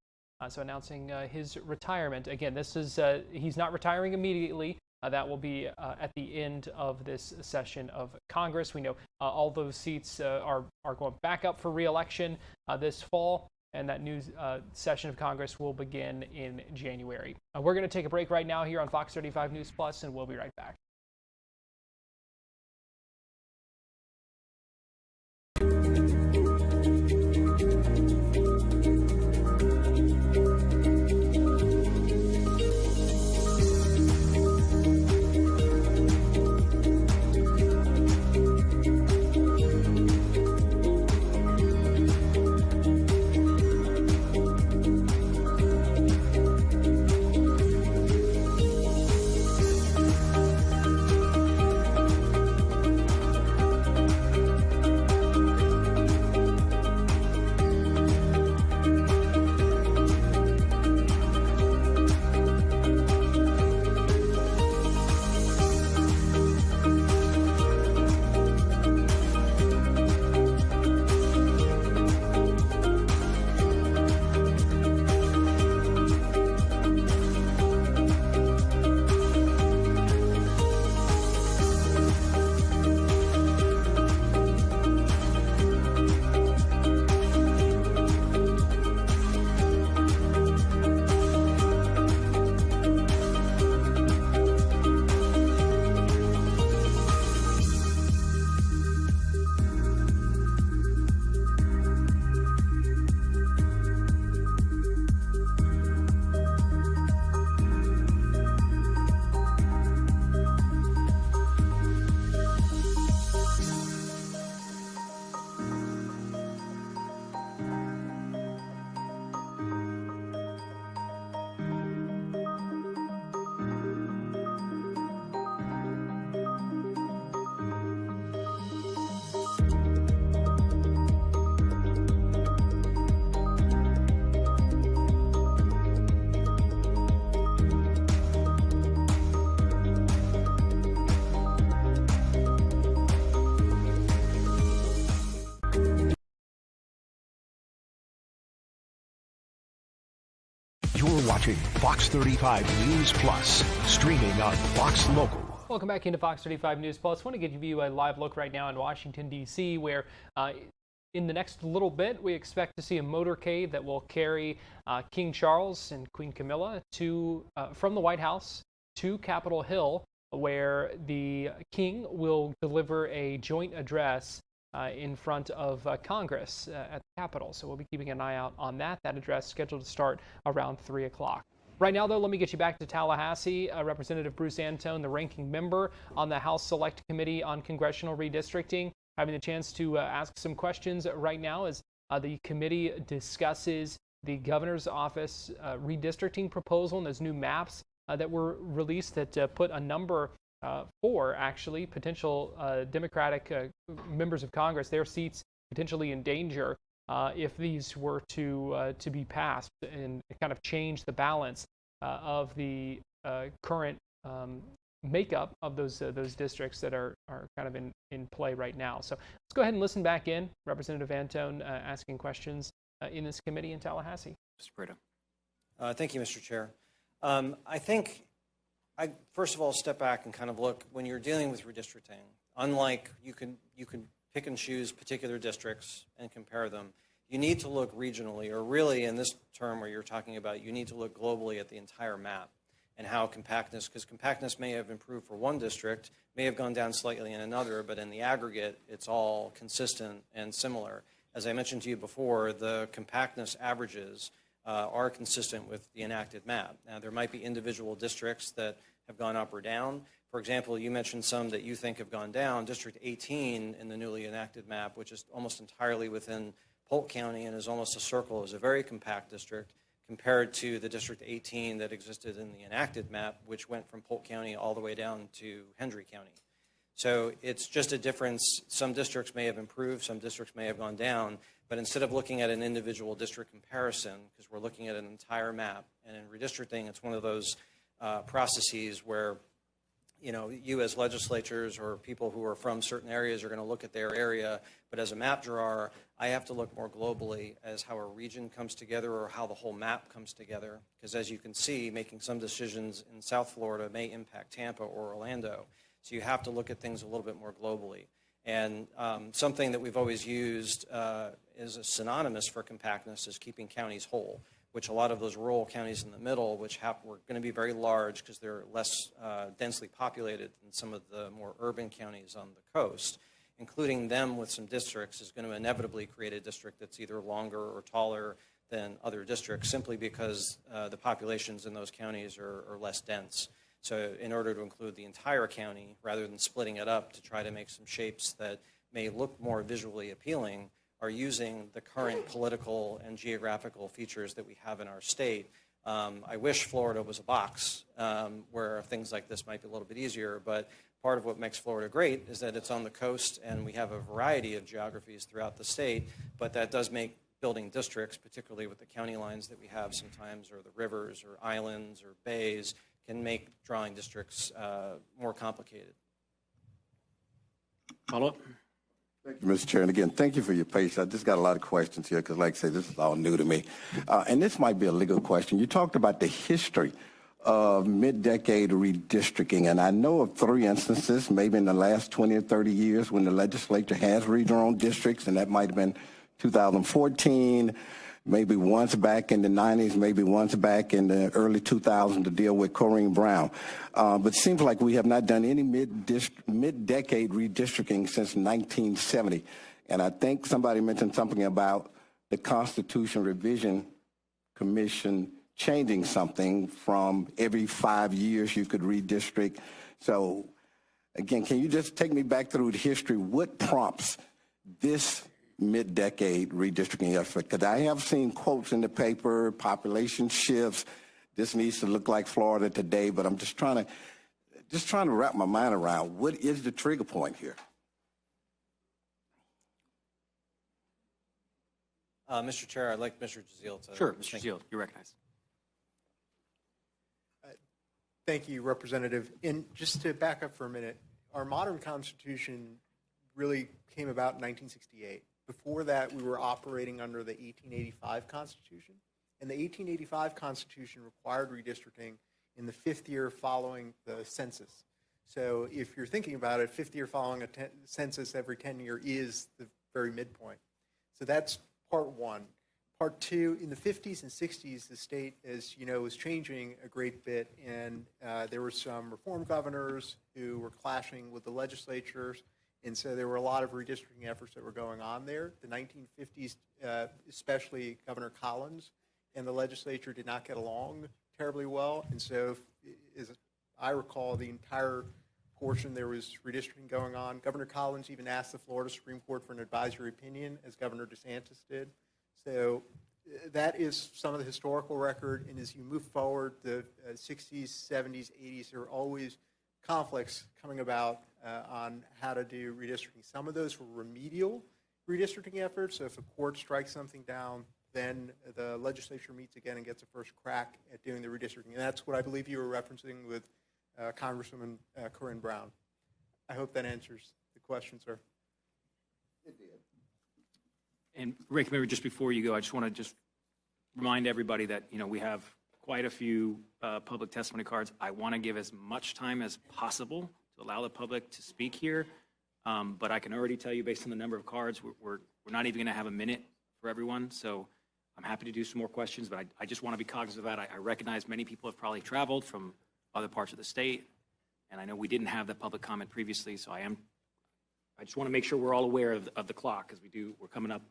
So announcing his retirement. Again, this is he's not retiring immediately. That will be at the end of this session of Congress. We know all those seats are going back up for re-election this fall, and that new session of Congress will begin in January. We're going to take a break right now here on Fox 35 News Plus, and we'll be right back. watching Fox 35 News Plus, streaming on Fox Local. Welcome back into Fox 35 News Plus. I want to give you a live look right now in Washington, D.C., where in the next little bit, we expect to see a motorcade that will carry King Charles and Queen Camilla from the White House to Capitol Hill, where the King will deliver a joint address in front of Congress at the Capitol. So we'll be keeping an eye out on that. That address scheduled to start around 3 o'clock. Right now, though, let me get you back to Tallahassee. Representative Bruce Antone, the ranking member on the House Select Committee on Congressional Redistricting, having the chance to ask some questions right now as the committee discusses the governor's office redistricting proposal and those new maps that were released that put a number for actually potential Democratic members of Congress, their seats potentially in danger if these were to be passed and kind of change the balance of the current makeup of those districts that are kind of in play right now. So let's go ahead and listen back in. Representative Antone asking questions in this committee in Tallahassee. Mr. Brito. Thank you, Mr. Chair. I think I first of all step back and kind of look when you're dealing with redistricting. Unlike you can pick and choose particular districts and compare them. You need to look regionally, or really in this term where you're talking about, you need to look globally at the entire map and how compactness, because compactness may have improved for one district, may have gone down slightly in another, but in the aggregate, it's all consistent and similar. As I mentioned to you before, the compactness averages are consistent with the enacted map. Now, there might be individual districts that have gone up or down. For example, you mentioned some that you think have gone down. District 18 in the newly enacted map, which is almost entirely within Polk County and is almost a circle, is a very compact district compared to the District 18 that existed in the enacted map, which went from Polk County all the way down to Hendry County. So it's just a difference. Some districts may have improved, some districts may have gone down, but instead of looking at an individual district comparison, because we're looking at an entire map, and in redistricting, it's one of those processes where you as legislatures or people who are from certain areas are going to look at their area, but as a map drawer, I have to look more globally as how a region comes together or how the whole map comes together, because as you can see, making some decisions in South Florida may impact Tampa or Orlando. So you have to look at things a little bit more globally. And something that we've always used is a synonymous for compactness is keeping counties whole, which a lot of those rural counties in the middle, which were going to be very large because they're less densely populated than some of the more urban counties on the coast, including them with some districts is going to inevitably create a district that's either longer or taller than other districts simply because the populations in those counties are less dense. So in order to include the entire county, rather than splitting it up to try to make some shapes that may look more visually appealing, are using the current political and geographical features that we have in our state. I wish Florida was a box where things like this might be a little bit easier, but part of what makes Florida great is that it's on the coast and we have a variety of geographies throughout the state, but that does make building districts, particularly with the county lines that we have sometimes, or the rivers or islands or bays, can make drawing districts more complicated. Follow up? Thank you, Mr. Chair. And again, thank you for your patience. I just got a lot of questions here because, like I say, this is all new to me. And this might be a legal question. You talked about the history of mid-decade redistricting, and I know of 3 instances, maybe in the last 20 or 30 years, when the legislature has redrawn districts, and that might have been 2014, maybe once back in the 90s, maybe once back in the early 2000s to deal with Corrine Brown. But it seems like we have not done any mid-decade redistricting since 1970. And I think somebody mentioned something about the Constitution Revision Commission changing something from every 5 years you could redistrict. So again, can you just take me back through the history? What prompts this mid-decade redistricting effort? Because I have seen quotes in the paper, population shifts, this needs to look like Florida today, but I'm just trying to wrap my mind around what is the trigger point here? Mr. Chair, I'd like Mr. Jazeel to... Sure, Mr. Jazeel, you're recognized. Thank you, Representative. And just to back up for a minute, our modern Constitution really came about in 1968. Before that, we were operating under the 1885 Constitution. And the 1885 Constitution required redistricting in the 5th year following the census. So if you're thinking about it, 5th year following a census every 10 year is the very midpoint. So that's part one. Part two, in the 50s and 60s, the state, as you know, was changing a great bit, and there were some reform governors who were clashing with the legislatures, and so there were a lot of redistricting efforts that were going on there. The 1950s, especially Governor Collins and the legislature did not get along terribly well, and so, as I recall, the entire portion there was redistricting going on. Governor Collins even asked the Florida Supreme Court for an advisory opinion, as Governor DeSantis did. So that is some of the historical record, and as you move forward, the 60s, 70s, 80s, there are always conflicts coming about on how to do redistricting. Some of those were remedial redistricting efforts, so if a court strikes something down, then the legislature meets again and gets a first crack at doing the redistricting, and that's what I believe you were referencing with Congresswoman Corinne Brown. I hope that answers the question, sir. It did. And Rick, maybe just before you go, I just want to remind everybody that, you know, we have quite a few public testimony cards. I want to give as much time as possible to allow the public to speak here. But I can already tell you, based on the number of cards, we're not even going to have a minute for everyone. So I'm happy to do some more questions, but I just want to be cognizant of that. I recognize many people have probably traveled from other parts of the state, and I know we didn't have the public comment previously, so I just want to make sure we're all aware of the clock, because we're coming up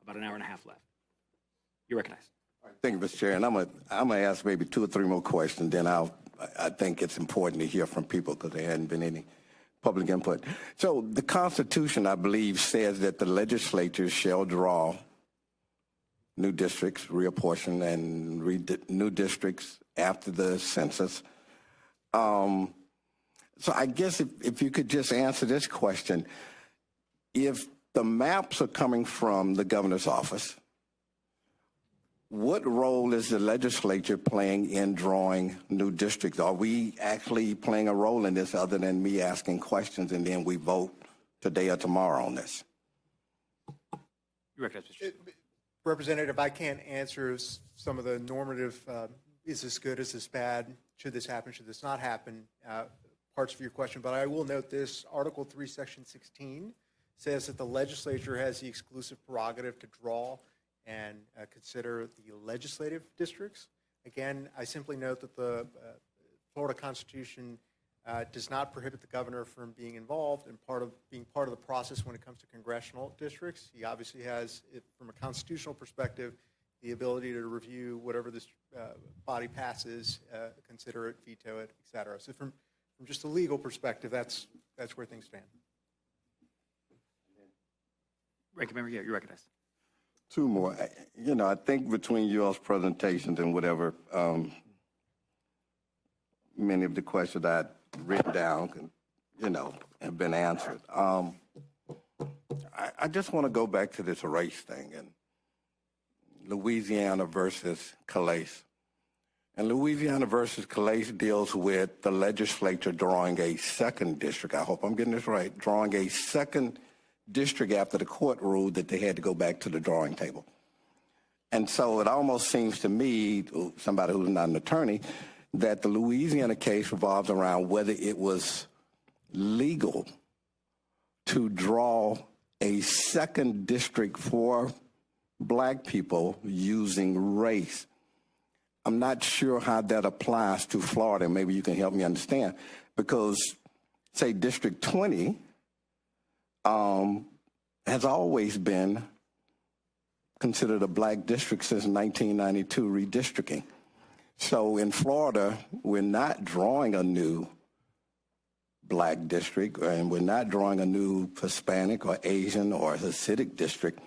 about an hour and a half left. You're recognized. Thank you, Mr. Chair. And I'm gonna ask maybe 2 or 3 more questions. Then I think it's important to hear from people because there hadn't been any public input. So the Constitution, I believe, says that the legislature shall draw new districts, reapportion, and new districts after the census. So I guess if you could just answer this question, if the maps are coming from the governor's office, what role is the legislature playing in drawing new districts? Are we actually playing a role in this other than me asking questions and then we vote today or tomorrow on this? You recognize, Mr. Representative, I can't answer some of the normative, is this good, is this bad, should this happen, should this not happen, parts of your question, but I will note this. Article 3, Section 16 says that the legislature has the exclusive prerogative to draw and consider the legislative districts. Again, I simply note that the Florida Constitution does not prohibit the governor from being involved and being part of the process when it comes to congressional districts. He obviously has, from a constitutional perspective, the ability to review whatever this body passes, consider it, veto it, et cetera. So from just a legal perspective, that's where things stand. Ranking Member, yeah, you're recognized. 2 more. You know, I think between you all's presentations and whatever, many of the questions I had written down, have been answered. I just want to go back to this race thing and Louisiana versus Calais. And Louisiana versus Calais deals with the legislature drawing a second district. I hope I'm getting this right. Drawing a second district after the court ruled that they had to go back to the drawing table. And so it almost seems to me, somebody who's not an attorney, that the Louisiana case revolves around whether it was legal to draw a second district for black people using race. I'm not sure how that applies to Florida. Maybe you can help me understand. Because, say, District 20 has always been considered a black district since 1992 redistricting. So in Florida, we're not drawing a new black district, and we're not drawing a new Hispanic or Asian or Hasidic district.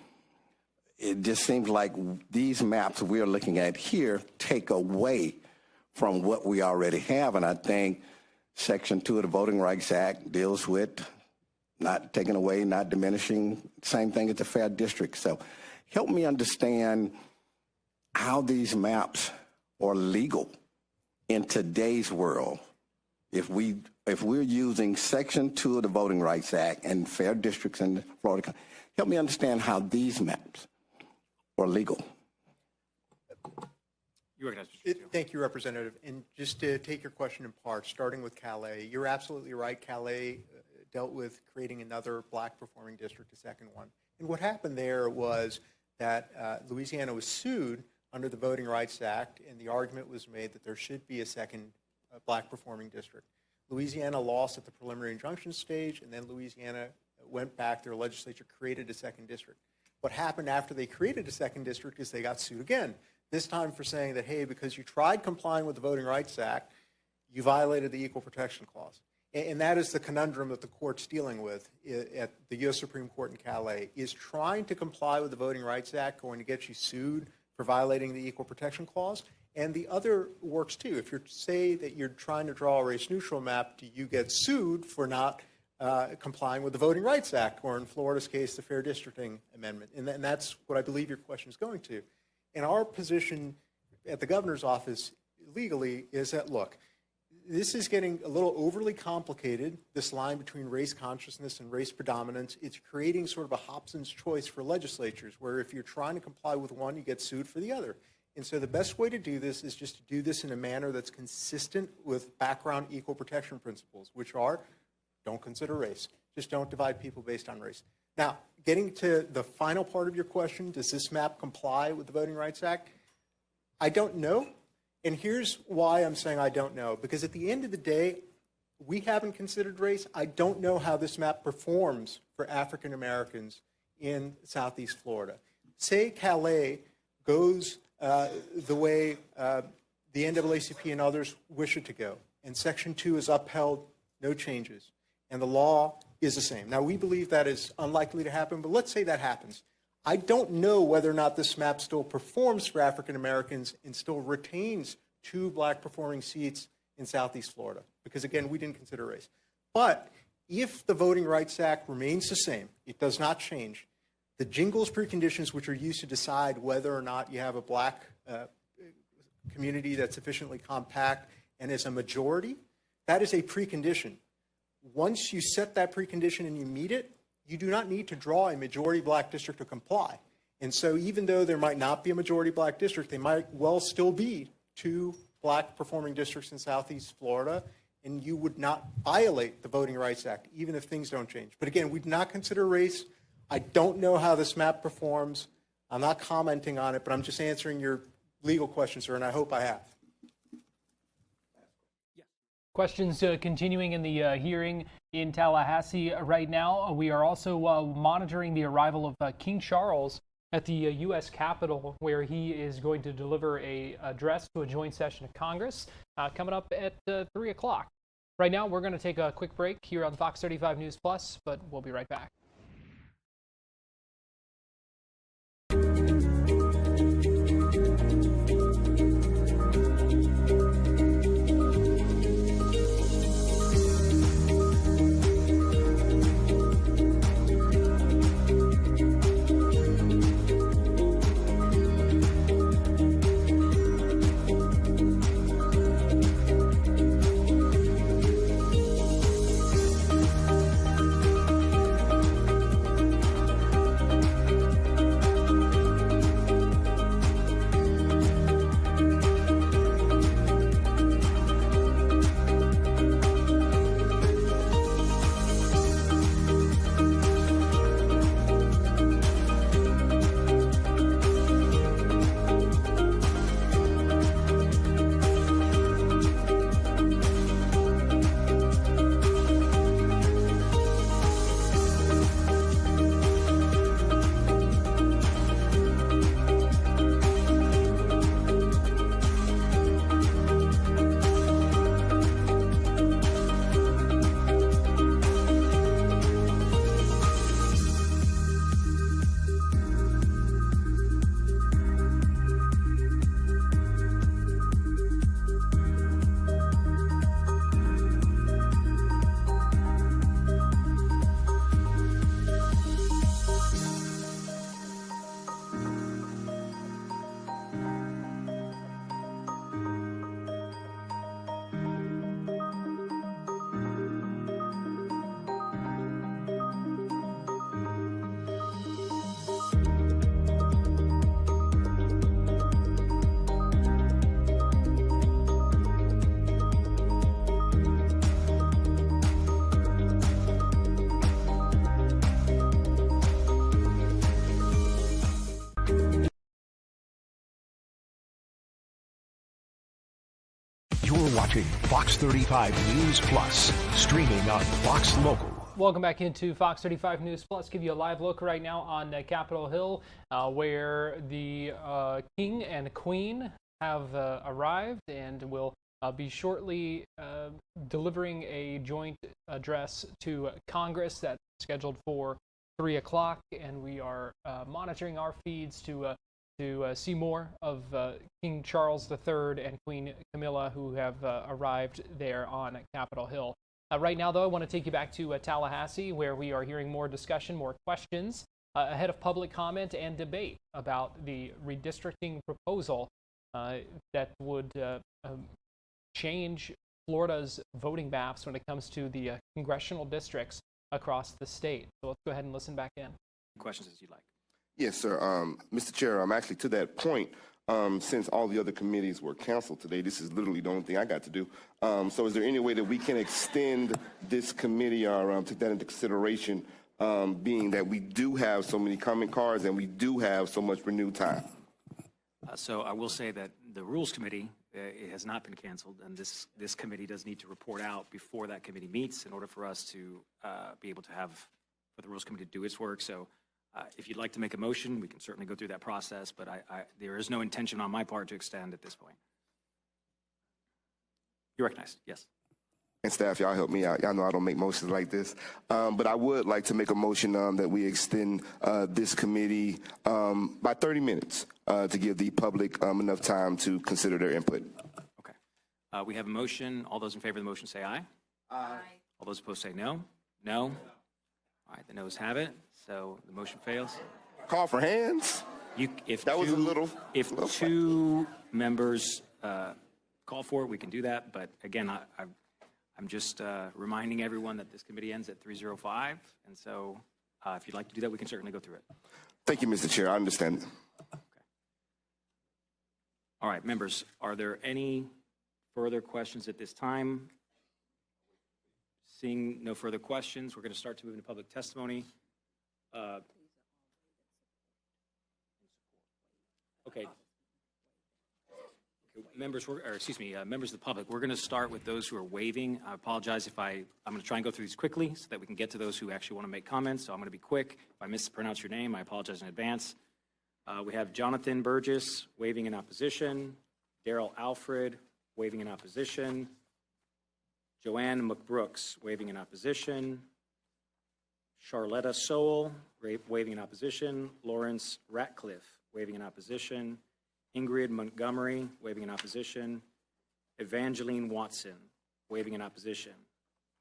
It just seems like these maps we're looking at here take away from what we already have. And I think Section 2 of the Voting Rights Act deals with not taking away, not diminishing, same thing as the fair district. So help me understand how these maps are legal in today's world. If we're using Section 2 of the Voting Rights Act and fair districts in Florida, help me understand how these maps are legal. You recognize Mr. Chair. Thank you, Representative. And just to take your question in part, starting with Calais, you're absolutely right. Calais dealt with creating another black performing district, a second one. And what happened there was that Louisiana was sued under the Voting Rights Act, and the argument was made that there should be a second black performing district. Louisiana lost at the preliminary injunction stage, and then Louisiana went back, their legislature created a second district. What happened after they created a second district is they got sued again, this time for saying that, hey, because you tried complying with the Voting Rights Act, you violated the Equal Protection Clause. And that is the conundrum that the court's dealing with at the U.S. Supreme Court in Calais. Is trying to comply with the Voting Rights Act going to get you sued for violating the Equal Protection Clause? And the other works too. If you say that you're trying to draw a race-neutral map, do you get sued for not complying with the Voting Rights Act, or in Florida's case, the Fair Districting Amendment? And that's what I believe your question is going to. And our position at the governor's office legally is that, look, this is getting a little overly complicated, this line between race consciousness and race predominance. It's creating sort of a Hobson's choice for legislatures, where if you're trying to comply with one, you get sued for the other. And so the best way to do this is just to do this in a manner that's consistent with background equal protection principles, which are, don't consider race. Just don't divide people based on race. Now, getting to the final part of your question, does this map comply with the Voting Rights Act? I don't know. And here's why I'm saying I don't know. Because at the end of the day, we haven't considered race. I don't know how this map performs for African Americans in Southeast Florida. Say Calais goes the way the NAACP and others wish it to go, and Section 2 is upheld, no changes, and the law is the same. Now, we believe that is unlikely to happen, but let's say that happens. I don't know whether or not this map still performs for African Americans and still retains 2 black performing seats in Southeast Florida, because again, we didn't consider race. But if the Voting Rights Act remains the same, it does not change, the jingles preconditions which are used to decide whether or not you have a black community that's sufficiently compact and is a majority, that is a precondition. Once you set that precondition and you meet it, you do not need to draw a majority black district to comply. And so even though there might not be a majority black district, there might well still be 2 black performing districts in Southeast Florida, and you would not violate the Voting Rights Act, even if things don't change. But again, we do not consider race. I don't know how this map performs. I'm not commenting on it, but I'm just answering your legal question, sir, and I hope I have. Questions continuing in the hearing in Tallahassee right now. We are also monitoring the arrival of King Charles at the U.S. Capitol, where he is going to deliver an address to a joint session of Congress coming up at 3 o'clock. Right now, we're going to take a quick break here on Fox 35 News Plus, but we'll be right back. You're watching Fox 35 News Plus, streaming on Fox Local. Welcome back into Fox 35 News Plus. Give you a live look right now on Capitol Hill, where the King and Queen have arrived and will be shortly delivering a joint address to Congress that's scheduled for 3 o'clock, and we are monitoring our feeds to see more of King Charles III and Queen Camilla, who have arrived there on Capitol Hill. Right now, though, I want to take you back to Tallahassee, where we are hearing more discussion, more questions, ahead of public comment and debate about the redistricting proposal that would change Florida's voting maps when it comes to the congressional districts across the state. So let's go ahead and listen back in. Questions as you'd like. Yes, sir. Mr. Chair, I'm actually to that point. Since all the other committees were canceled today, this is literally the only thing I got to do. So is there any way that we can extend this committee or take that into consideration, being that we do have so many comment cards and we do have so much renewed time? So I will say that the Rules Committee it has not been canceled, and this committee does need to report out before that committee meets in order for us to be able to have for the Rules Committee to do its work. So if you'd like to make a motion, we can certainly go through that process, but there is no intention on my part to extend at this point. You're recognized, yes. And staff, y'all help me out. Y'all know I don't make motions like this. But I would like to make a motion that we extend this committee by 30 minutes to give the public enough time to consider their input. Okay. We have a motion. All those in favor of the motion say aye. Aye. All those opposed say no. No. All right, the noes have it. So the motion fails. Call for hands. If two members call for it, we can do that. But again, I'm just reminding everyone that this committee ends at 3:05, and so if you'd like to do that, we can certainly go through it. Thank you, Mr. Chair. I understand. Okay. All right, members, are there any further questions at this time? Seeing no further questions, we're going to start to move into public testimony. Okay. Members, members of the public, we're going to start with those who are waving. I apologize if I'm going to try and go through these quickly so that we can get to those who actually want to make comments. So I'm going to be quick. If I mispronounce your name, I apologize in advance. We have Jonathan Burgess waving in opposition, Daryl Alfred waving in opposition, Joanne McBrooks waving in opposition, Charletta Sowell waving in opposition, Lawrence Ratcliffe waving in opposition, Ingrid Montgomery waving in opposition, Evangeline Watson waving in opposition,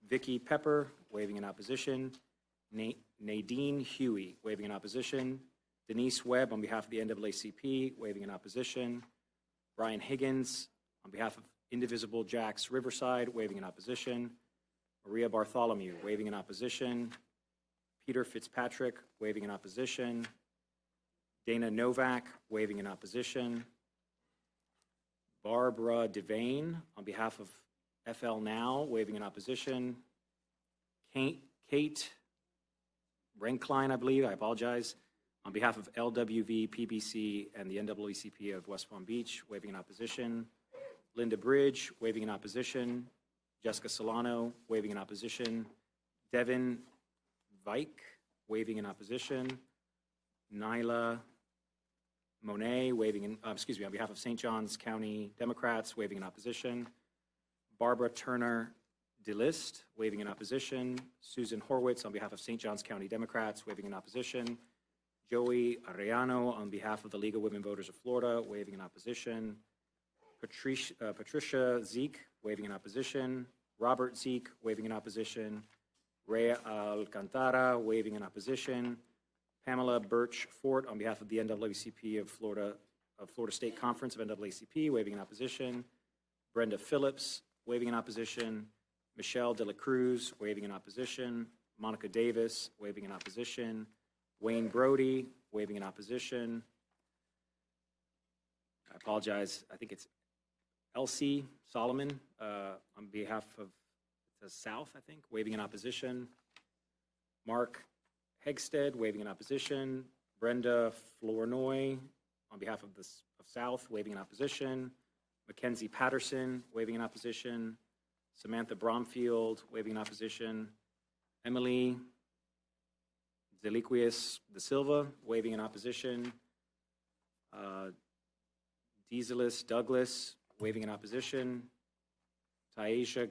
Vicky Pepper waving in opposition, Nadine Huey waving in opposition, Denise Webb on behalf of the NAACP waving in opposition, Brian Higgins on behalf of Indivisible Jacks Riverside waving in opposition, Maria Bartholomew waving in opposition, Peter Fitzpatrick waving in opposition, Dana Novak waving in opposition, Barbara Devane on behalf of FL Now waving in opposition, Kate Renklein, I believe, I apologize, on behalf of LWV, PBC, and the NAACP of West Palm Beach waving in opposition, Linda Bridge waving in opposition, Jessica Solano waving in opposition, Devin Vike waving in opposition, Nyla Monet waving in, on behalf of St. Johns County Democrats waving in opposition, Barbara Turner DeList waving in opposition, Susan Horwitz on behalf of St. Johns County Democrats waving in opposition, Joey Arellano on behalf of the League of Women Voters of Florida waving in opposition, Patricia Zeke waving in opposition, Robert Zeke waving in opposition, Ray Alcantara waving in opposition, Pamela Birch Fort on behalf of the NAACP of Florida State Conference of NAACP waving in opposition, Brenda Phillips waving in opposition, Michelle De La Cruz waving in opposition, Monica Davis waving in opposition, Wayne Brody waving in opposition. I apologize, I think it's Elsie Solomon on behalf of the South, I think, waving in opposition. Mark Hegstead waving in opposition. Brenda Flournoy on behalf of South waving in opposition. Mackenzie Patterson, waving in opposition. Samantha Bromfield, waving in opposition. Emily Zeliquius da Silva, waving in opposition. Dieselis Douglas, waving in opposition. Taisha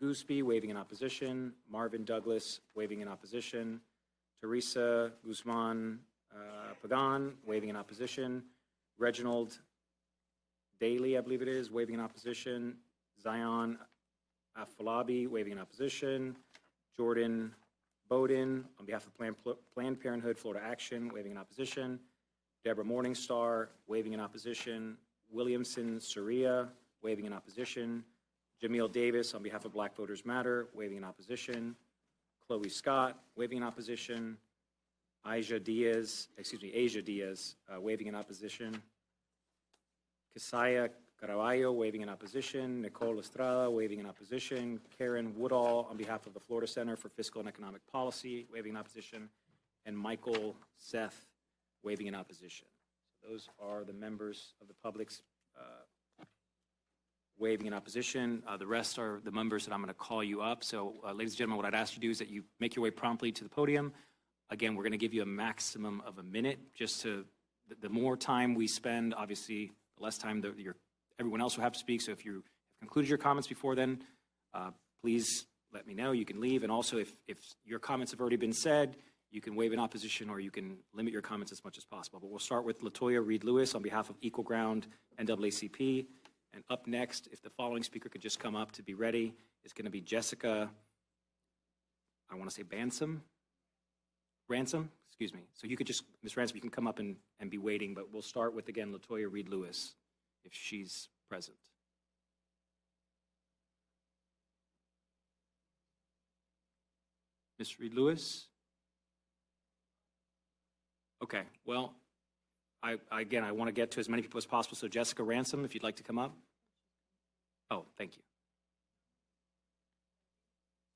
Gooseby, waving in opposition. Marvin Douglas, waving in opposition. Teresa Guzman Pagan, waving in opposition. Reginald Daly, I believe it is, waving in opposition. Zion Afolabi, waving in opposition. Jordan Bowden, on behalf of Planned Parenthood Florida Action, waving in opposition. Deborah Morningstar, waving in opposition. Williamson Surya, waving in opposition. Jamil Davis, on behalf of Black Voters Matter, waving in opposition. Chloe Scott, waving in opposition. Asia Diaz, waving in opposition. Kisaya Caraballo, waving in opposition. Nicole Estrada, waving in opposition. Karen Woodall, on behalf of the Florida Center for Fiscal and Economic Policy, waving in opposition. And Michael Seth, waving in opposition. So those are the members of the public's waving in opposition. The rest are the members that I'm going to call you up. So, ladies and gentlemen, what I'd ask you to do is that you make your way promptly to the podium. Again, we're going to give you a maximum of a minute. Just to, the more time we spend, obviously, the less time everyone else will have to speak. So if you have concluded your comments before then, please let me know. You can leave. And also, if your comments have already been said, you can waive in opposition or you can limit your comments as much as possible. But we'll start with LaToya Reed-Lewis on behalf of Equal Ground NAACP. And up next, if the following speaker could just come up to be ready, is going to be Jessica, I want to say Ransom, excuse me. So you could just, Ms. Ransom, you can come up and be waiting, but we'll start with, again, LaToya Reed-Lewis, if she's present. Ms. Reed-Lewis? Okay, well, I want to get to as many people as possible, so Jessica Ransom, if you'd like to come up. Oh, thank you.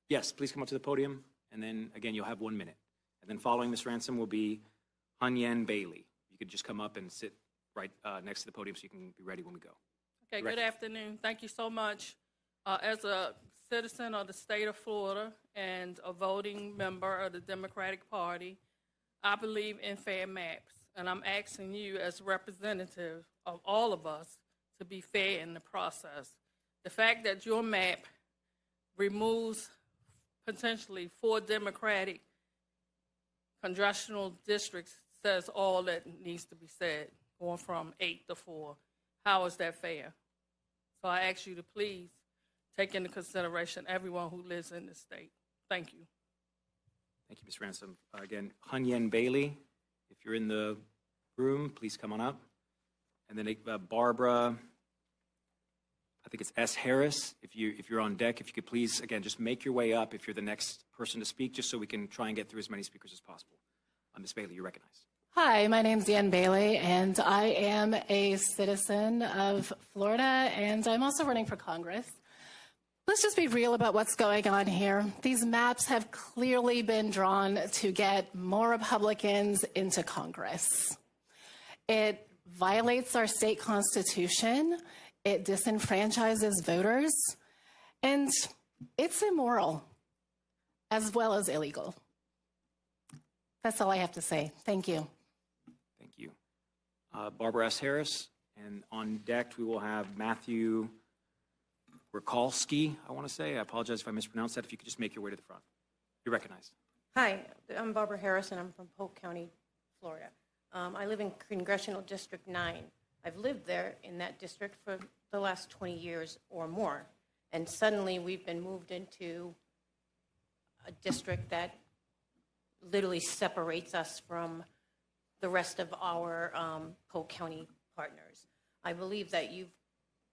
Yes, please come up to the podium, and then, again, you'll have 1 minute. And then following Ms. Ransom will be Hunyen Bailey. You could just come up and sit right next to the podium so you can be ready when we go. Okay, good afternoon. Thank you so much. As a citizen of the state of Florida and a voting member of the Democratic Party, I believe in fair maps. And I'm asking you as representative of all of us to be fair in the process. The fact that your map removes potentially 4 Democratic congressional districts says all that needs to be said, going from 8 to 4. How is that fair? So I ask you to please take into consideration everyone who lives in this state. Thank you. Thank you, Ms. Ransom. Again, Hunyen Bailey, if you're in the room, please come on up. And then Barbara, I think it's S. Harris, if you're on deck, if you could please, again, just make your way up if you're the next person to speak, just so we can try and get through as many speakers as possible. Ms. Bailey, you're recognized. Hi, my name's Ann Bailey, and I am a citizen of Florida, and I'm also running for Congress. Let's just be real about what's going on here. These maps have clearly been drawn to get more Republicans into Congress. It violates our state constitution, it disenfranchises voters, and it's immoral as well as illegal. That's all I have to say. Thank you. Thank you. Barbara S. Harris, and on deck we will have Matthew Rakalski, I want to say. I apologize if I mispronounced that. If you could just make your way to the front. You're recognized. Hi, I'm Barbara Harris, and I'm from Polk County, Florida. I live in Congressional District 9. I've lived there in that district for the last 20 years or more, and suddenly we've been moved into a district that literally separates us from the rest of our Polk County partners. I believe that you've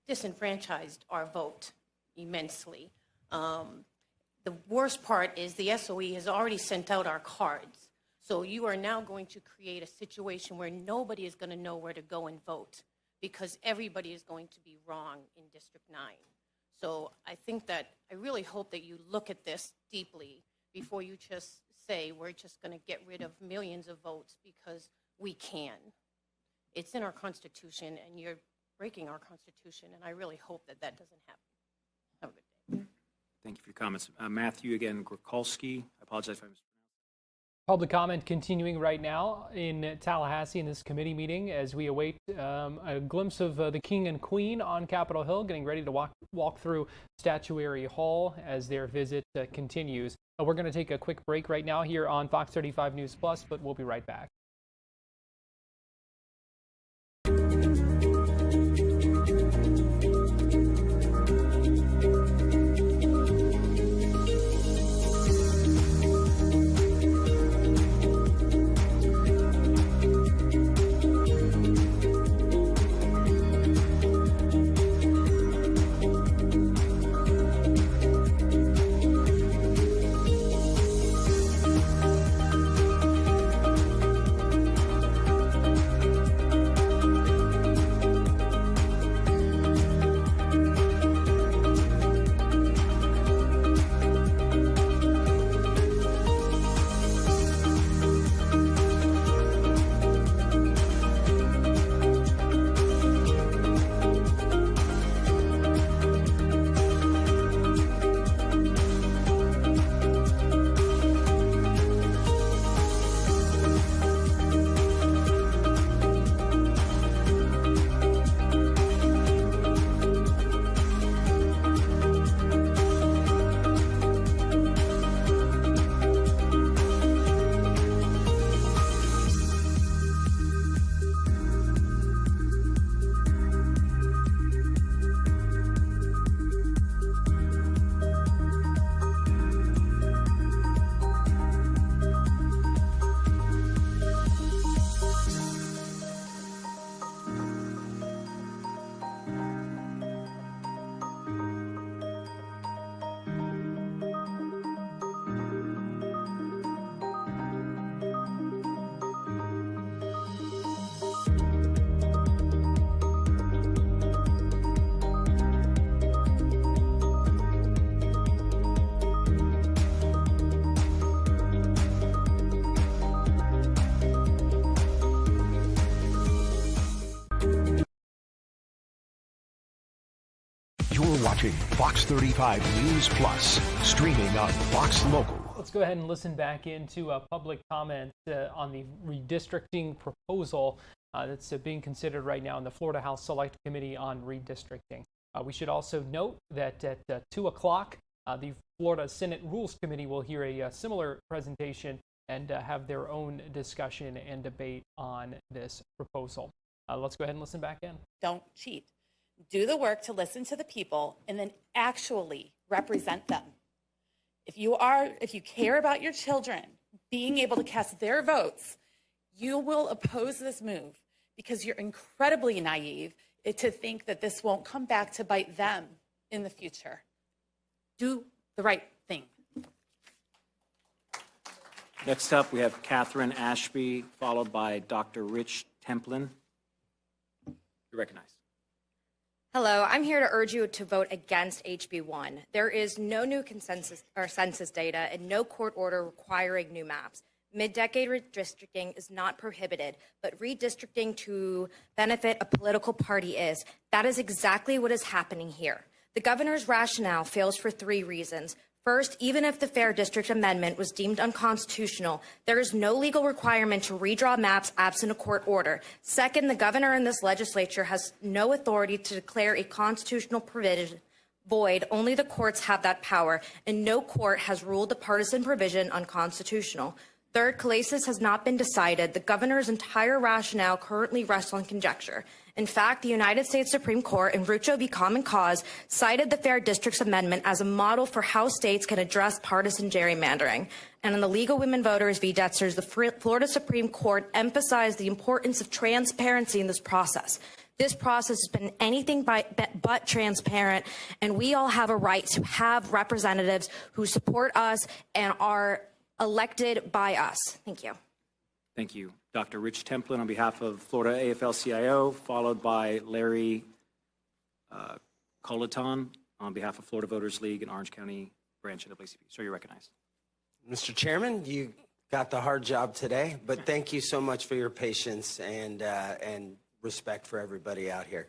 disenfranchised our vote immensely. The worst part is the SOE has already sent out our cards. So you are now going to create a situation where nobody is going to know where to go and vote because everybody is going to be wrong in District 9. So I think that, I really hope that you look at this deeply before you just say we're just going to get rid of millions of votes because we can. It's in our Constitution, and you're breaking our Constitution, and I really hope that that doesn't happen. Have a good day. Thank you for your comments. Matthew, again, Gorkolski. I apologize if I mispronounced. Public comment continuing right now in Tallahassee in this committee meeting as we await a glimpse of the King and Queen on Capitol Hill, getting ready to walk through Statuary Hall as their visit continues. We're going to take a quick break right now here on Fox 35 News Plus, but we'll be right back. Watching Fox 35 News Plus, streaming on Fox Local. Let's go ahead and listen back into public comment on the redistricting proposal that's being considered right now in the Florida House Select Committee on Redistricting. We should also note that at 2 o'clock, the Florida Senate Rules Committee will hear a similar presentation and have their own discussion and debate on this proposal. Let's go ahead and listen back in. Don't cheat. Do the work to listen to the people and then actually represent them. If you care about your children being able to cast their votes, you will oppose this move because you're incredibly naive to think that this won't come back to bite them in the future. Do the right thing. Next up, we have Catherine Ashby, followed by Dr. Rich Templin. You're recognized. Hello, I'm here to urge you to vote against HB 1. There is no new consensus or census data and no court order requiring new maps. Mid-decade redistricting is not prohibited, but redistricting to benefit a political party is. That is exactly what is happening here. The governor's rationale fails for 3 reasons. First, even if the Fair District Amendment was deemed unconstitutional, there is no legal requirement to redraw maps absent a court order. Second, the governor in this legislature has no authority to declare a constitutional provision void. Only the courts have that power, and no court has ruled the partisan provision unconstitutional. Third, Calaisis has not been decided. The governor's entire rationale currently rests on conjecture. In fact, the United States Supreme Court in Rucho v. Common Cause cited the Fair Districts Amendment as a model for how states can address partisan gerrymandering. And in the League of Women Voters v. Detzers, the Florida Supreme Court emphasized the importance of transparency in this process. This process has been anything but transparent, and we all have a right to have representatives who support us and are elected by us. Thank you. Thank you. Dr. Rich Templin on behalf of Florida AFL-CIO, followed by Larry Colaton on behalf of Florida Voters League and Orange County branch of NAACP. Sir, you're recognized. Mr. Chairman, you got the hard job today, but thank you so much for your patience and respect for everybody out here.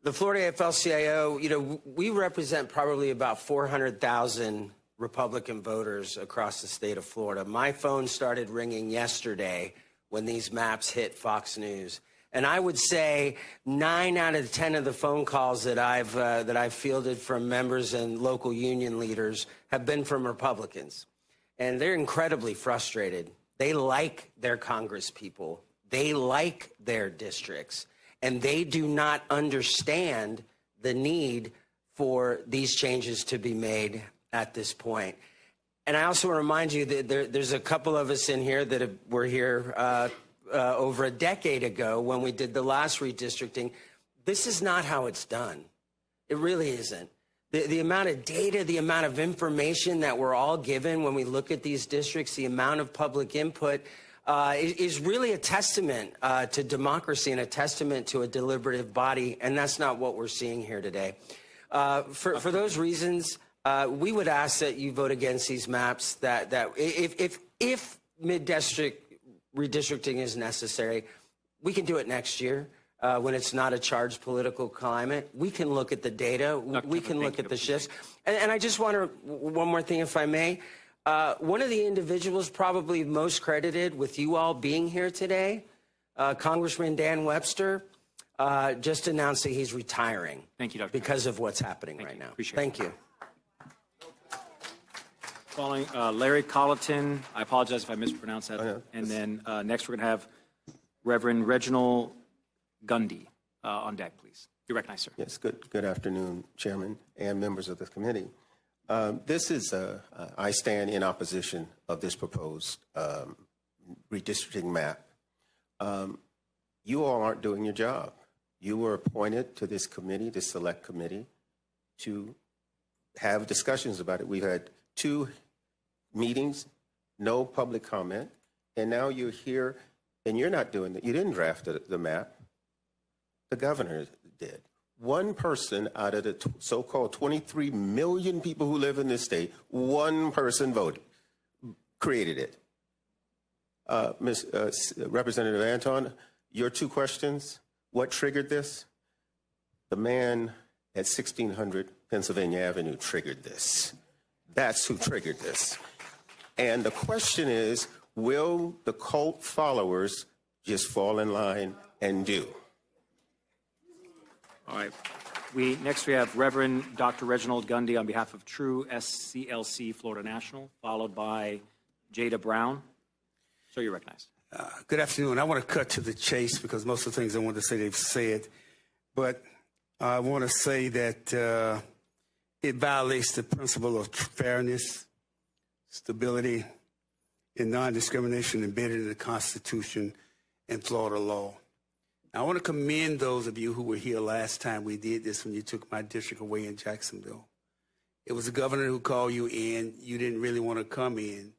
The Florida AFL-CIO, you know, we represent probably about 400,000 Republican voters across the state of Florida. My phone started ringing yesterday when these maps hit Fox News. And I would say 9 out of 10 of the phone calls that I've fielded from members and local union leaders have been from Republicans. And they're incredibly frustrated. They like their Congress people. They like their districts. And they do not understand the need for these changes to be made at this point. And I also want to remind you that there's a couple of us in here that were here over a decade ago when we did the last redistricting. This is not how it's done. It really isn't. The amount of data, the amount of information that we're all given when we look at these districts, the amount of public input is really a testament to democracy and a testament to a deliberative body, and that's not what we're seeing here today. For those reasons, we would ask that you vote against these maps, that if mid-district redistricting is necessary, we can do it next year. When it's not a charged political climate, we can look at the data, we can look at the shifts. And I just want to, one more thing, if I may. One of the individuals probably most credited with you all being here today, Congressman Dan Webster, just announced that he's retiring. Thank you, Dr. Because of what's happening right now. Thank you. Following Larry Colleton, I apologize if I mispronounced that. And then next we're going to have Reverend Reginald Gundy on deck, please. You're recognized, sir. Yes, good afternoon, Chairman and members of the committee. This is, I stand in opposition of this proposed redistricting map. You all aren't doing your job. You were appointed to this committee, this select committee, to have discussions about it. We've had 2 meetings, no public comment, and now you're here and you're not doing it. You didn't draft the map. The governor did. One person out of the so-called 23 million people who live in this state, one person voted, created it. Representative Anton, your 2 questions. What triggered this? The man at 1600 Pennsylvania Avenue triggered this. That's who triggered this. And the question is, will the cult followers just fall in line and do? All right. Next we have Reverend Dr. Reginald Gundy on behalf of True SCLC Florida National, followed by Jada Brown. So you're recognized. Good afternoon. I want to cut to the chase because most of the things I want to say they've said. But I want to say that it violates the principle of fairness, stability, and non-discrimination embedded in the Constitution and Florida law. I want to commend those of you who were here last time we did this when you took my district away in Jacksonville. It was the governor who called you in. You didn't really want to come in.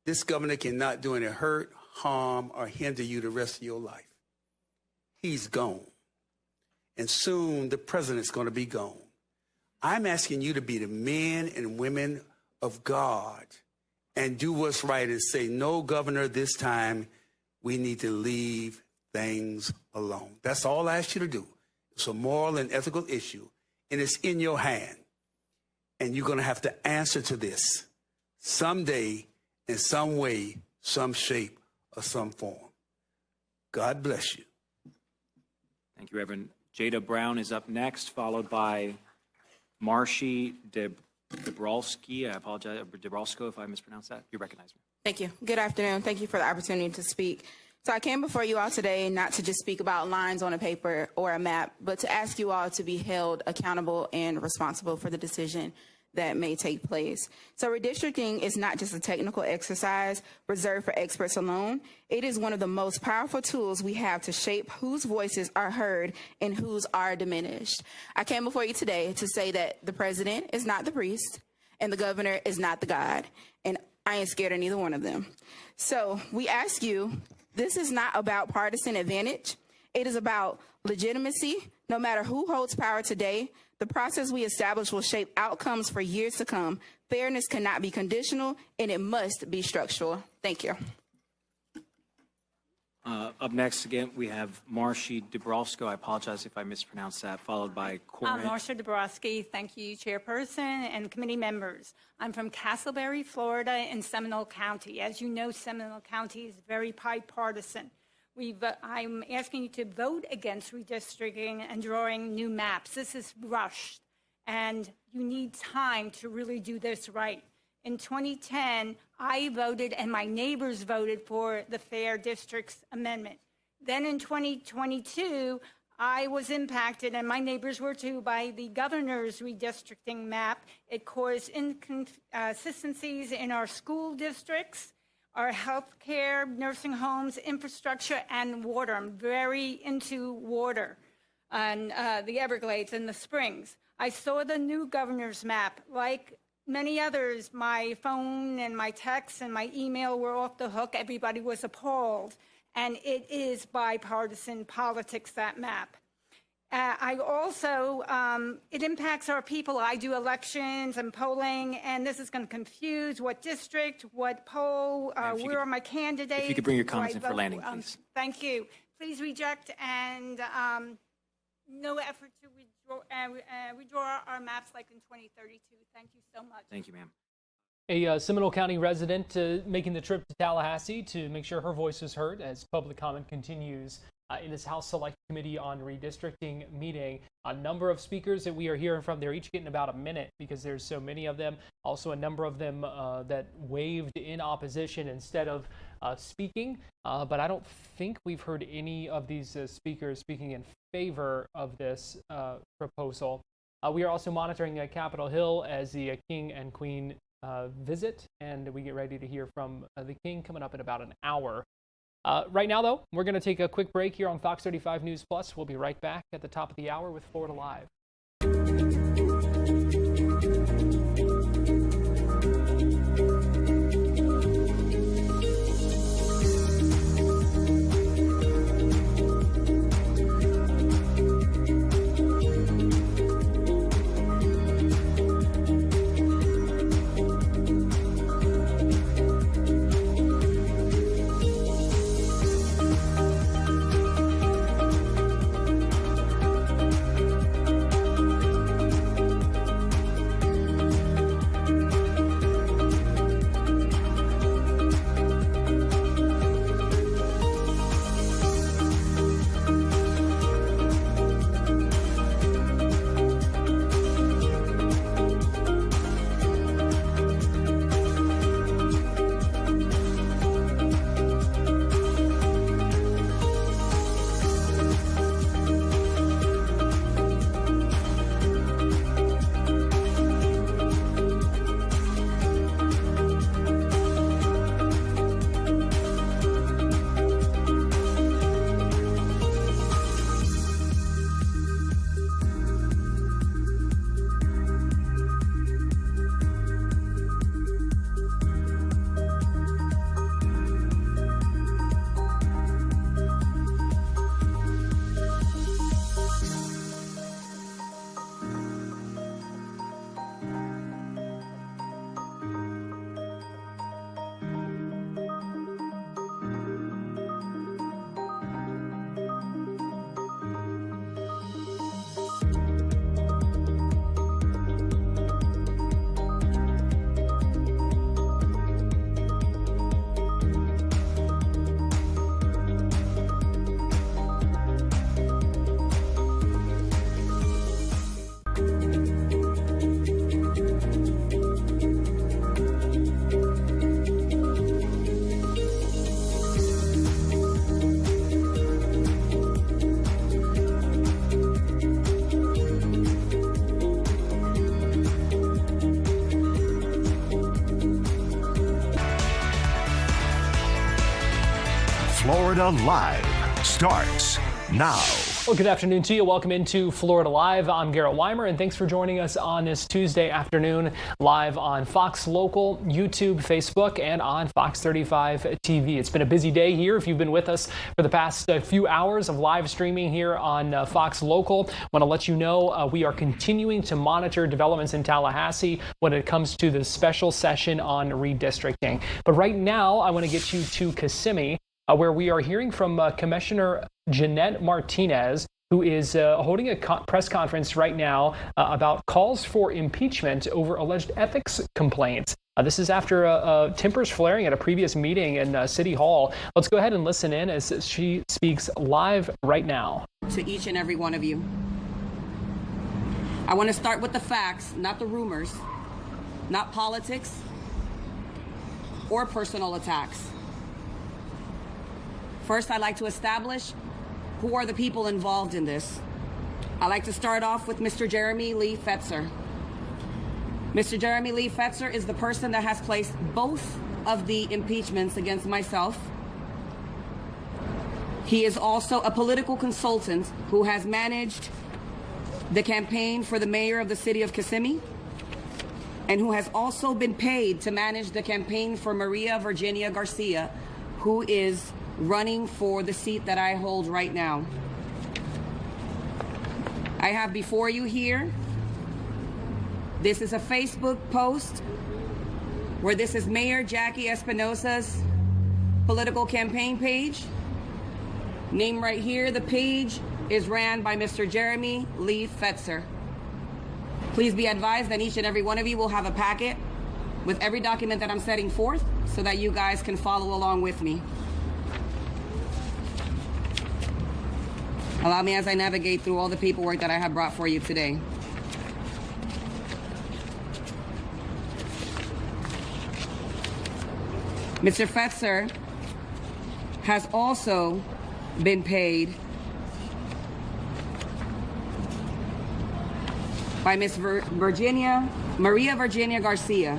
This governor cannot do any hurt, harm, or hinder you the rest of your life. He's gone. And soon the president's going to be gone. I'm asking you to be the men and women of God and do what's right and say, no, governor, this time we need to leave things alone. That's all I ask you to do. It's a moral and ethical issue, and it's in your hand. And you're going to have to answer to this someday, in some way, some shape, or some form. God bless you. Thank you, Reverend. Jada Brown is up next, followed by Marcy Dabrowski. I apologize, Dabrowsko, if I mispronounced that. You recognize me. Thank you. Good afternoon. Thank you for the opportunity to speak. So I came before you all today not to just speak about lines on a paper or a map, but to ask you all to be held accountable and responsible for the decision that may take place. So redistricting is not just a technical exercise reserved for experts alone. It is one of the most powerful tools we have to shape whose voices are heard and whose are diminished. I came before you today to say that the president is not the priest and the governor is not the God, and I ain't scared of neither one of them. So we ask you, this is not about partisan advantage. It is about legitimacy. No matter who holds power today, the process we establish will shape outcomes for years to come. Fairness cannot be conditional, and it must be structural. Thank you. Up next, again, we have Marcy Dubrowsko. I apologize if I mispronounced that, followed by Corinne. Marcia Dabrowski. Thank you, Chairperson and committee members. I'm from Castleberry, Florida, in Seminole County. As you know, Seminole County is very bipartisan. I'm asking you to vote against redistricting and drawing new maps. This is rushed, and you need time to really do this right. In 2010, I voted and my neighbors voted for the Fair Districts Amendment. Then in 2022, I was impacted, and my neighbors were too, by the governor's redistricting map. It caused inconsistencies in our school districts, our healthcare, nursing homes, infrastructure, and water. I'm very into water and the Everglades and the Springs. I saw the new governor's map. Like many others, my phone and my texts and my email were off the hook. Everybody was appalled. And it is bipartisan politics, that map. I also, it impacts our people. I do elections and polling, and this is going to confuse what district, what poll, where are my candidates. If you could bring your comments in for landing, please. Thank you. Please reject and no effort to redraw our maps like in 2032. Thank you so much. Thank you, ma'am. A Seminole County resident making the trip to Tallahassee to make sure her voice is heard as public comment continues in this House Select Committee on Redistricting meeting. A number of speakers that we are hearing from, they're each getting about a minute because there's so many of them. Also, a number of them that waved in opposition instead of speaking. But I don't think we've heard any of these speakers speaking in favor of this proposal. We are also monitoring Capitol Hill as the King and Queen visit, and we get ready to hear from the King coming up in about an hour. Right now, though, we're going to take a quick break here on Fox 35 News Plus. We'll be right back at the top of the hour with Florida Live. Florida Live starts now. Well, good afternoon to you. Welcome into Florida Live. I'm Garrett Weimer, and thanks for joining us on this Tuesday afternoon, live on Fox Local, YouTube, Facebook, and on Fox 35 TV. It's been a busy day here. If you've been with us for the past few hours of live streaming here on Fox Local, I want to let you know we are continuing to monitor developments in Tallahassee when it comes to the special session on redistricting. But right now, I want to get you to Kissimmee, where we are hearing from Commissioner Jeanette Martinez, who is holding a press conference right now about calls for impeachment over alleged ethics complaints. This is after tempers flaring at a previous meeting in City Hall. Let's go ahead and listen in as she speaks live right now. To each and every one of you. I want to start with the facts, not the rumors, not politics or personal attacks. First, I'd like to establish who are the people involved in this. I'd like to start off with Mr. Jeremy Lee Fetzer. Mr. Jeremy Lee Fetzer is the person that has placed both of the impeachments against myself. He is also a political consultant who has managed the campaign for the mayor of the city of Kissimmee and who has also been paid to manage the campaign for Maria Virginia Garcia, who is running for the seat that I hold right now. I have before you here, this is a Facebook post where this is Mayor Jackie Espinosa's political campaign page. Name right here, the page is ran by Mr. Jeremy Lee Fetzer. Please be advised that each and every one of you will have a packet with every document that I'm setting forth so that you guys can follow along with me. Allow me as I navigate through all the paperwork that I have brought for you today. Mr. Fetzer has also been paid by Miss Maria Virginia Garcia.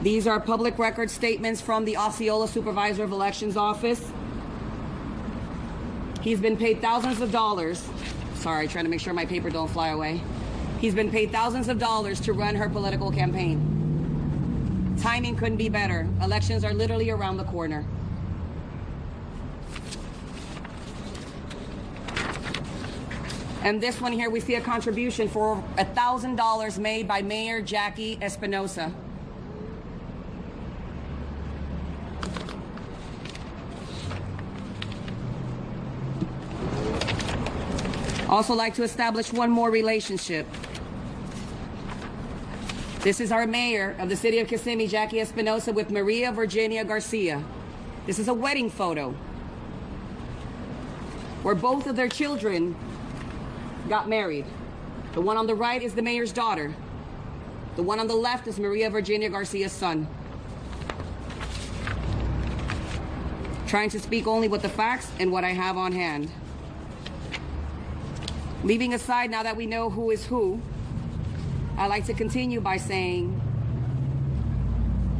These are public record statements from the Osceola Supervisor of Elections Office. He's been paid thousands of dollars. Sorry, trying to make sure my paper don't fly away. He's been paid thousands of dollars to run her political campaign. Timing couldn't be better. Elections are literally around the corner. And this one here, we see a contribution for $1,000 made by Mayor Jackie Espinosa. Also like to establish one more relationship. This is our mayor of the city of Kissimmee, Jackie Espinosa, with Maria Virginia Garcia. This is a wedding photo where both of their children got married. The one on the right is the mayor's daughter. The one on the left is Maria Virginia Garcia's son. Trying to speak only with the facts and what I have on hand. Leaving aside now that we know who is who, I'd like to continue by saying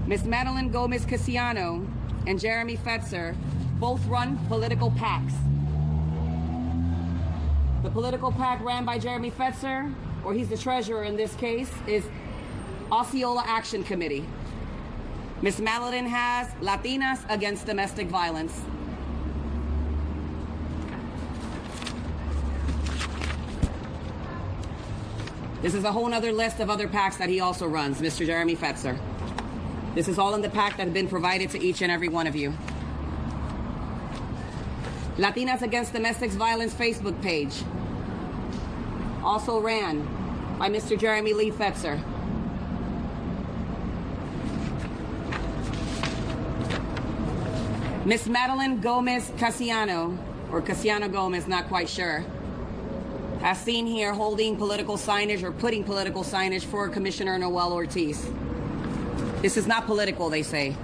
Ms. Madeline Gomez-Casiano and Jeremy Fetzer both run political PACs. The political PAC ran by Jeremy Fetzer, or he's the treasurer in this case, is Osceola Action Committee. Ms. Madeline has Latinas Against Domestic Violence. This is a whole other list of other PACs that he also runs, Mr. Jeremy Fetzer. This is all in the PAC that has been provided to each and every one of you. Latinas Against Domestic Violence Facebook page, also ran by Mr. Jeremy Lee Fetzer. Miss Madeline Gomez-Casiano, or Casiano Gomez, not quite sure, as seen here holding political signage or putting political signage for Commissioner Noel Ortiz. This is not political, they say.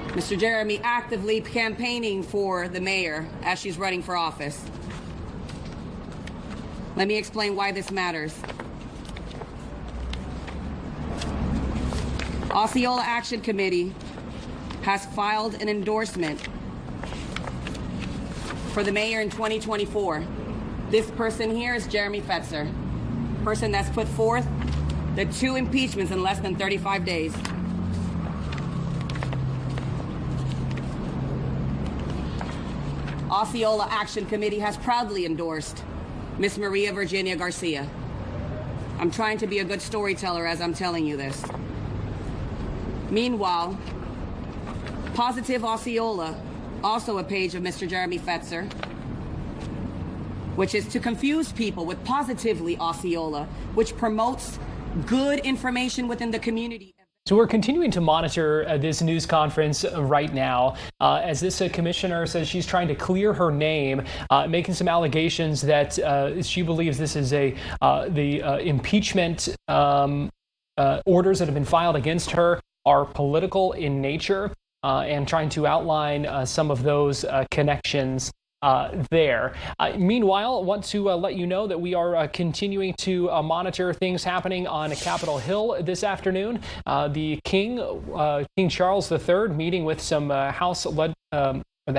Mr. Jeremy actively campaigning for the mayor as she's running for office. Let me explain why this matters. Osceola Action Committee has filed an endorsement for the mayor in 2024. This person here is Jeremy Fetzer, person that's put forth the 2 impeachments in less than 35 days. Osceola Action Committee has proudly endorsed Miss Maria Virginia Garcia. I'm trying to be a good storyteller as I'm telling you this. Meanwhile, Positive Osceola, also a page of Mr. Jeremy Fetzer, which is to confuse people with Positively Osceola, which promotes good information within the community. So we're continuing to monitor this news conference right now as this commissioner says she's trying to clear her name, making some allegations that she believes this is the impeachment orders that have been filed against her are political in nature, and trying to outline some of those connections there. Meanwhile, I want to let you know that we are continuing to monitor things happening on Capitol Hill this afternoon. The King Charles III, meeting with some the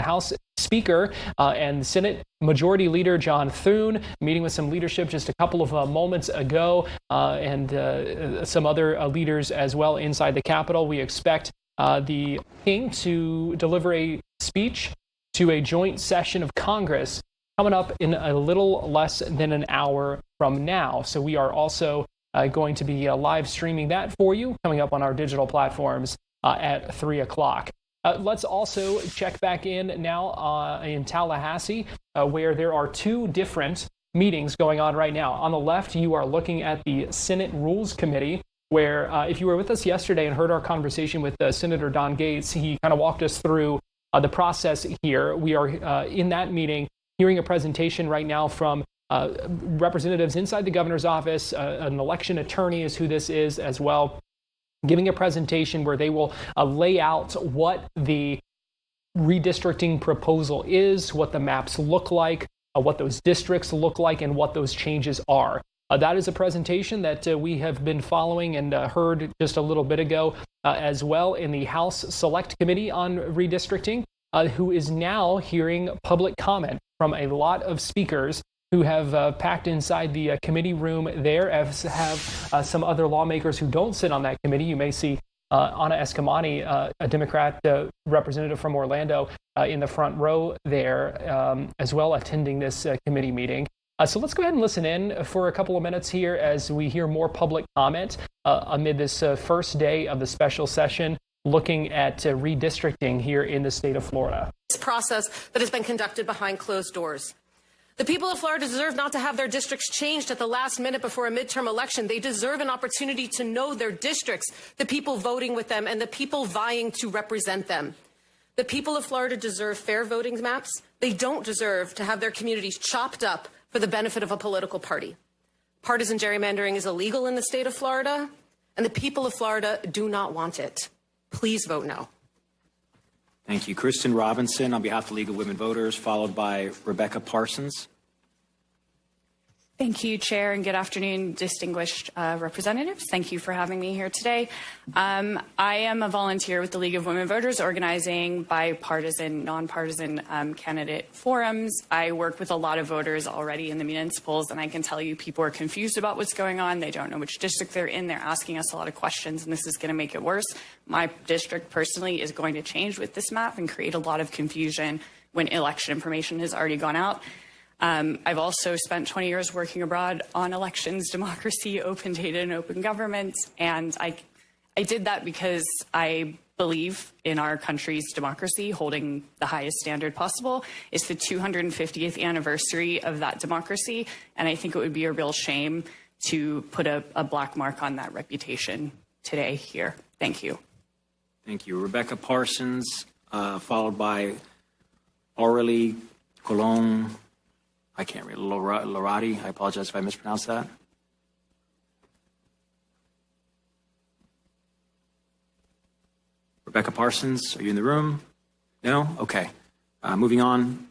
House Speaker and Senate Majority Leader John Thune, meeting with some leadership just a couple of moments ago, and some other leaders as well inside the Capitol. We expect the King to deliver a speech to a joint session of Congress coming up in a little less than an hour from now. So we are also going to be live streaming that for you coming up on our digital platforms at 3 o'clock. Let's also check back in now in Tallahassee, where there are two different meetings going on right now. On the left, you are looking at the Senate Rules Committee, where if you were with us yesterday and heard our conversation with Senator Don Gates, he kind of walked us through the process here. We are in that meeting hearing a presentation right now from representatives inside the governor's office. An election attorney is who this is as well, giving a presentation where they will lay out what the redistricting proposal is, what the maps look like, what those districts look like, and what those changes are. That is a presentation that we have been following and heard just a little bit ago as well in the House Select Committee on Redistricting, who is now hearing public comment from a lot of speakers who have packed inside the committee room there, as have some other lawmakers who don't sit on that committee. You may see Anna Escamani, a Democrat representative from Orlando, in the front row there as well, attending this committee meeting. So let's go ahead and listen in for a couple of minutes here as we hear more public comment amid this first day of the special session looking at redistricting here in the state of Florida. This process that has been conducted behind closed doors. The people of Florida deserve not to have their districts changed at the last minute before a midterm election. They deserve an opportunity to know their districts, the people voting with them, and the people vying to represent them. The people of Florida deserve fair voting maps. They don't deserve to have their communities chopped up for the benefit of a political party. Partisan gerrymandering is illegal in the state of Florida, and the people of Florida do not want it. Please vote no. Thank you. Kristen Robinson on behalf of the League of Women Voters, followed by Rebecca Parsons. Thank you, Chair, and good afternoon, distinguished representatives. Thank you for having me here today. I am a volunteer with the League of Women Voters, organizing bipartisan, nonpartisan candidate forums. I work with a lot of voters already in the municipals, and I can tell you people are confused about what's going on. They don't know which district they're in. They're asking us a lot of questions, and this is going to make it worse. My district personally is going to change with this map and create a lot of confusion when election information has already gone out. I've also spent 20 years working abroad on elections, democracy, open data, and open government. And I did that because I believe in our country's democracy, holding the highest standard possible. It's the 250th anniversary of that democracy. And I think it would be a real shame to put a black mark on that reputation today here. Thank you. Thank you. Rebecca Parsons, followed by Aurelie Colon. I can't read. Lorati. I apologize if I mispronounced that. Rebecca Parsons, are you in the room? No? Okay. Moving on.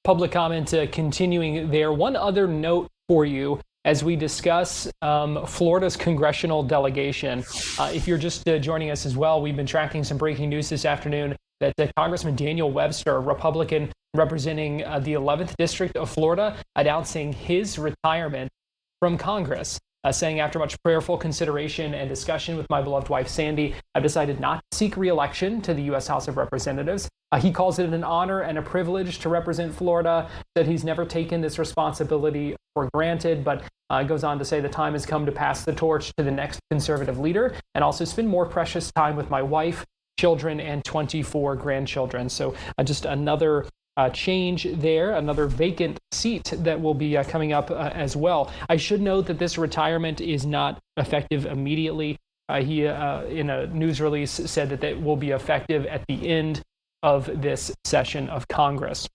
Public comment continuing there. One other note for you as we discuss Florida's congressional delegation. If you're just joining us as well, we've been tracking some breaking news this afternoon that Congressman Daniel Webster, a Republican representing the 11th District of Florida, announcing his retirement from Congress, saying, after much prayerful consideration and discussion with my beloved wife, Sandy, I've decided not to seek re-election to the U.S. House of Representatives. He calls it an honor and a privilege to represent Florida, that he's never taken this responsibility for granted, but goes on to say the time has come to pass the torch to the next conservative leader and also spend more precious time with my wife, children, and 24 grandchildren. So just another change there, another vacant seat that will be coming up as well. I should note that this retirement is not effective immediately. He, in a news release, said that it will be effective at the end of this session of Congress.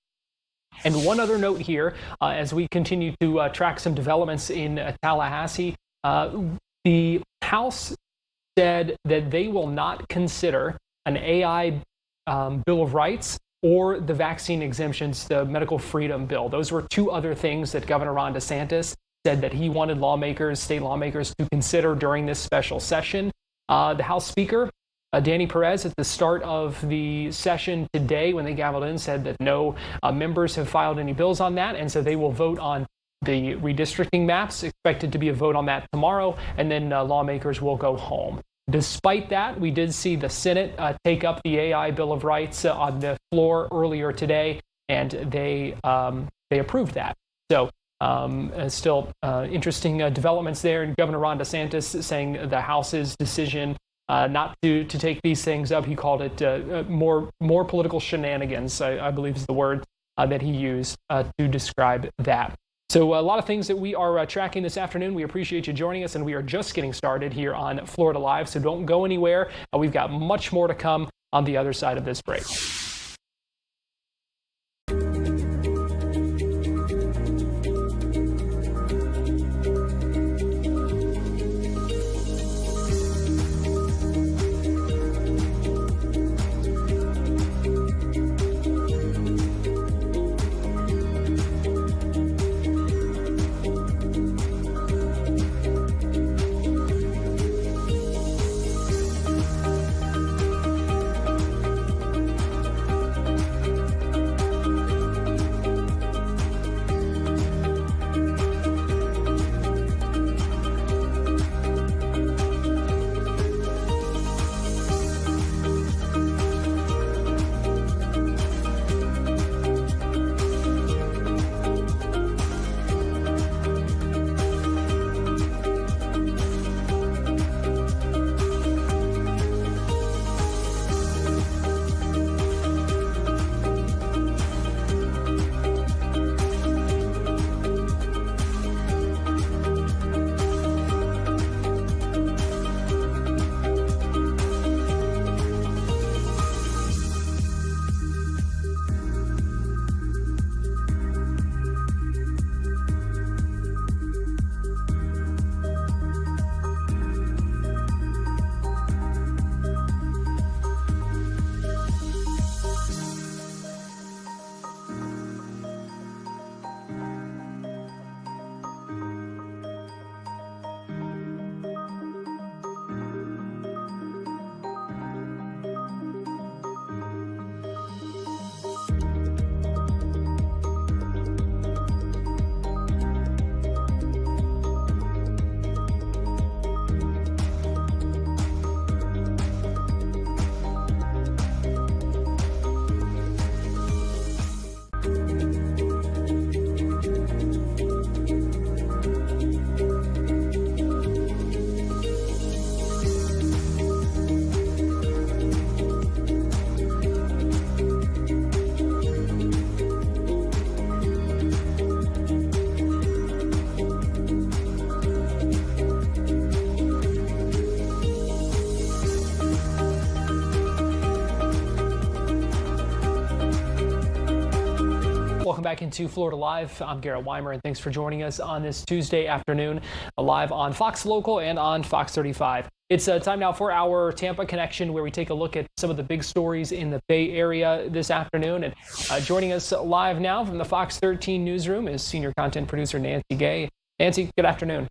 And one other note here, as we continue to track some developments in Tallahassee, the House said that they will not consider an AI Bill of Rights or the vaccine exemptions, the medical freedom bill. Those were two other things that Governor Ron DeSantis said that he wanted lawmakers, state lawmakers, to consider during this special session. The House Speaker, Danny Perez, at the start of the session today, when they gavelled in, said that no members have filed any bills on that, and so they will vote on the redistricting maps, expected to be a vote on that tomorrow, and then lawmakers will go home. Despite that, we did see the Senate take up the AI Bill of Rights on the floor earlier today, and they approved that. So still interesting developments there. And Governor Ron DeSantis saying the House's decision not to take these things up, he called it more political shenanigans, I believe is the word that he used to describe that. So a lot of things that we are tracking this afternoon. We appreciate you joining us, and we are just getting started here on Florida Live, so don't go anywhere. We've got much more to come on the other side of this break. Welcome back into Florida Live. I'm Garrett Weimer, and thanks for joining us on this Tuesday afternoon, live on Fox Local and on Fox 35. It's time now for our Tampa Connection, where we take a look at some of the big stories in the Bay Area this afternoon. And joining us live now from the Fox 13 newsroom is senior content producer Nancy Gay. Nancy, good afternoon.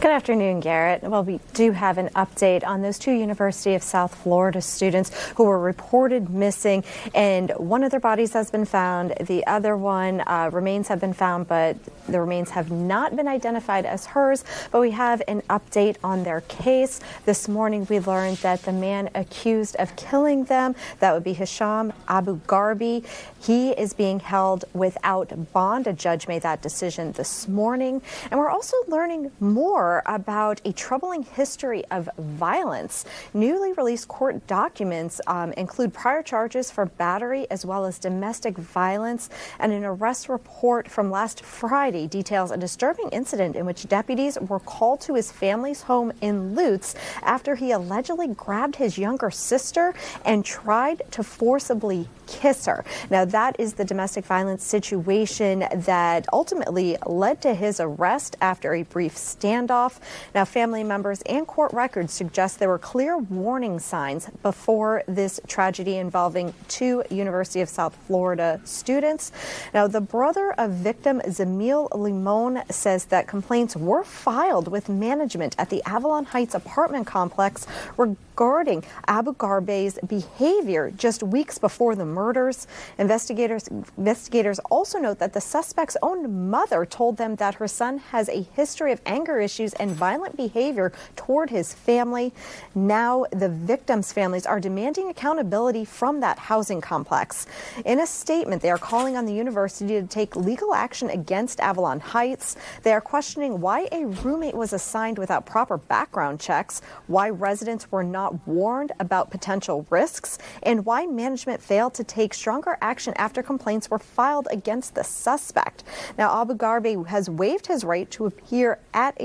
Good afternoon, Garrett. Well, we do have an update on those two University of South Florida students who were reported missing, and one of their bodies has been found. The other one, remains have been found, but the remains have not been identified as hers. But we have an update on their case. This morning, we learned that the man accused of killing them, that would be Hisham Abu Gharbi, he is being held without bond. A judge made that decision this morning. And we're also learning more about a troubling history of violence. Newly released court documents include prior charges for battery as well as domestic violence, and an arrest report from last Friday details a disturbing incident in which deputies were called to his family's home in Lutz after he allegedly grabbed his younger sister and tried to forcibly kiss her. Now, that is the domestic violence situation that ultimately led to his arrest after a brief standoff. Now, family members and court records suggest there were clear warning signs before this tragedy involving two University of South Florida students. Now, the brother of victim Zamil Limon says that complaints were filed with management at the Avalon Heights apartment complex regarding Abu Gharbi's behavior just weeks before the murders. Investigators also note that the suspect's own mother told them that her son has a history of anger issues and violent behavior toward his family. Now the victims' families are demanding accountability from that housing complex. In a statement, they are calling on the university to take legal action against Avalon Heights. They are questioning why a roommate was assigned without proper background checks, why residents were not warned about potential risks, and why management failed to take stronger action after complaints were filed against the suspect. Now, Abu Gharbi has waived his right to appear at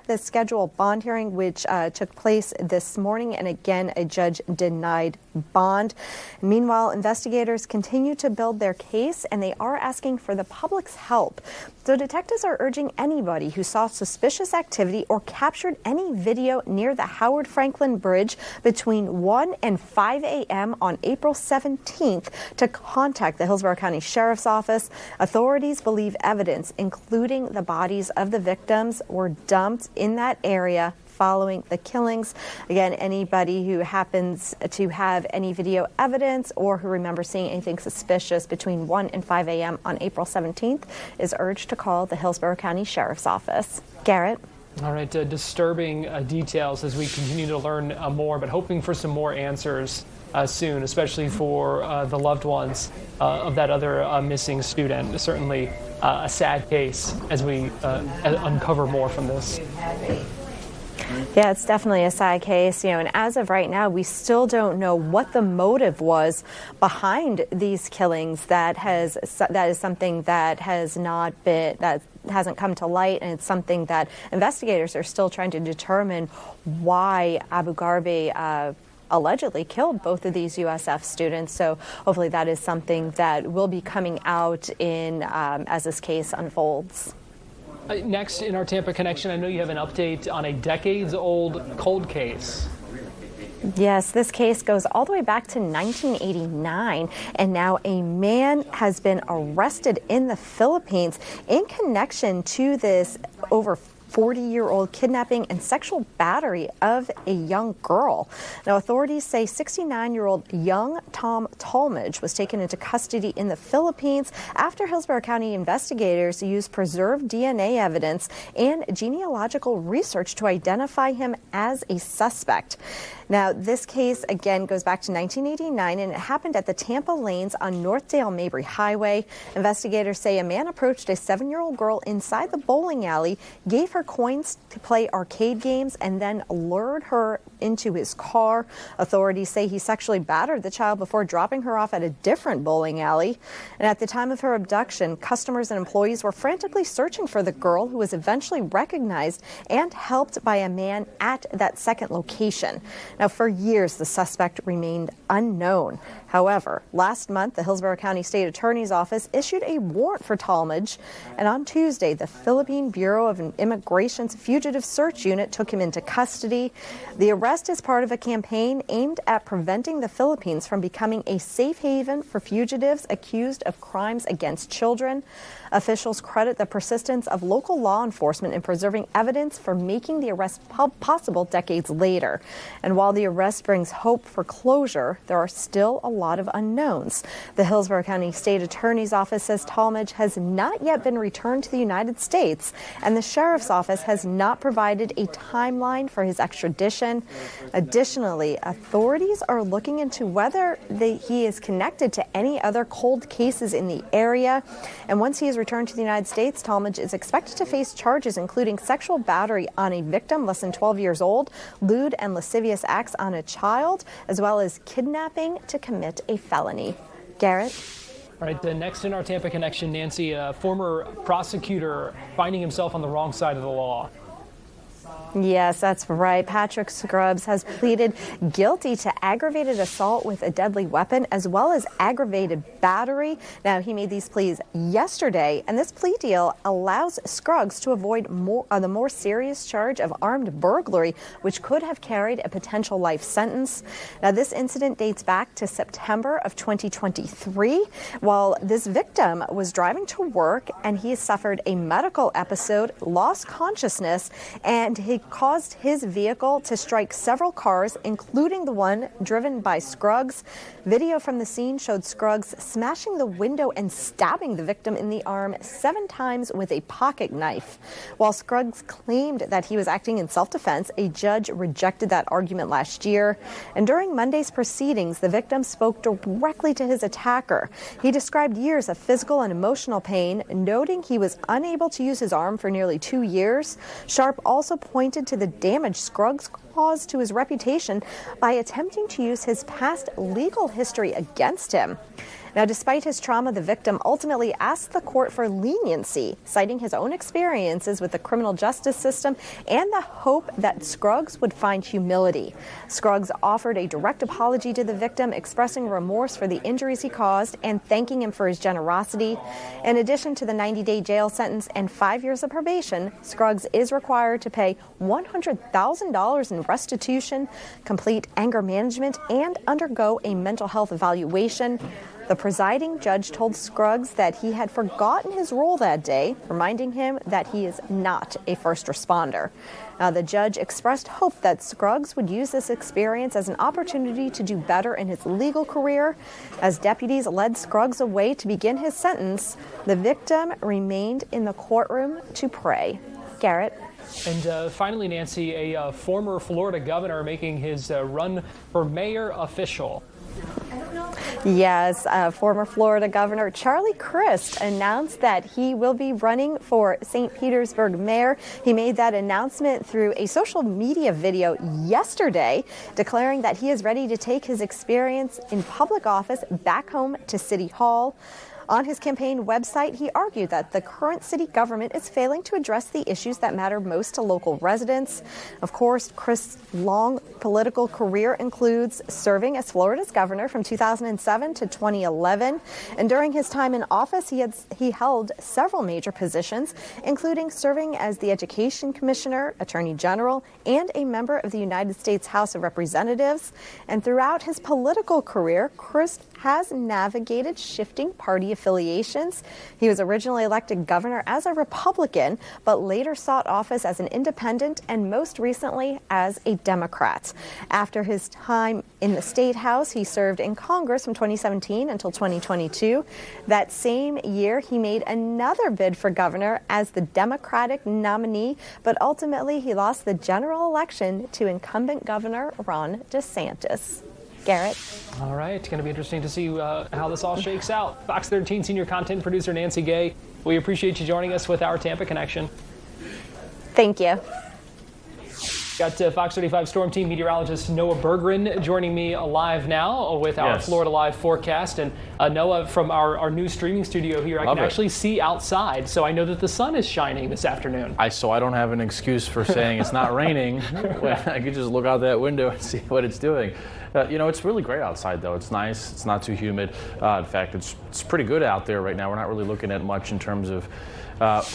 the scheduled bond hearing, which took place this morning, and again, a judge denied bond. Meanwhile, investigators continue to build their case, and they are asking for the public's help. So detectives are urging anybody who saw suspicious activity or captured any video near the Howard Franklin Bridge between 1 and 5 a.m. on April 17th to contact the Hillsborough County Sheriff's Office. Authorities believe evidence, including the bodies of the victims, were dumped in that area following the killings. Again, anybody who happens to have any video evidence or who remembers seeing anything suspicious between 1 and 5 a.m. on April 17th is urged to call the Hillsborough County Sheriff's Office. Garrett. All right, disturbing details as we continue to learn more, but hoping for some more answers soon, especially for the loved ones of that other missing student. Certainly a sad case as we uncover more from this. Yeah, it's definitely a sad case, and as of right now, we still don't know what the motive was behind these killings. That is something that hasn't come to light, and it's something that investigators are still trying to determine why Abu Gharbi allegedly killed both of these USF students. So hopefully that is something that will be coming out as this case unfolds. Next in our Tampa Connection, I know you have an update on a decades-old cold case. Yes, this case goes all the way back to 1989, and now a man has been arrested in the Philippines in connection to this over 40-year-old kidnapping and sexual battery of a young girl. Now, authorities say 69-year-old young Tom Talmadge was taken into custody in the Philippines after Hillsborough County investigators used preserved DNA evidence and genealogical research to identify him as a suspect. Now, this case, again, goes back to 1989, and it happened at the Tampa lanes on Northdale Mabry Highway. Investigators say a man approached a 7-year-old girl inside the bowling alley, gave her coins to play arcade games, and then lured her into his car. Authorities say he sexually battered the child before dropping her off at a different bowling alley. And at the time of her abduction, customers and employees were frantically searching for the girl, who was eventually recognized and helped by a man at that second location. Now, for years, the suspect remained unknown. However, last month, the Hillsborough County State Attorney's Office issued a warrant for Talmadge, and on Tuesday, the Philippine Bureau of Immigration's Fugitive Search Unit took him into custody. The arrest is part of a campaign aimed at preventing the Philippines from becoming a safe haven for fugitives accused of crimes against children. Officials credit the persistence of local law enforcement in preserving evidence for making the arrest possible decades later. And while the arrest brings hope for closure, there are still a lot of unknowns. The Hillsborough County State Attorney's Office says Talmadge has not yet been returned to the United States, and the Sheriff's Office has not provided a timeline for his extradition. Additionally, authorities are looking into whether he is connected to any other cold cases in the area. And once he is returned to the United States, Talmadge is expected to face charges including sexual battery on a victim less than 12 years old, lewd and lascivious acts on a child, as well as kidnapping to commit a felony. Garrett? All right, next in our Tampa connection, Nancy, a former prosecutor finding himself on the wrong side of the law. Yes, that's right. Patrick Scruggs has pleaded guilty to aggravated assault with a deadly weapon as well as aggravated battery. Now, he made these pleas yesterday, and this plea deal allows Scruggs to avoid the more serious charge of armed burglary, which could have carried a potential life sentence. Now, this incident dates back to September of 2023, while this victim was driving to work and he suffered a medical episode, lost consciousness, and he caused his vehicle to strike several cars, including the one driven by Scruggs. Video from the scene showed Scruggs smashing the window and stabbing the victim in the arm 7 times with a pocket knife. While Scruggs claimed that he was acting in self-defense, a judge rejected that argument last year. And during Monday's proceedings, the victim spoke directly to his attacker. He described years of physical and emotional pain, noting he was unable to use his arm for nearly 2 years. Sharp also pointed to the damage Scruggs caused to his reputation by attempting to use his past legal history against him. Now, despite his trauma, the victim ultimately asked the court for leniency, citing his own experiences with the criminal justice system and the hope that Scruggs would find humility. Scruggs offered a direct apology to the victim, expressing remorse for the injuries he caused and thanking him for his generosity. In addition to the 90-day jail sentence and 5 years of probation, Scruggs is required to pay $100,000 in restitution, complete anger management, and undergo a mental health evaluation. The presiding judge told Scruggs that he had forgotten his role that day, reminding him that he is not a first responder. Now, the judge expressed hope that Scruggs would use this experience as an opportunity to do better in his legal career. As deputies led Scruggs away to begin his sentence, the victim remained in the courtroom to pray. Garrett? And finally, Nancy, a former Florida governor making his run for mayor official. Yes, former Florida Governor Charlie Crist announced that he will be running for St. Petersburg mayor. He made that announcement through a social media video yesterday, declaring that he is ready to take his experience in public office back home to City Hall. On his campaign website, he argued that the current city government is failing to address the issues that matter most to local residents. Of course, Chris' long political career includes serving as Florida's governor from 2007 to 2011. And during his time in office, he held several major positions, including serving as the Education Commissioner, Attorney General, and a member of the United States House of Representatives. And throughout his political career, Chris has navigated shifting party affiliations. He was originally elected governor as a Republican, but later sought office as an independent and most recently as a Democrat. After his time in the State House, he served in Congress from 2017 until 2022. That same year, he made another bid for governor as the Democratic nominee, but ultimately he lost the general election to incumbent Governor Ron DeSantis. Garrett. All right, it's going to be interesting to see how this all shakes out. Fox 13 senior content producer Nancy Gay, we appreciate you joining us with our Tampa Connection. Thank you. Got Fox 35 Storm Team meteorologist Noah Berggren joining me live now with our Florida Live forecast. And Noah, from our new streaming studio here, I can actually see outside, so I know that the sun is shining this afternoon. So I don't have an excuse for saying it's not raining. I could just look out that window and see what it's doing. It's really great outside, though. It's nice. It's not too humid. In fact, it's pretty good out there right now. We're not really looking at much in terms of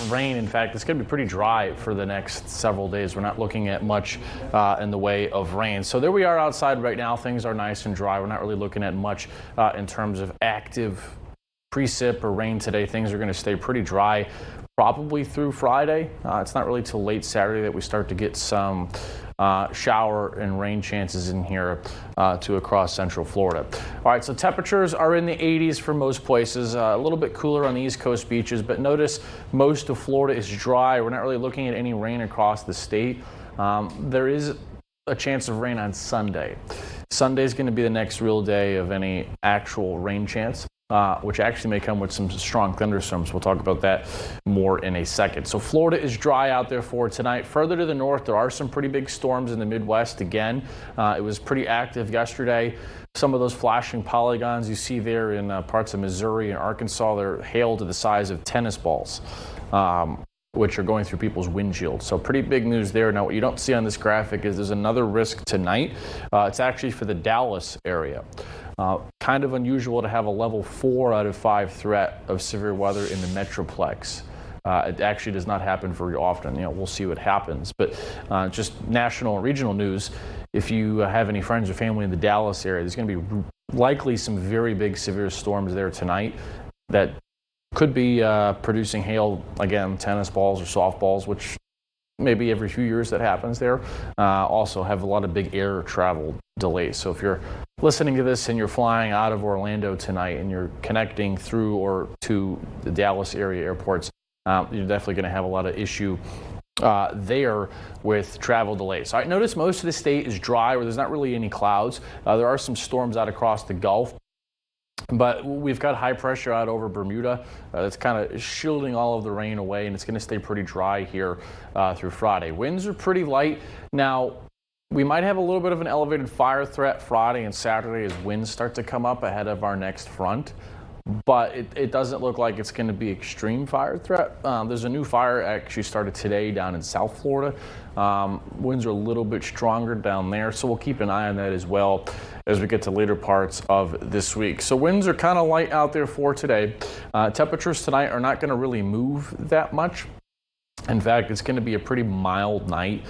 rain. In fact, it's going to be pretty dry for the next several days. We're not looking at much in the way of rain. So there we are outside right now. Things are nice and dry. We're not really looking at much in terms of active precip or rain today. Things are going to stay pretty dry probably through Friday. It's not really till late Saturday that we start to get some shower and rain chances in here to across central Florida. All right, so temperatures are in the 80s for most places, a little bit cooler on the East Coast beaches, but notice most of Florida is dry. We're not really looking at any rain across the state. There is a chance of rain on Sunday. Sunday is going to be the next real day of any actual rain chance. Which actually may come with some strong thunderstorms. We'll talk about that more in a second. So Florida is dry out there for tonight. Further to the north, there are some pretty big storms in the Midwest again. It was pretty active yesterday. Some of those flashing polygons you see there in parts of Missouri and Arkansas, they're hail to the size of tennis balls, which are going through people's windshields. So pretty big news there. Now, what you don't see on this graphic is there's another risk tonight. It's actually for the Dallas area. Kind of unusual to have a level 4 out of 5 threat of severe weather in the Metroplex. It actually does not happen very often. We'll see what happens. But just national and regional news, if you have any friends or family in the Dallas area, there's going to be likely some very big severe storms there tonight that could be producing hail, again, tennis balls or softballs, which maybe every few years that happens there. Also have a lot of big air travel delays. So if you're listening to this and you're flying out of Orlando tonight and you're connecting through or to the Dallas area airports, you're definitely going to have a lot of issue there with travel delays. All right, notice most of the state is dry where there's not really any clouds. There are some storms out across the Gulf. But we've got high pressure out over Bermuda. That's kind of shielding all of the rain away, and it's going to stay pretty dry here through Friday. Winds are pretty light. Now, we might have a little bit of an elevated fire threat Friday and Saturday as winds start to come up ahead of our next front. But it doesn't look like it's going to be extreme fire threat. There's a new fire actually started today down in South Florida. Winds are a little bit stronger down there, so we'll keep an eye on that as well as we get to later parts of this week. So winds are kind of light out there for today. Temperatures tonight are not going to really move that much. In fact, it's going to be a pretty mild night.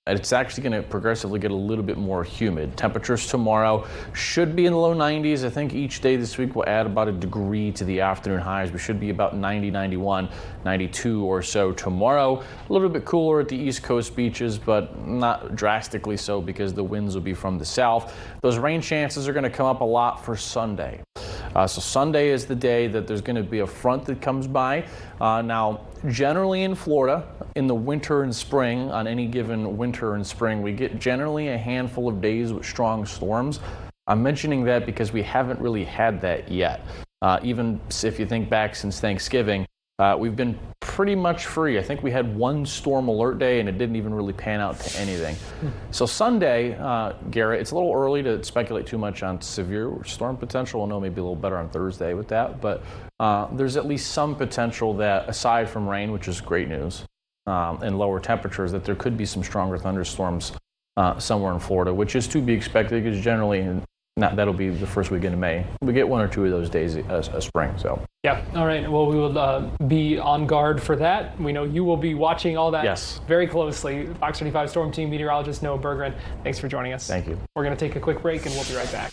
It's actually going to progressively get a little bit more humid. Temperatures tomorrow should be in the low 90s. I think each day this week will add about a degree to the afternoon highs. We should be about 90, 91, 92 or so tomorrow. A little bit cooler at the East Coast beaches, but not drastically so because the winds will be from the south. Those rain chances are going to come up a lot for Sunday. So Sunday is the day that there's going to be a front that comes by. Now, generally in Florida, in the winter and spring, on any given winter and spring, we get generally a handful of days with strong storms. I'm mentioning that because we haven't really had that yet. Even if you think back since Thanksgiving, we've been pretty much free. I think we had one storm alert day and it didn't even really pan out to anything. So Sunday, Garrett, it's a little early to speculate too much on severe storm potential. We'll know maybe a little better on Thursday with that, but there's at least some potential that aside from rain, which is great news, and lower temperatures, that there could be some stronger thunderstorms somewhere in Florida, which is to be expected because generally that'll be the first weekend of May. We get one or two of those days a spring. So yeah. All right. Well, we will be on guard for that. We know you will be watching all that very closely. Fox 35 Storm Team meteorologist Noah Berggren, thanks for joining us. Thank you. We're going to take a quick break and we'll be right back.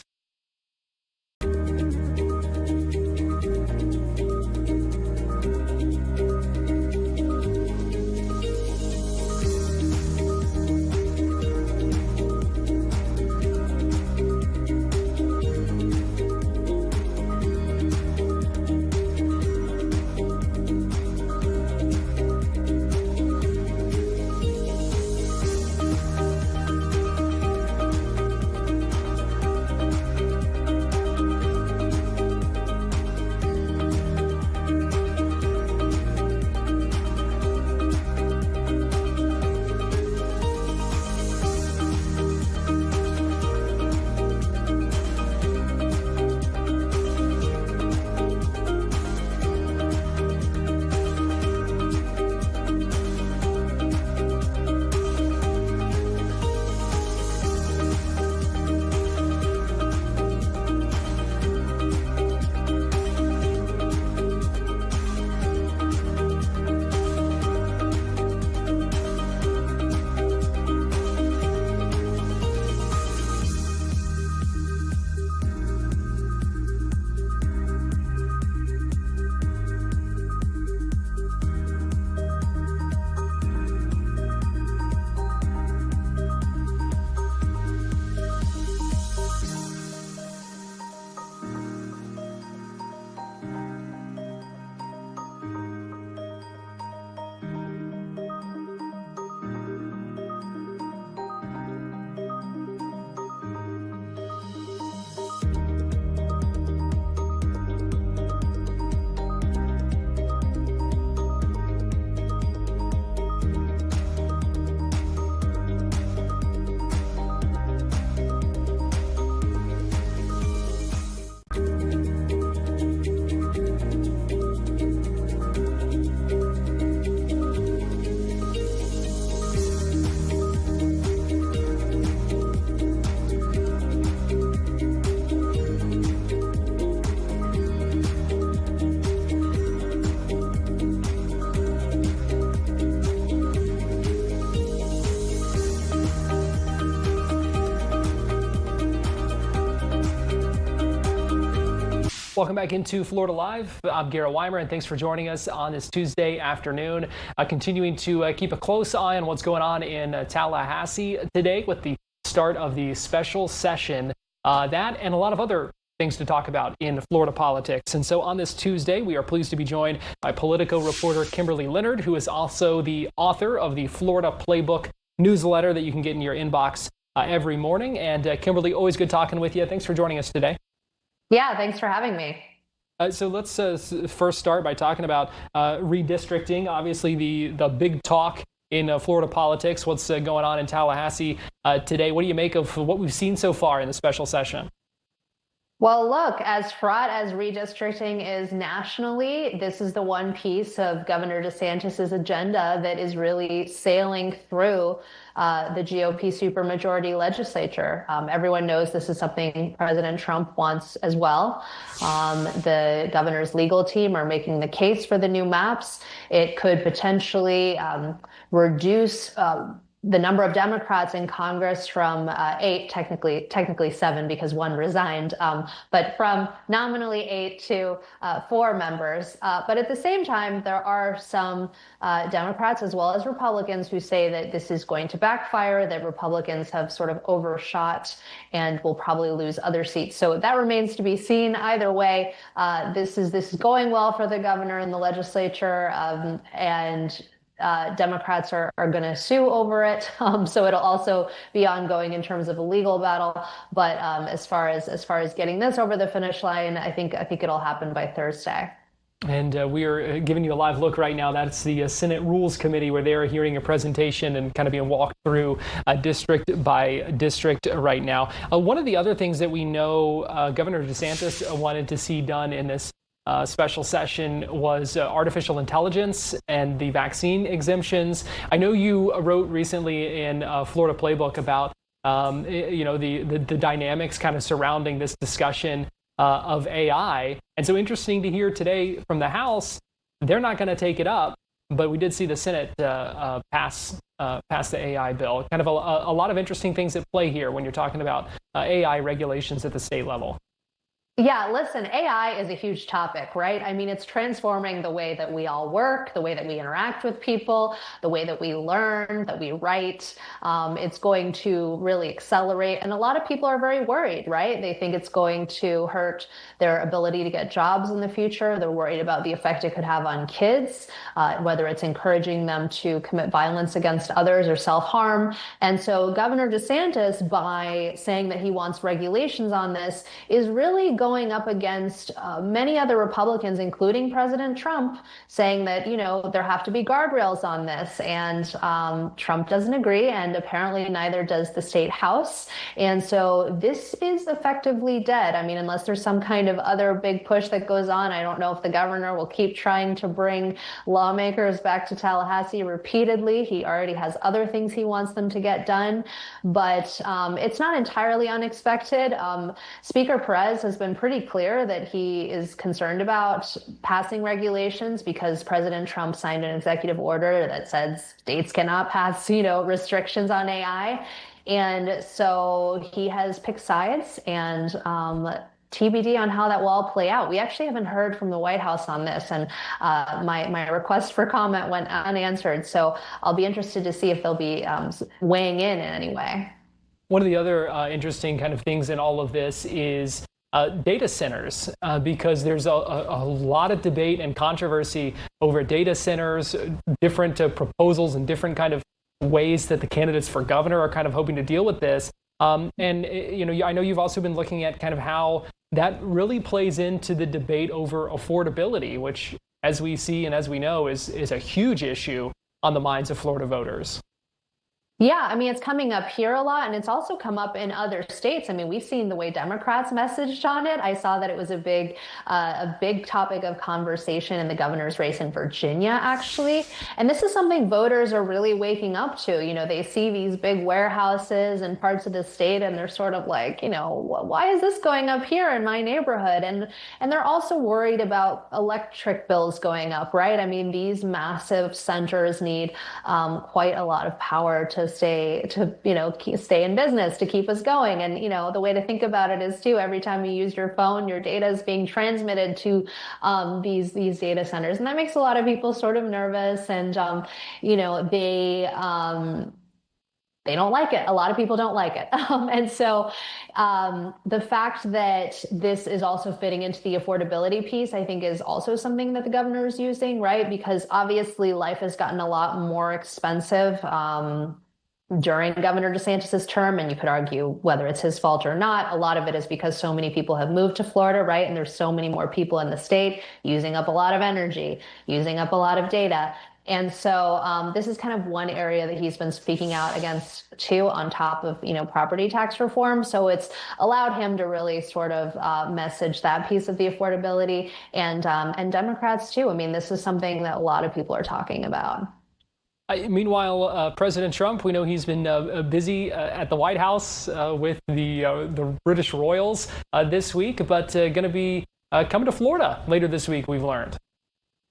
Welcome back into Florida Live. I'm Garrett Weimer, and thanks for joining us on this Tuesday afternoon. Continuing to keep a close eye on what's going on in Tallahassee today with the start of the special session. That and a lot of other things to talk about in Florida politics. And so on this Tuesday, we are pleased to be joined by Politico reporter Kimberly Leonard, who is also the author of the Florida Playbook newsletter that you can get in your inbox every morning. And Kimberly, always good talking with you. Thanks for joining us today. Yeah, thanks for having me. So let's first start by talking about redistricting. Obviously, the big talk in Florida politics, what's going on in Tallahassee today. What do you make of what we've seen so far in the special session? Well, look, as fraught as redistricting is nationally, this is the one piece of Governor DeSantis's agenda that is really sailing through the GOP supermajority legislature. Everyone knows this is something President Trump wants as well. The governor's legal team are making the case for the new maps. It could potentially reduce the number of Democrats in Congress from 8, technically 7 because one resigned, but from nominally 8 to 4 members. But at the same time, there are some Democrats as well as Republicans who say that this is going to backfire, that Republicans have sort of overshot and will probably lose other seats. So that remains to be seen. Either way, this is going well for the governor and the legislature, and Democrats are going to sue over it, so it'll also be ongoing in terms of a legal battle. But as far as getting this over the finish line, I think it'll happen by Thursday. And we are giving you a live look right now. That's the Senate Rules Committee, where they are hearing a presentation and kind of being walked through district by district right now. One of the other things that we know Governor DeSantis wanted to see done in this special session was artificial intelligence and the vaccine exemptions. I know you wrote recently in Florida Playbook about the dynamics kind of surrounding this discussion of AI. And so interesting to hear today from the House, they're not going to take it up, but we did see the Senate pass the AI bill. Kind of a lot of interesting things at play here when you're talking about AI regulations at the state level. Yeah, listen, AI is a huge topic, right? I mean, it's transforming the way that we all work, the way that we interact with people, the way that we learn, that we write. It's going to really accelerate. And a lot of people are very worried, right? They think it's going to hurt their ability to get jobs in the future. They're worried about the effect it could have on kids, whether it's encouraging them to commit violence against others or self-harm. And so Governor DeSantis, by saying that he wants regulations on this, is really going up against many other Republicans, including President Trump, saying that, there have to be guardrails on this. And Trump doesn't agree, and apparently neither does the state House. And so this is effectively dead. I mean, unless there's some kind of other big push that goes on, I don't know if the governor will keep trying to bring lawmakers back to Tallahassee repeatedly. He already has other things he wants them to get done. But it's not entirely unexpected. Speaker Perez has been pretty clear that he is concerned about passing regulations because President Trump signed an executive order that says states cannot pass, restrictions on AI. And so he has picked sides, and TBD on how that will all play out. We actually haven't heard from the White House on this, and my request for comment went unanswered. So I'll be interested to see if they'll be weighing in any way. One of the other interesting kind of things in all of this is data centers, because there's a lot of debate and controversy over data centers, different proposals and different kind of ways that the candidates for governor are kind of hoping to deal with this. I know you've also been looking at kind of how that really plays into the debate over affordability, which, as we see and as we know, is a huge issue on the minds of Florida voters. Yeah, I mean, it's coming up here a lot, and it's also come up in other states. I mean, we've seen the way Democrats messaged on it. I saw that it was a big topic of conversation in the governor's race in Virginia, actually. And this is something voters are really waking up to. They see these big warehouses in parts of the state, and they're sort of like, why is this going up here in my neighborhood? And they're also worried about electric bills going up, right? I mean, these massive centers need quite a lot of power to stay in business, to keep us going. And, the way to think about it is too, every time you use your phone, your data is being transmitted to these data centers. And that makes a lot of people sort of nervous, and, they don't like it. A lot of people don't like it. And so the fact that this is also fitting into the affordability piece, I think, is also something that the governor is using, right? Because obviously life has gotten a lot more expensive during Governor DeSantis' term, and you could argue whether it's his fault or not. A lot of it is because so many people have moved to Florida, right? And there's so many more people in the state using up a lot of energy, using up a lot of data. And so this is kind of one area that he's been speaking out against too, on top of, property tax reform. So it's allowed him to really sort of message that piece of the affordability, and Democrats too. I mean, this is something that a lot of people are talking about. Meanwhile, President Trump, we know he's been busy at the White House with the British royals this week, but going to be coming to Florida later this week, we've learned.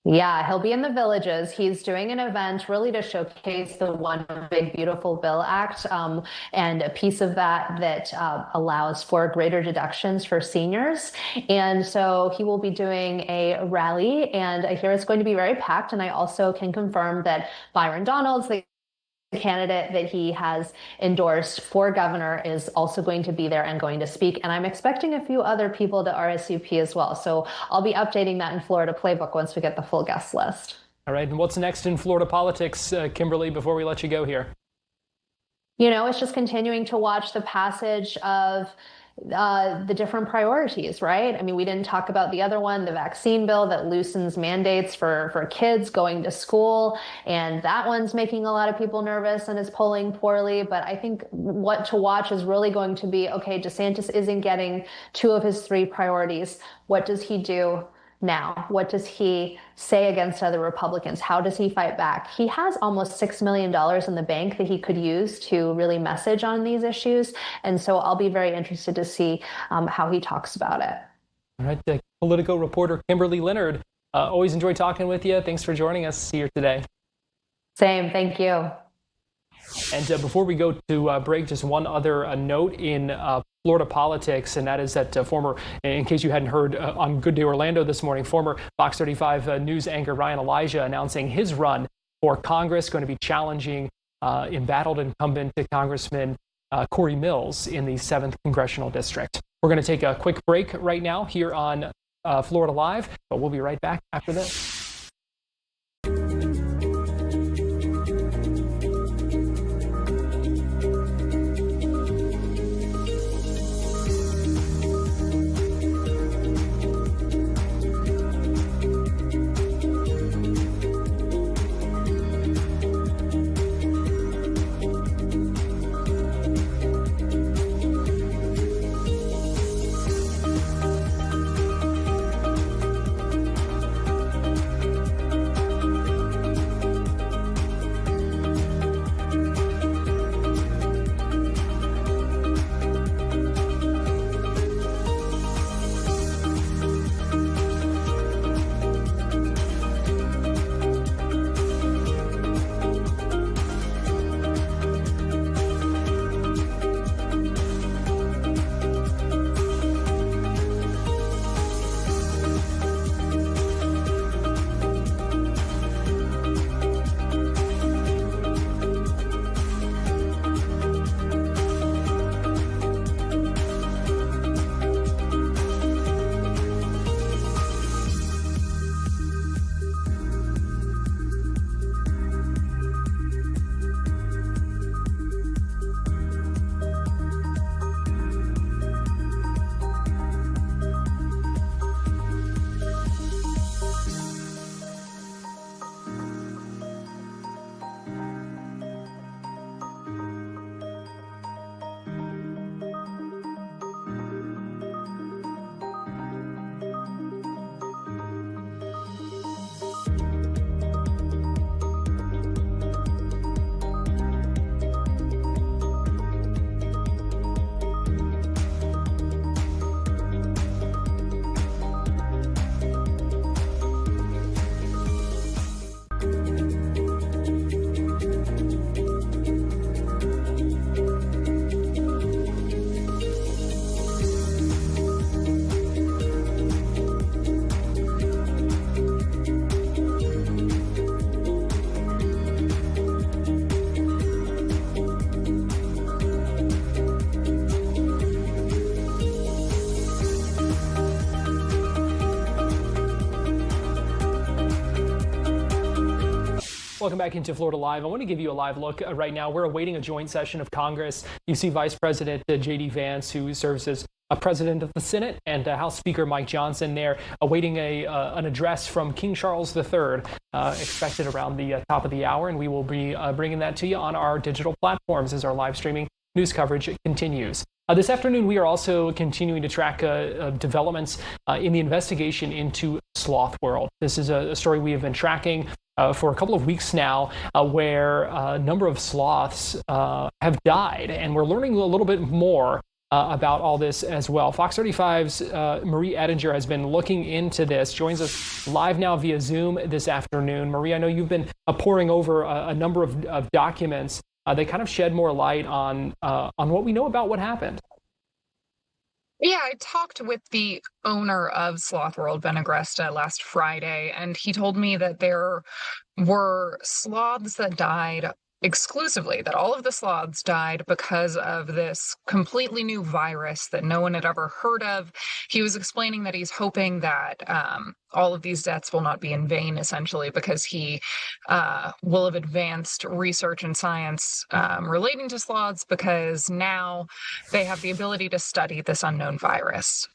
Yeah, he'll be in the Villages. He's doing an event really to showcase the One Big Beautiful Bill Act, and a piece of that allows for greater deductions for seniors. And so he will be doing a rally, and I hear it's going to be very packed. And I also can confirm that Byron Donalds, the candidate that he has endorsed for governor, is also going to be there and going to speak. And I'm expecting a few other people to RSVP as well. So I'll be updating that in Florida Playbook once we get the full guest list. All right. And what's next in Florida politics, Kimberly, before we let you go here? It's just continuing to watch the passage of the different priorities, right? I mean, we didn't talk about the other one, the vaccine bill that loosens mandates for kids going to school. And that one's making a lot of people nervous and is polling poorly. But I think what to watch is really going to be, okay, DeSantis isn't getting 2 of his 3 priorities. What does he do now? What does he say against other Republicans? How does he fight back? He has almost $6 million in the bank that he could use to really message on these issues. And so I'll be very interested to see how he talks about it. All right. The Politico reporter Kimberly Leonard, always enjoy talking with you. Thanks for joining us here today. Same. Thank you. And before we go to break, just one other note in Florida politics, and that is that in case you hadn't heard on Good Day Orlando this morning, former Fox 35 news anchor Ryan Elijah announcing his run for Congress, going to be challenging embattled incumbent Congressman Corey Mills in the 7th Congressional District. We're going to take a quick break right now here on Florida Live, but we'll be right back after this. Welcome back into Florida Live. I want to give you a live look right now. We're awaiting a joint session of Congress. You see Vice President J.D. Vance, who serves as President of the Senate, and House Speaker Mike Johnson there, awaiting an address from King Charles III, expected around the top of the hour, and we will be bringing that to you on our digital platforms as our live streaming news coverage continues. This afternoon, we are also continuing to track developments in the investigation into Sloth World. This is a story we have been tracking for a couple of weeks now, where a number of sloths have died, and we're learning a little bit more about all this as well. Fox 35's Marie Ettinger has been looking into this, joins us live now via Zoom this afternoon. Marie, I know you've been poring over a number of documents. They kind of shed more light on what we know about what happened. Yeah, I talked with the owner of Sloth World, Ben Agresta, last Friday, and he told me that there were sloths that died exclusively, that all of the sloths died because of this completely new virus that no one had ever heard of. He was explaining that he's hoping that all of these deaths will not be in vain, essentially, because he will have advanced research and science relating to sloths, because now they have the ability to study this unknown virus.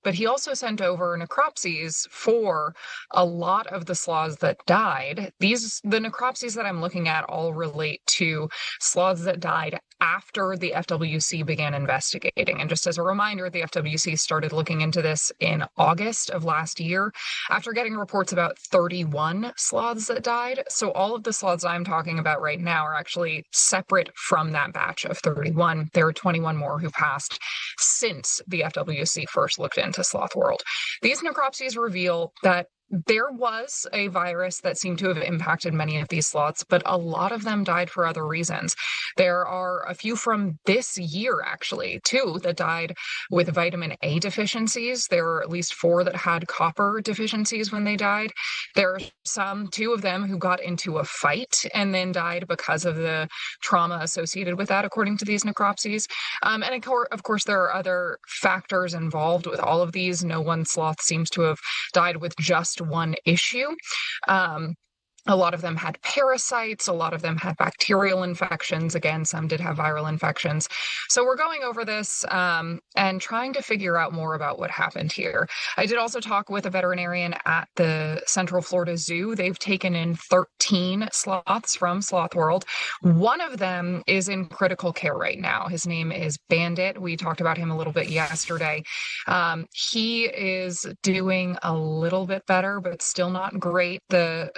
But he also sent over necropsies for a lot of the sloths that died. The necropsies that I'm looking at all relate to sloths that died after the FWC began investigating. And just as a reminder, the FWC started looking into this in August of last year after getting reports about 31 sloths that died. So all of the sloths I'm talking about right now are actually separate from that batch of 31. There are 21 more who passed since the FWC first looked into Sloth World. These necropsies reveal that there was a virus that seemed to have impacted many of these sloths, but a lot of them died for other reasons. There are a few from this year, actually, too, that died with vitamin A deficiencies. There were at least 4 that had copper deficiencies when they died. There are 2 of them who got into a fight and then died because of the trauma associated with that, according to these necropsies. And of course, there are other factors involved with all of these. No one sloth seems to have died with just one issue. A lot of them had parasites. A lot of them had bacterial infections. Again, some did have viral infections. So we're going over this and trying to figure out more about what happened here. I did also talk with a veterinarian at the Central Florida Zoo. They've taken in 13 sloths from Sloth World. One of them is in critical care right now. His name is Bandit. We talked about him a little bit yesterday. He is doing a little bit better, but still not great. The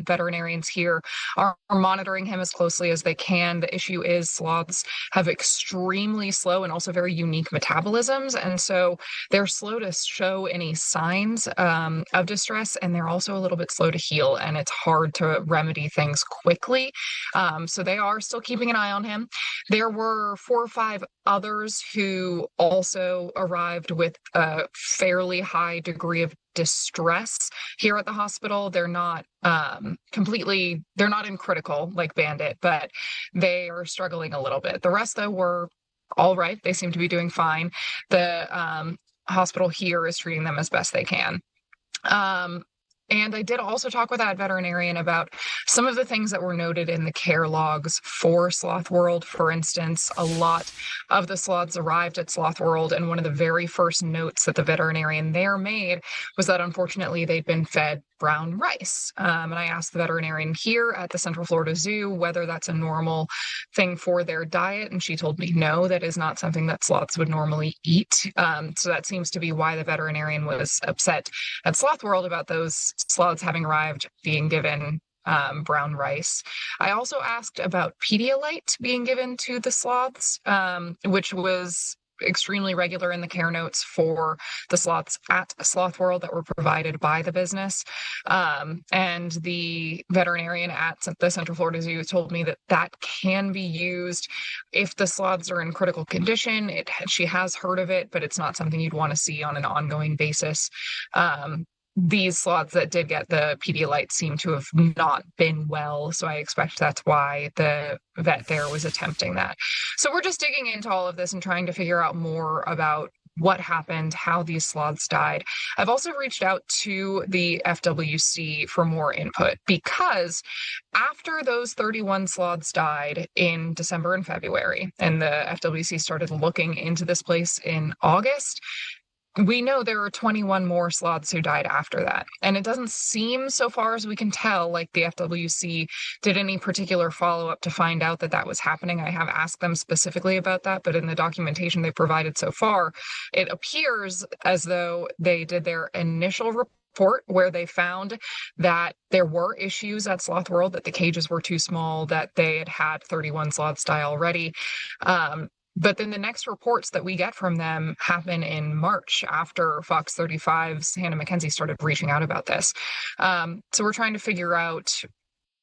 veterinarians here are monitoring him as closely as they can. The issue is sloths have extremely slow and also very unique metabolisms, and so they're slow to show any signs of distress, and they're also a little bit slow to heal, and it's hard to remedy things quickly. So they are still keeping an eye on him. There were 4 or 5 others who also arrived with a fairly high degree of distress here at the hospital. They're not they're not in critical like Bandit, but they are struggling a little bit. The rest, though, were all right. They seem to be doing fine. The hospital here is treating them as best they can. And I did also talk with that veterinarian about some of the things that were noted in the care logs for Sloth World. For instance, a lot of the sloths arrived at Sloth World, and one of the very first notes that the veterinarian there made was that unfortunately they'd been fed brown rice. And I asked the veterinarian here at the Central Florida Zoo whether that's a normal thing for their diet, and she told me no, that is not something that sloths would normally eat. So that seems to be why the veterinarian was upset at Sloth World about those sloths having arrived being given brown rice. I also asked about Pedialyte being given to the sloths, which was extremely regular in the care notes for the sloths at Sloth World that were provided by the business. And the veterinarian at the Central Florida Zoo told me that that can be used if the sloths are in critical condition. She has heard of it, but it's not something you'd want to see on an ongoing basis. These sloths that did get the Pedialyte seem to have not been well, so I expect that's why the vet there was attempting that. So we're just digging into all of this and trying to figure out more about what happened, how these sloths died. I've also reached out to the FWC for more input because after those 31 sloths died in December and February, and the FWC started looking into this place in August, we know there were 21 more sloths who died after that. And it doesn't seem, so far as we can tell, like the FWC did any particular follow-up to find out that that was happening. I have asked them specifically about that, but in the documentation they provided so far, it appears as though they did their initial report where they found that there were issues at Sloth World, that the cages were too small, that they had 31 sloths die already. But then the next reports that we get from them happen in March after Fox 35's Hannah McKenzie started reaching out about this. So we're trying to figure out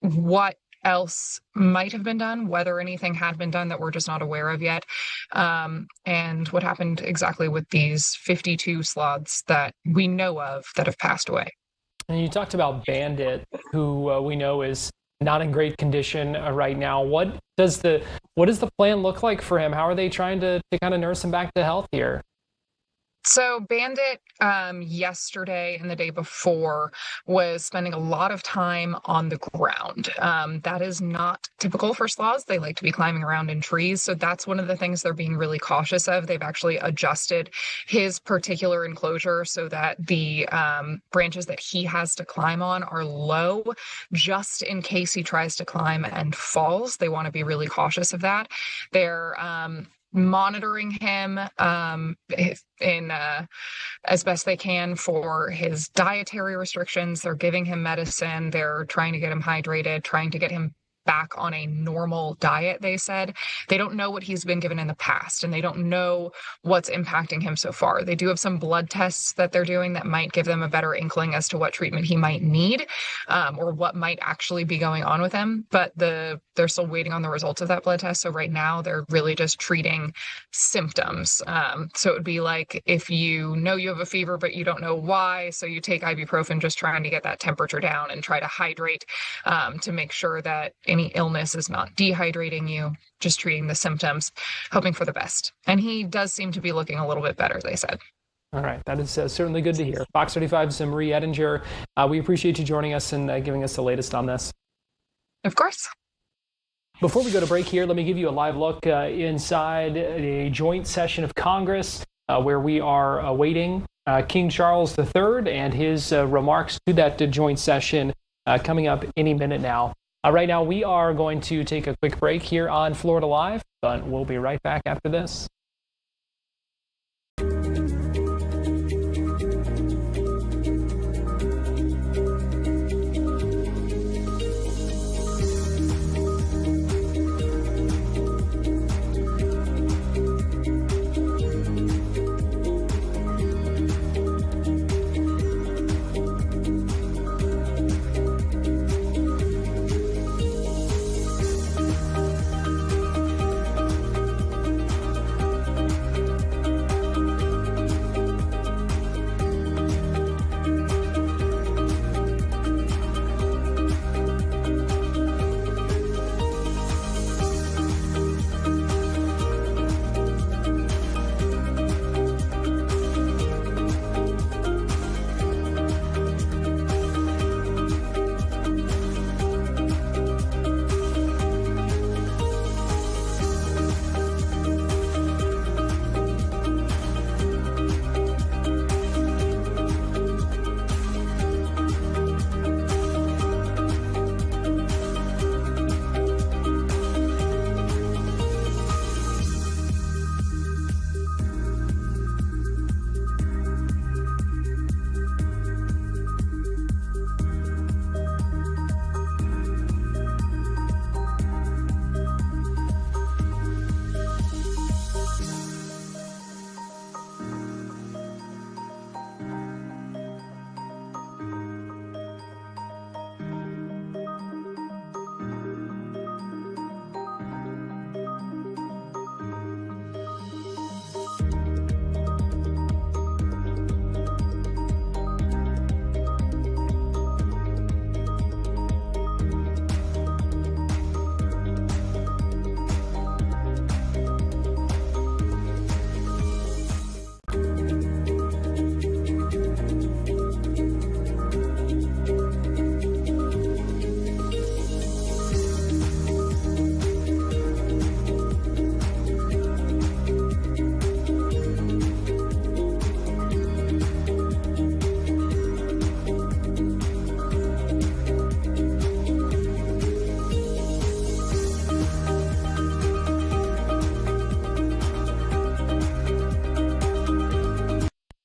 what else might have been done, whether anything had been done that we're just not aware of yet, and what happened exactly with these 52 sloths that we know of that have passed away. And you talked about Bandit, who we know is not in great condition right now. What does the plan look like for him? How are they trying to kind of nurse him back to health here? So Bandit yesterday and the day before was spending a lot of time on the ground. That is not typical for sloths. They like to be climbing around in trees. So that's one of the things they're being really cautious of. They've actually adjusted his particular enclosure so that the branches that he has to climb on are low, just in case he tries to climb and falls. They want to be really cautious of that. They're monitoring him as best they can for his dietary restrictions. They're giving him medicine. They're trying to get him hydrated, trying to get him back on a normal diet, they said. They don't know what he's been given in the past, and they don't know what's impacting him so far. They do have some blood tests that they're doing that might give them a better inkling as to what treatment he might need, or what might actually be going on with him. But they're still waiting on the results of that blood test. So right now they're really just treating symptoms. So it would be like if you know you have a fever, but you don't know why. So you take ibuprofen, just trying to get that temperature down and try to hydrate to make sure that any illness is not dehydrating you, just treating the symptoms, hoping for the best. And he does seem to be looking a little bit better, they said. All right, that is certainly good to hear. Fox 35's Marie Ettinger, we appreciate you joining us and giving us the latest on this. Of course. Before we go to break here, let me give you a live look inside a joint session of Congress where we are awaiting King Charles III and his remarks to that joint session coming up any minute now. Right now, we are going to take a quick break here on Florida Live, but we'll be right back after this.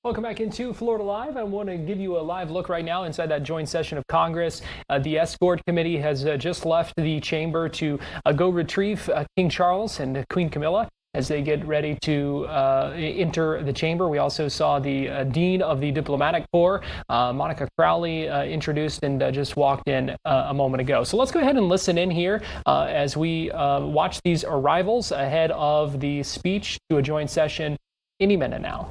Welcome back into Florida Live. I want to give you a live look right now inside that joint session of Congress. The Escort Committee has just left the chamber to go retrieve King Charles and Queen Camilla as they get ready to enter the chamber. We also saw the Dean of the Diplomatic Corps, Monica Crowley, introduced and just walked in a moment ago. So let's go ahead and listen in here as we watch these arrivals ahead of the speech to a joint session any minute now.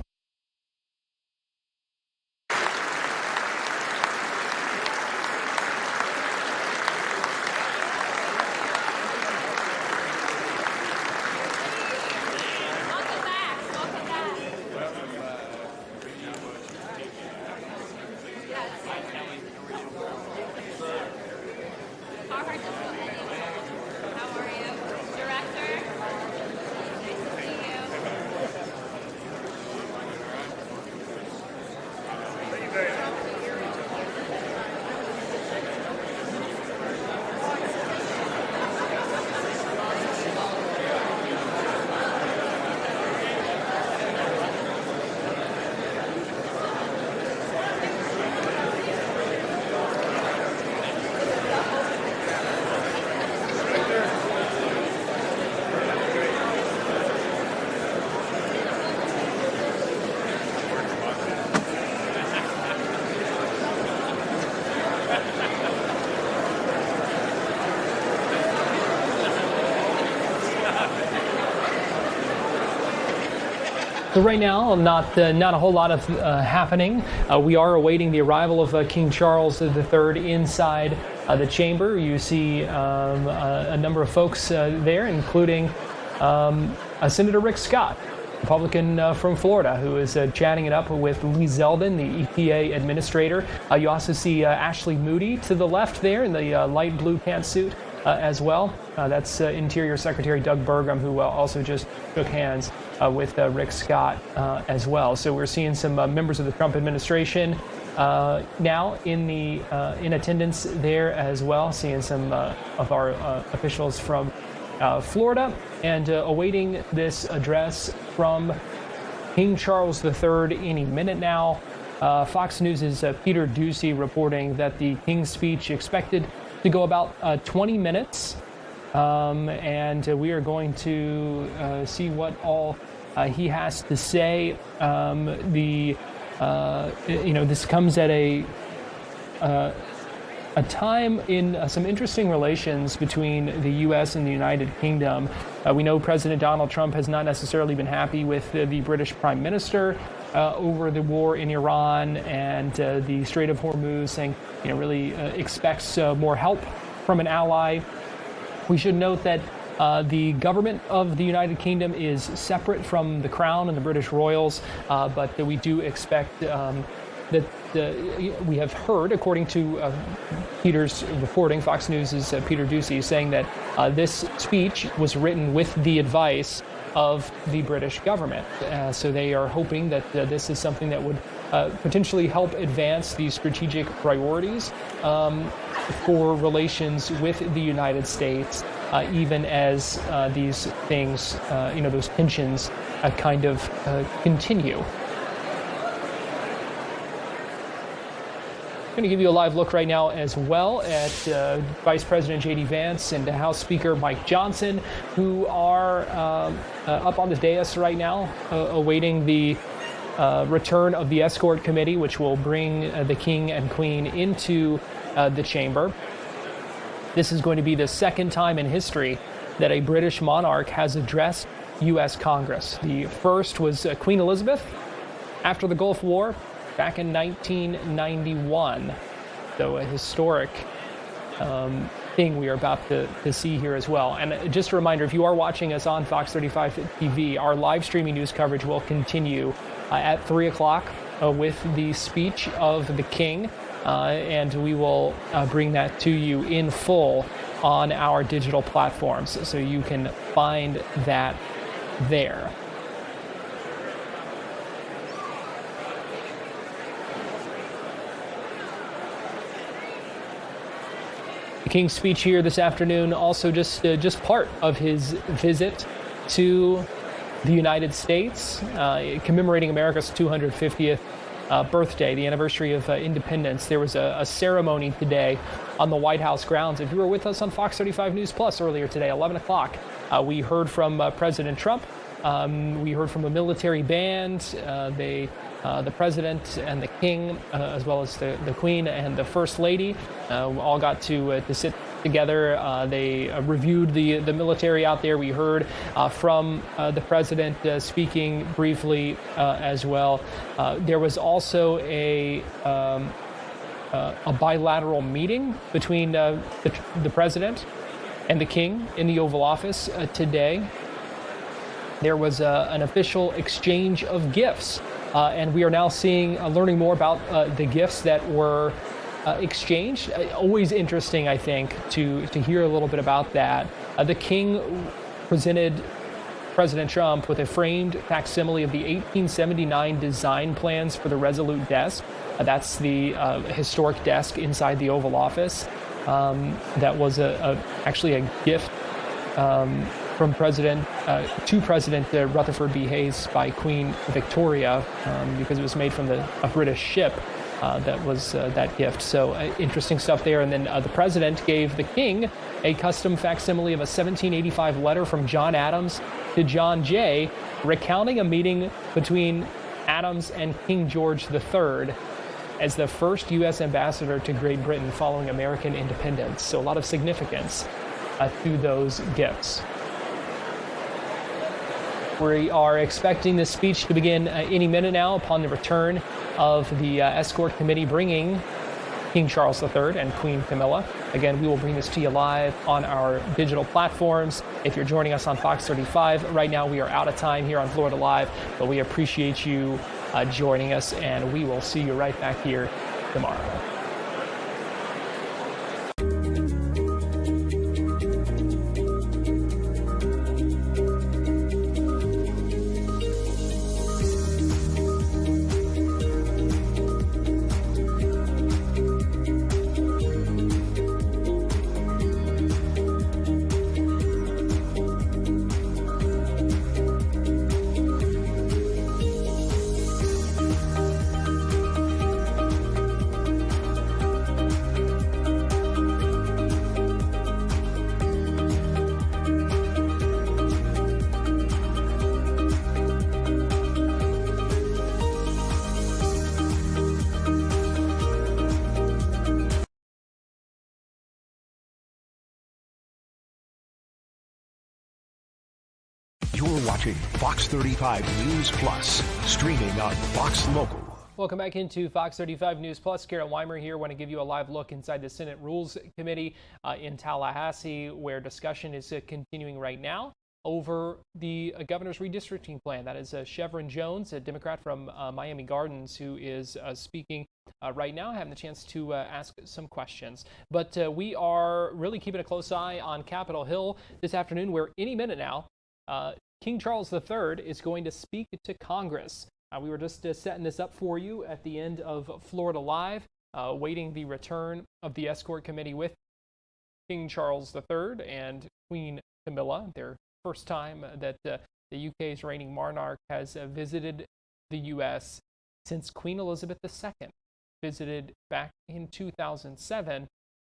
So right now, not a whole lot of happening. We are awaiting the arrival of King Charles III inside the chamber. You see a number of folks there, including Senator Rick Scott, Republican from Florida, who is chatting it up with Lee Zeldin, the EPA administrator. You also see Ashley Moody to the left there in the light blue pantsuit as well. That's Interior Secretary Doug Burgum, who also just shook hands with Rick Scott as well. So we're seeing some members of the Trump administration now in attendance there as well, seeing some of our officials from Florida, and awaiting this address from King Charles III any minute now. Fox News' Peter Ducey reporting that the King's speech expected to go about 20 minutes, and we are going to see what all he has to say. This comes at a time in some interesting relations between the U.S. and the United Kingdom. We know President Donald Trump has not necessarily been happy with the British Prime Minister over the war in Iran and the Strait of Hormuz, saying really expects more help from an ally. We should note that the government of the United Kingdom is separate from the Crown and the British Royals, but we do expect that we have heard, according to Peter's reporting, Fox News' Peter Ducey, saying that this speech was written with the advice of the British government. So they are hoping that this is something that would potentially help advance the strategic priorities for relations with the United States, even as these things, those tensions kind of continue. I'm going to give you a live look right now as well at Vice President J.D. Vance and House Speaker Mike Johnson, who are up on the dais right now, awaiting the return of the Escort Committee, which will bring the King and Queen into the chamber. This is going to be the second time in history that a British monarch has addressed U.S. Congress. The first was Queen Elizabeth after the Gulf War back in 1991. So a historic thing we are about to see here as well. And just a reminder, if you are watching us on Fox 35 TV, our live streaming news coverage will continue at 3 o'clock with the speech of the King. And we will bring that to you in full on our digital platforms, so you can find that there. The King's speech here this afternoon, also just part of his visit to the United States, commemorating America's 250th birthday, the anniversary of independence. There was a ceremony today on the White House grounds. If you were with us on Fox 35 News Plus earlier today, 11 o'clock, we heard from President Trump. We heard from a military band. The president and the king, as well as the queen and the first lady, all got to sit together. They reviewed the military out there. We heard from the president speaking briefly as well. There was also a bilateral meeting between the president and the king in the Oval Office today. There was an official exchange of gifts, and we are now learning more about the gifts that were exchanged. Always interesting, I think, to hear a little bit about that. The king presented President Trump with a framed facsimile of the 1879 design plans for the Resolute desk. That's the historic desk inside the Oval Office. That was actually a gift from to President Rutherford B. Hayes by Queen Victoria, because it was made from a British ship that was that gift. So interesting stuff there. And then the president gave the king a custom facsimile of a 1785 letter from John Adams to John Jay, recounting a meeting between Adams and King George III as the first U.S. ambassador to Great Britain following American independence. So a lot of significance to those gifts. We are expecting this speech to begin any minute now upon the return of the Escort committee bringing King Charles III and Queen Camilla. Again, we will bring this to you live on our digital platforms. If you're joining us on Fox 35, right now we are out of time here on Florida Live, but we appreciate you joining us, and we will see you right back here tomorrow. You're watching Fox 35 News Plus, streaming on Fox Local. Welcome back into Fox 35 News Plus. Karen Weimer here. I want to give you a live look inside the Senate Rules Committee in Tallahassee, where discussion is continuing right now over the governor's redistricting plan. That is Chevron Jones, a Democrat from Miami Gardens, who is speaking right now, having the chance to ask some questions. But we are really keeping a close eye on Capitol Hill this afternoon, where any minute now, King Charles III is going to speak to Congress. We were just setting this up for you at the end of Florida Live, waiting the return of the Escort Committee with King Charles III and Queen Camilla, their first time that the UK's reigning monarch has visited the U.S. since Queen Elizabeth II visited back in 2007.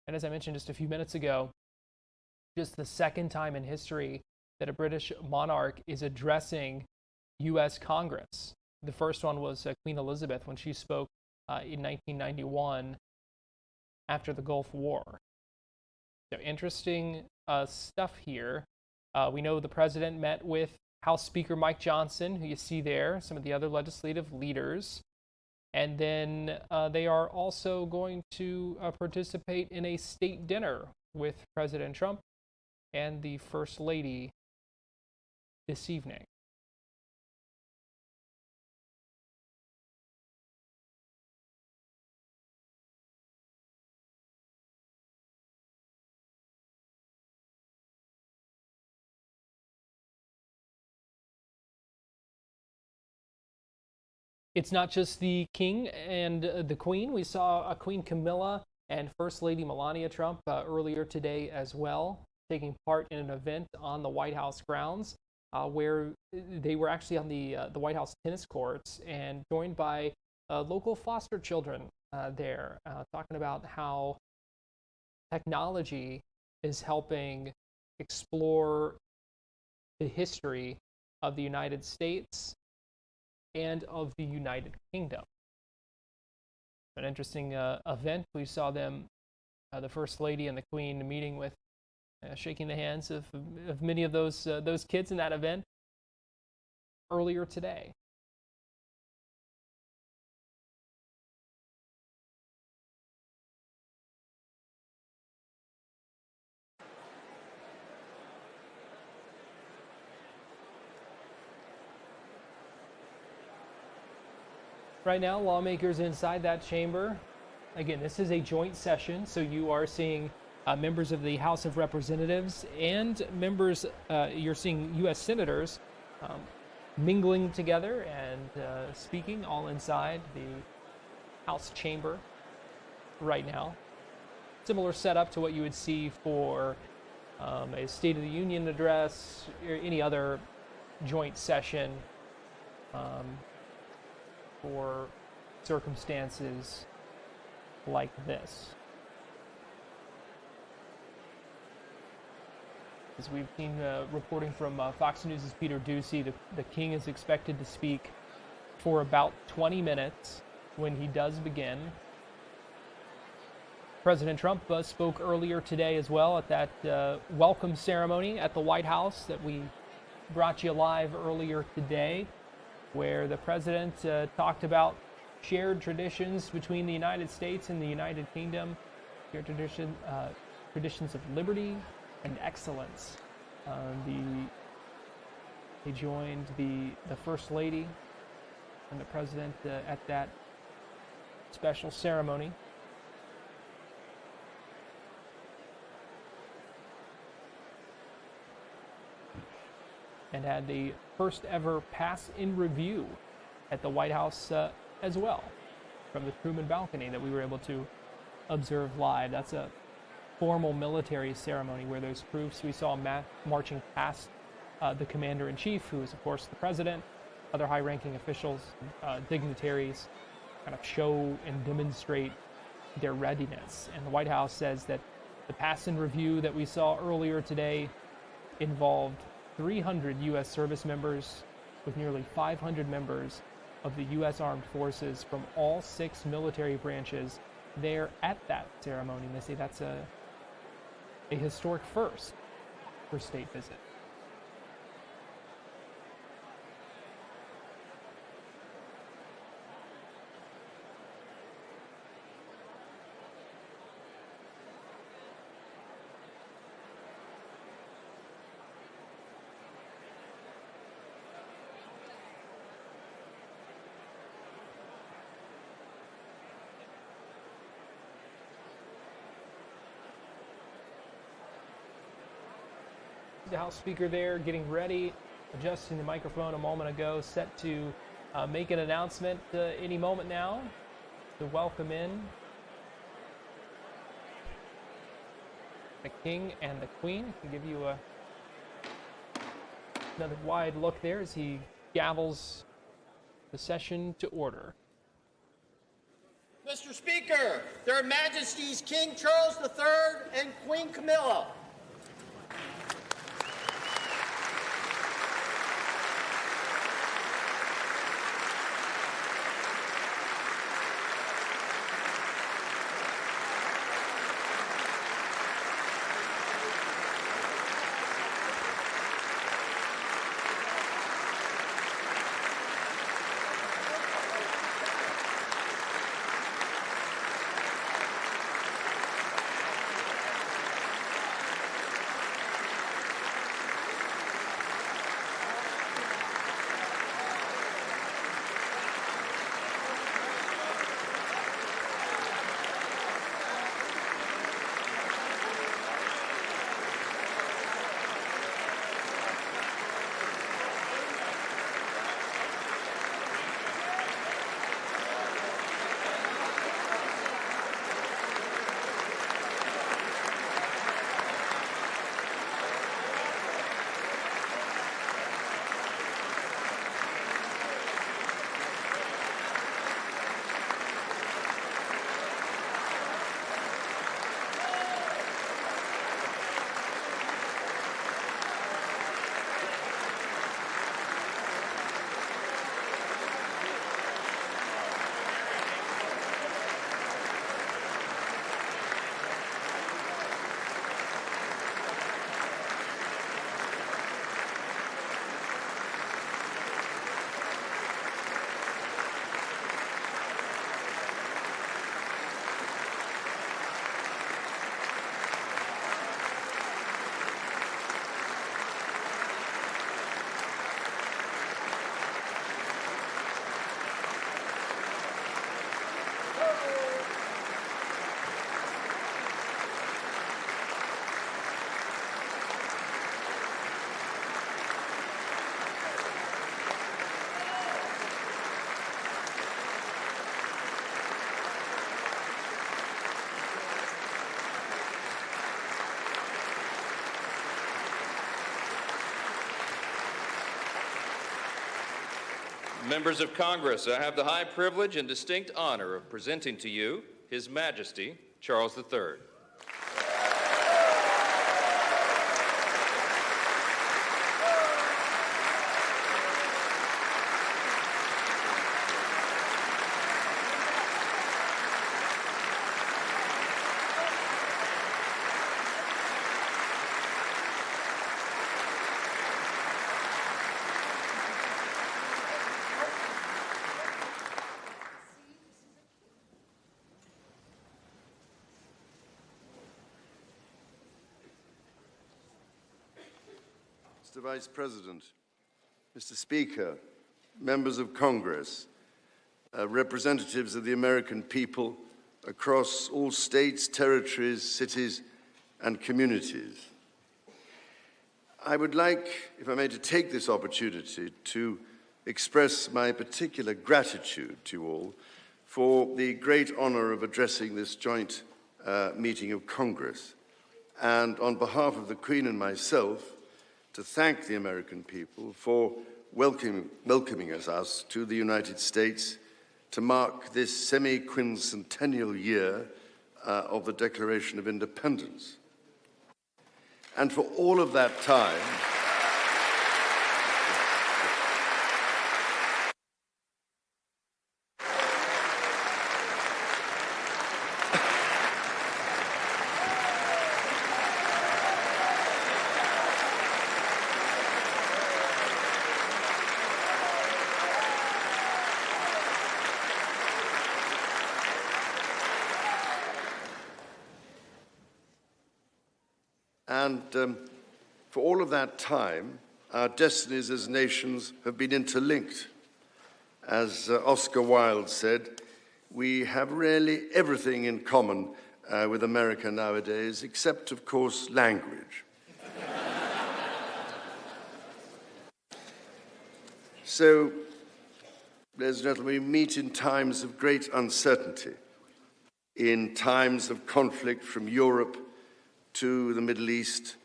And as I mentioned just a few minutes ago, just the second time in history that a British monarch is addressing U.S. Congress. The first one was Queen Elizabeth when she spoke in 1991 after the Gulf War. So interesting stuff here. We know the president met with House Speaker Mike Johnson, who you see there, some of the other legislative leaders. And then they are also going to participate in a state dinner with President Trump and the First Lady this evening. It's not just the king and the queen. We saw Queen Camilla and First Lady Melania Trump earlier today as well, taking part in an event on the White House grounds. where they were actually on the White House tennis courts and joined by local foster children there, talking about how technology is helping explore the history of the United States and of the United Kingdom. An interesting event. We saw them, the First Lady and the Queen, meeting with, shaking the hands of many of those kids in that event earlier today. Right now, lawmakers inside that chamber, again, this is a joint session, so you are seeing members of the House of Representatives and members, you're seeing U.S. senators mingling together and speaking all inside the House chamber right now. Similar setup to what you would see for a State of the Union address or any other joint session for circumstances like this. As we've seen reporting from Fox News' Peter Ducey, the king is expected to speak for about 20 minutes when he does begin. President Trump spoke earlier today as well at that welcome ceremony at the White House that we brought you live earlier today, where the president talked about shared traditions between the United States and the United Kingdom, shared traditions of liberty and excellence. They joined the First Lady and the President at that special ceremony. And had the first ever pass in review at the White House as well, from the Truman balcony that we were able to observe live. That's a formal military ceremony where there's troops. We saw marching past the commander-in-chief, who is, of course, the president, other high-ranking officials, dignitaries, kind of show and demonstrate their readiness. And the White House says that the pass in review that we saw earlier today involved 300 U.S. service members with nearly 500 members of the U.S. Armed Forces from all 6 military branches there at that ceremony. And they say that's a historic first for state visit. The House Speaker there getting ready, adjusting the microphone a moment ago, set to make an announcement any moment now to welcome in the King and the Queen. To give you another wide look there as he gavels the session to order. Mr. Speaker, Their Majesties King Charles III and Queen Camilla. Members of Congress, I have the high privilege and distinct honor of presenting to you His Majesty Charles III. Mr. Vice President, Mr. Speaker, members of Congress, representatives of the American people across all states, territories, cities, and communities. I would like, if I may, to take this opportunity to express my particular gratitude to you all for the great honor of addressing this joint meeting of Congress, and on behalf of the Queen and myself, to thank the American people for welcoming us to the United States to mark this semi-quincentennial year of the Declaration of Independence. And for all of that time, for all of that time, our destinies as nations have been interlinked. As Oscar Wilde said, we have really everything in common with America nowadays, except, of course, language. So, ladies and gentlemen, we meet in times of great uncertainty, in times of conflict from Europe to the Middle East,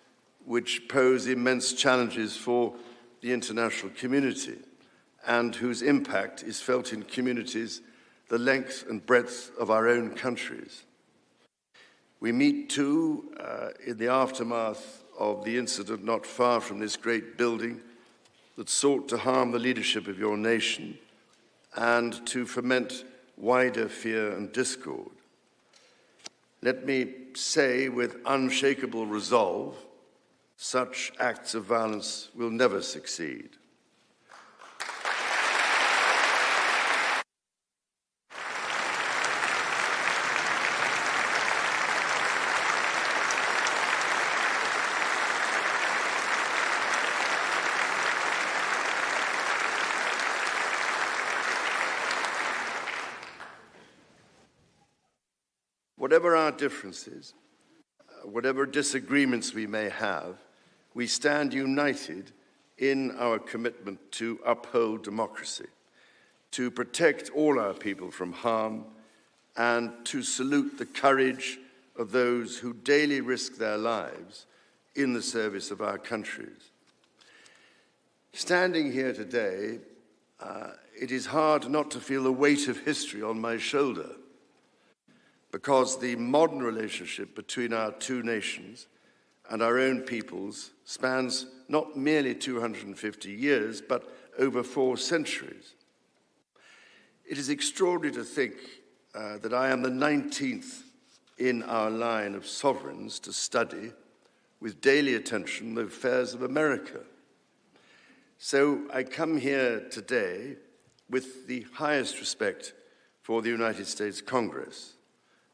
which pose immense challenges for the international community and whose impact is felt in communities the length and breadth of our own countries. We meet, too, in the aftermath of the incident not far from this great building that sought to harm the leadership of your nation and to foment wider fear and discord. Let me say with unshakable resolve, such acts of violence will never succeed. Whatever our differences, whatever disagreements we may have, we stand united in our commitment to uphold democracy, to protect all our people from harm, and to salute the courage of those who daily risk their lives in the service of our countries. Standing here today, it is hard not to feel the weight of history on my shoulder, because the modern relationship between our two nations and our own peoples spans not merely 250 years, but over 4 centuries. It is extraordinary to think that I am the 19th in our line of sovereigns to study with daily attention the affairs of America. So I come here today with the highest respect for the United States Congress,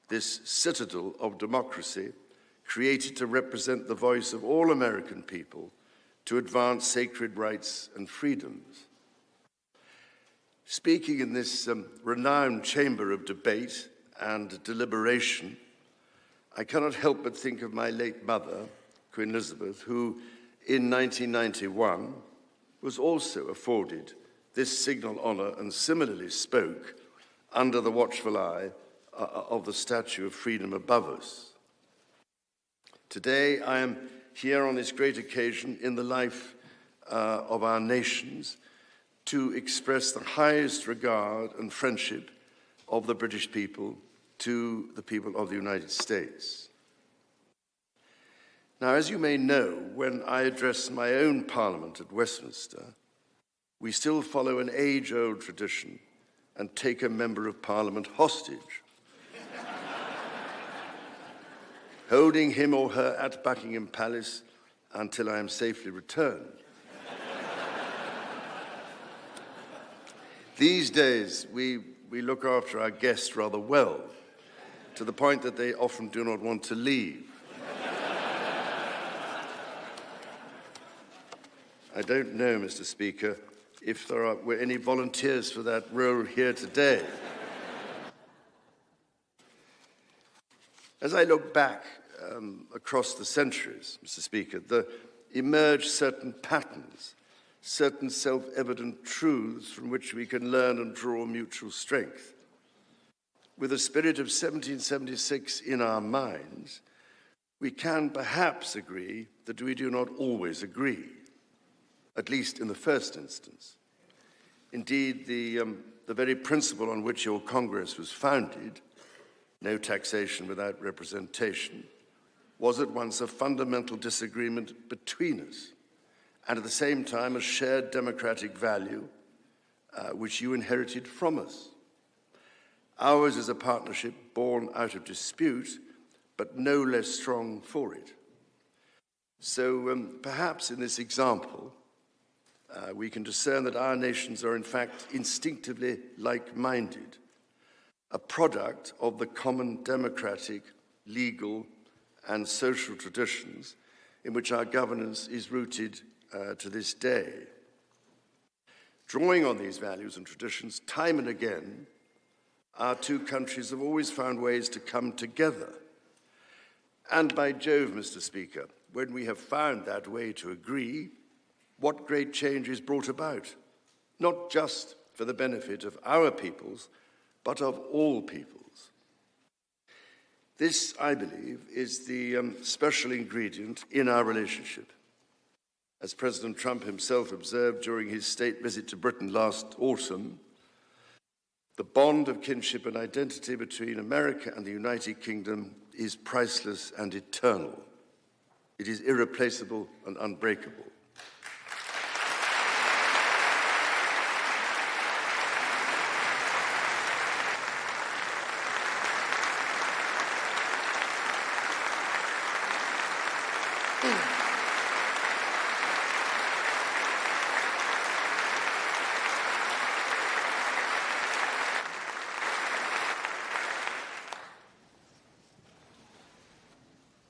this citadel of democracy created to represent the voice of all American people to advance sacred rights and freedoms. Speaking in this renowned chamber of debate and deliberation, I cannot help but think of my late mother, Queen Elizabeth, who in 1991 was also afforded this signal honor and similarly spoke under the watchful eye of the Statue of Freedom above us. Today, I am here on this great occasion in the life of our nations to express the highest regard and friendship of the British people to the people of the United States. Now, as you may know, when I address my own Parliament at Westminster, we still follow an age-old tradition and take a member of Parliament hostage, holding him or her at Buckingham Palace until I am safely returned. These days, we look after our guests rather well, to the point that they often do not want to leave. I don't know, Mr. Speaker, if there were any volunteers for that role here today. As I look back across the centuries, Mr. Speaker, there emerge certain patterns, certain self-evident truths from which we can learn and draw mutual strength. With the spirit of 1776 in our minds, we can perhaps agree that we do not always agree, at least in the first instance. Indeed, the very principle on which your Congress was founded, no taxation without representation, was at once a fundamental disagreement between us, and at the same time a shared democratic value which you inherited from us. Ours is a partnership born out of dispute, but no less strong for it. So perhaps in this example, we can discern that our nations are in fact instinctively like-minded, a product of the common democratic, legal, and social traditions in which our governance is rooted to this day. Drawing on these values and traditions, time and again, our two countries have always found ways to come together. And by Jove, Mr. Speaker, when we have found that way to agree, what great change is brought about, not just for the benefit of our peoples, but of all peoples. This, I believe, is the special ingredient in our relationship. As President Trump himself observed during his state visit to Britain last autumn, the bond of kinship and identity between America and the United Kingdom is priceless and eternal. It is irreplaceable and unbreakable.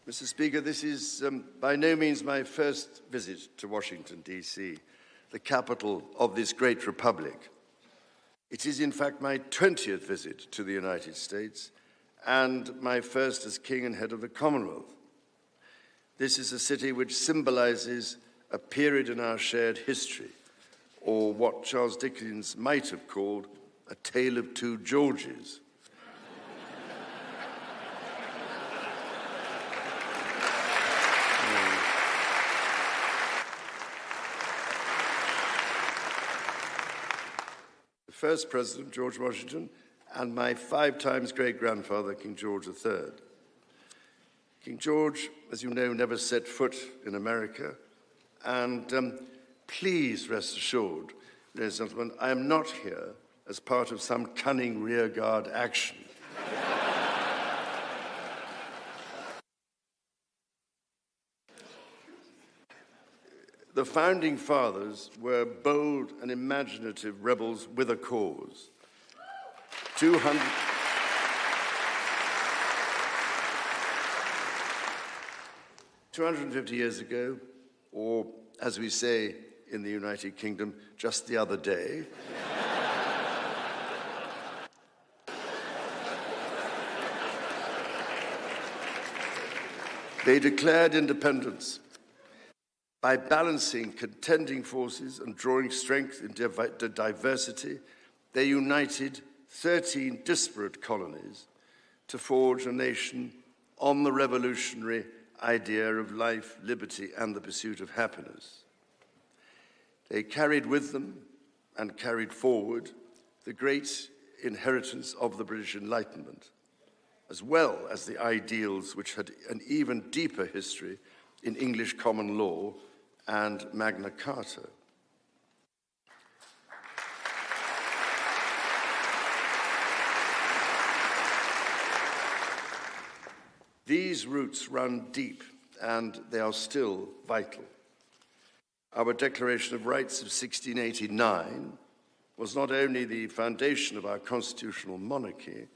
Mr. Speaker, this is by no means my first visit to Washington, D.C., the capital of this great republic. It is, in fact, my 20th visit to the United States and my first as King and head of the Commonwealth. This is a city which symbolizes a period in our shared history, or what Charles Dickens might have called a tale of two Georges. First President, George Washington, and my 5 times great-grandfather, King George III. King George, as you know, never set foot in America, and please rest assured, ladies and gentlemen, I am not here as part of some cunning rearguard action. The Founding Fathers were bold and imaginative rebels with a cause. 250 years ago, or as we say in the United Kingdom, just the other day, they declared independence. By balancing contending forces and drawing strength in diversity, they united 13 disparate colonies to forge a nation on the revolutionary idea of life, liberty, and the pursuit of happiness. They carried with them, and carried forward the great inheritance of the British Enlightenment, as well as the ideals which had an even deeper history in English common law and Magna Carta. These roots run deep, and they are still vital. Our Declaration of Rights of 1689 was not only the foundation of our constitutional monarchy,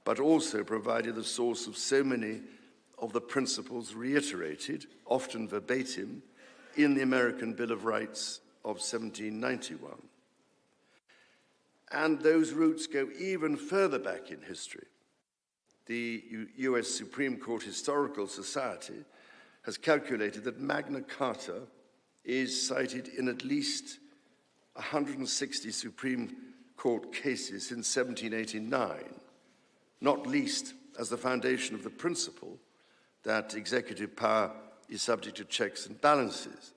but also provided the source of so many of the principles reiterated, often verbatim, in the American Bill of Rights of 1791. And those roots go even further back in history. The US Supreme Court Historical Society has calculated that Magna Carta is cited in at least 160 Supreme Court cases since 1789, not least as the foundation of the principle that executive power is subject to checks and balances.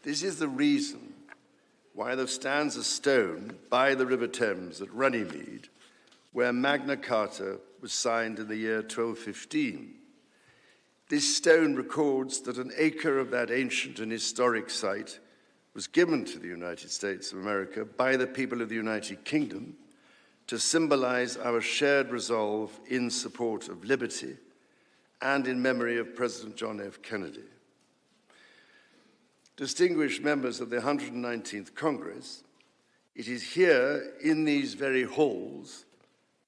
This is the reason why there stands a stone by the River Thames at Runnymede, where Magna Carta was signed in the year 1215. This stone records that an acre of that ancient and historic site was given to the United States of America by the people of the United Kingdom to symbolize our shared resolve in support of liberty and in memory of President John F. Kennedy. Distinguished members of the 119th Congress, it is here in these very halls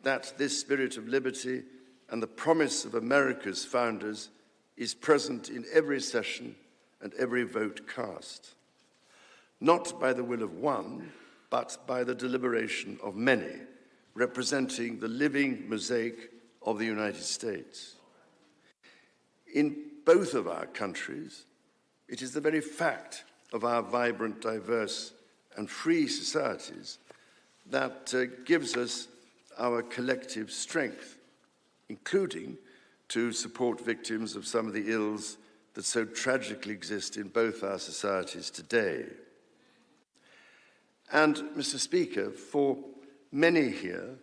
that this spirit of liberty and the promise of America's founders is present in every session and every vote cast, not by the will of one, but by the deliberation of many, representing the living mosaic of the United States. In both of our countries, it is the very fact of our vibrant, diverse, and free societies that gives us our collective strength, including to support victims of some of the ills that so tragically exist in both our societies today. And, Mr. Speaker, for many here,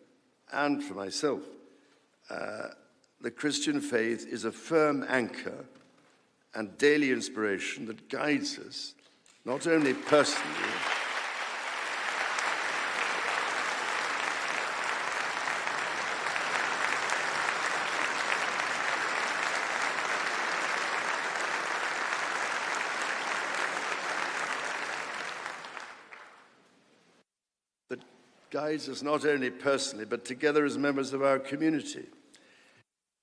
and for myself, the Christian faith is a firm anchor and daily inspiration that guides us, not only personally, but together as members of our community.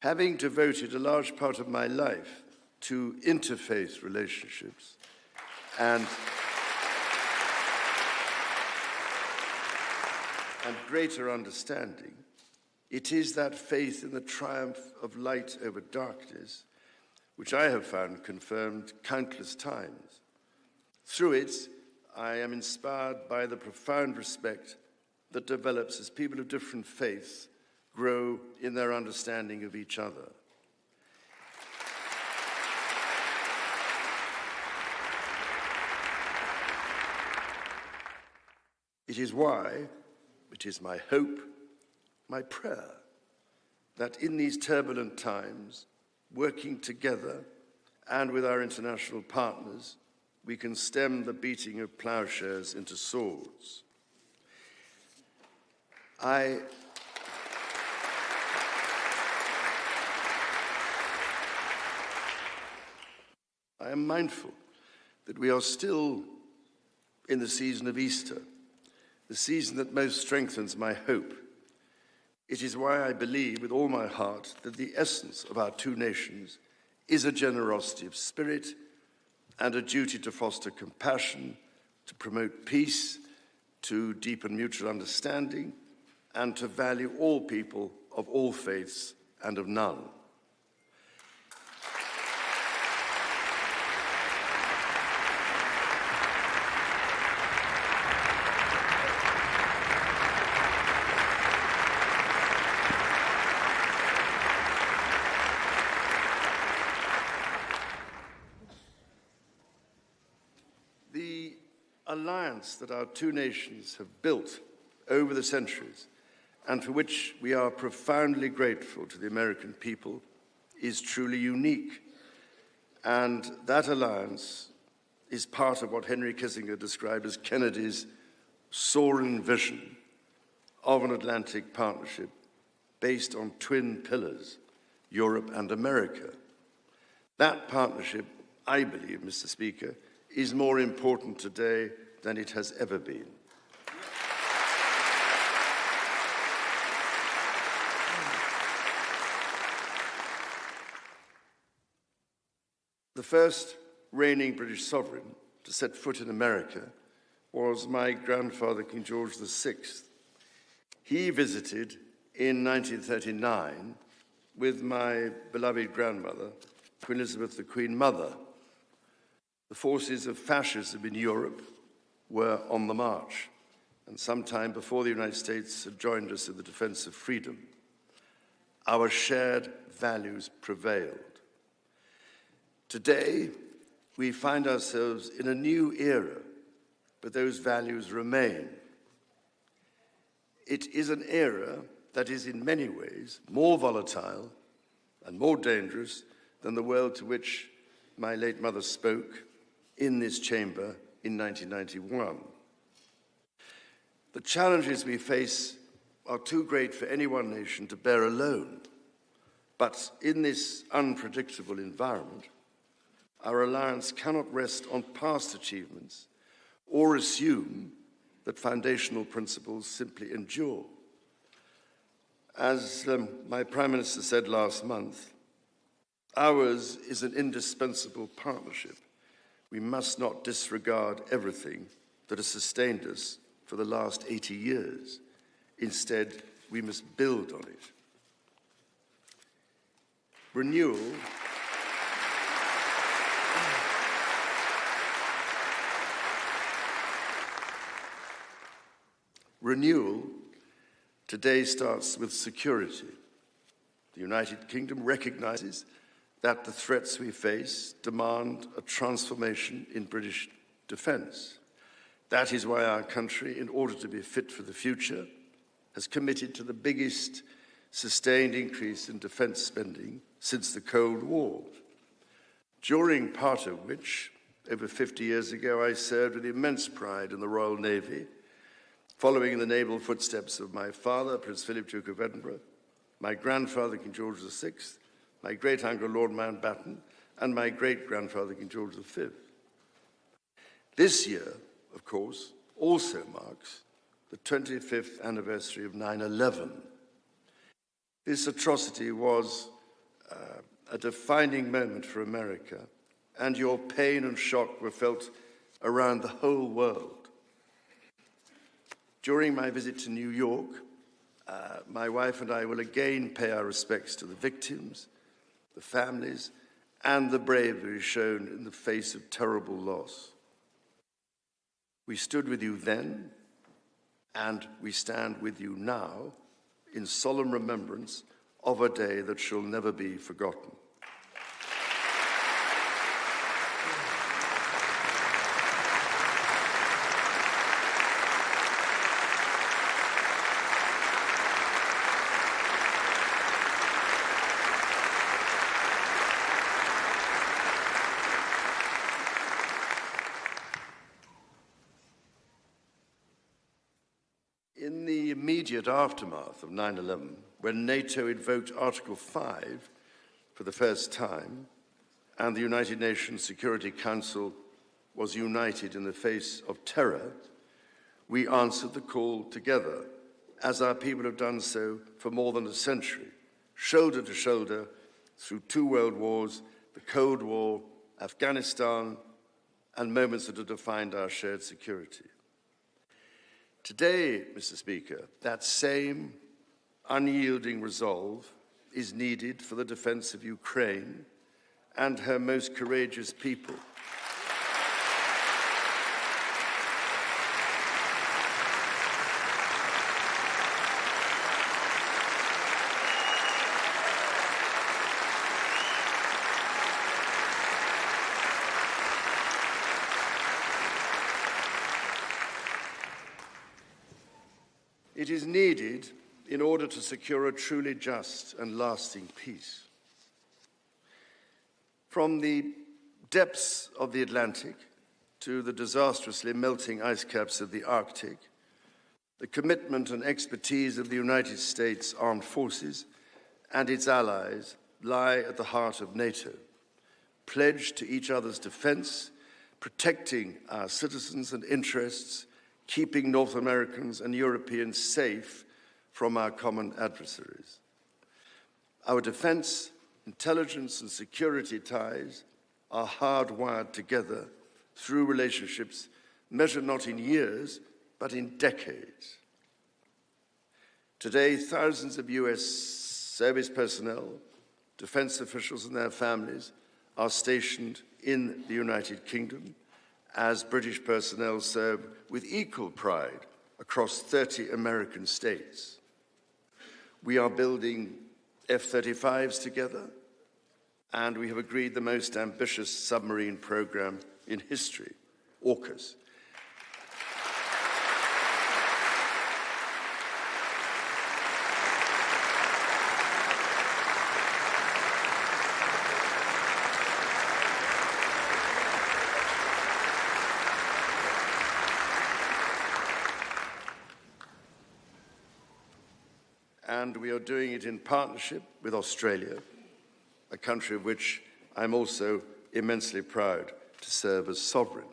Having devoted a large part of my life to interfaith relationships and greater understanding, it is that faith in the triumph of light over darkness which I have found confirmed countless times. Through it, I am inspired by the profound respect that develops as people of different faiths grow in their understanding of each other. It is why, it is my hope, my prayer, that in these turbulent times, working together and with our international partners, we can stem the beating of plowshares into swords. I am mindful that we are still in the season of Easter, the season that most strengthens my hope. It is why I believe with all my heart that the essence of our two nations is a generosity of spirit and a duty to foster compassion, to promote peace, to deepen mutual understanding, and to value all people of all faiths and of none. The alliance that our two nations have built over the centuries, and for which we are profoundly grateful to the American people, is truly unique. And that alliance is part of what Henry Kissinger described as Kennedy's soaring vision of an Atlantic partnership based on twin pillars, Europe and America. That partnership, I believe, Mr. Speaker, is more important today than it has ever been. The first reigning British sovereign to set foot in America was my grandfather, King George VI. He visited in 1939 with my beloved grandmother, Queen Elizabeth, the Queen Mother. The forces of fascism in Europe were on the march, and sometime before the United States had joined us in the defense of freedom, our shared values prevailed. Today, we find ourselves in a new era, but those values remain. It is an era that is in many ways more volatile and more dangerous than the world to which my late mother spoke in this chamber in 1991. The challenges we face are too great for any one nation to bear alone. But in this unpredictable environment, our alliance cannot rest on past achievements or assume that foundational principles simply endure. As my Prime Minister said last month, ours is an indispensable partnership. We must not disregard everything that has sustained us for the last 80 years. Instead, we must build on it. Renewal today starts with security. The United Kingdom recognizes that the threats we face demand a transformation in British defense. That is why our country, in order to be fit for the future, has committed to the biggest sustained increase in defense spending since the Cold War, during part of which, over 50 years ago, I served with immense pride in the Royal Navy, following in the naval footsteps of my father, Prince Philip, Duke of Edinburgh, my grandfather, King George VI, my great-uncle, Lord Mountbatten, and my great-grandfather, King George V. This year, of course, also marks the 25th anniversary of 9/11. This atrocity was a defining moment for America, and your pain and shock were felt around the whole world. During my visit to New York, my wife and I will again pay our respects to the victims, the families, and the bravery shown in the face of terrible loss. We stood with you then, and we stand with you now in solemn remembrance of a day that shall never be forgotten. In the immediate aftermath of 9/11, when NATO invoked Article 5 for the first time, and the United Nations Security Council was united in the face of terror, we answered the call together, as our people have done so for more than a century, shoulder to shoulder through 2 world wars, the Cold War, Afghanistan, and moments that have defined our shared security. Today, Mr. Speaker, that same unyielding resolve is needed for the defense of Ukraine and her most courageous people. It is needed in order to secure a truly just and lasting peace. From the depths of the Atlantic to the disastrously melting ice caps of the Arctic, the commitment and expertise of the United States Armed Forces and its allies lie at the heart of NATO, pledged to each other's defense, protecting our citizens and interests, keeping North Americans and Europeans safe from our common adversaries. Our defense, intelligence, and security ties are hardwired together through relationships measured not in years, but in decades. Today, thousands of U.S. service personnel, defense officials, and their families are stationed in the United Kingdom, as British personnel serve with equal pride across 30 American states. We are building F-35s together, and we have agreed the most ambitious submarine program in history, AUKUS. And we are doing it in partnership with Australia, a country of which I'm also immensely proud to serve as sovereign.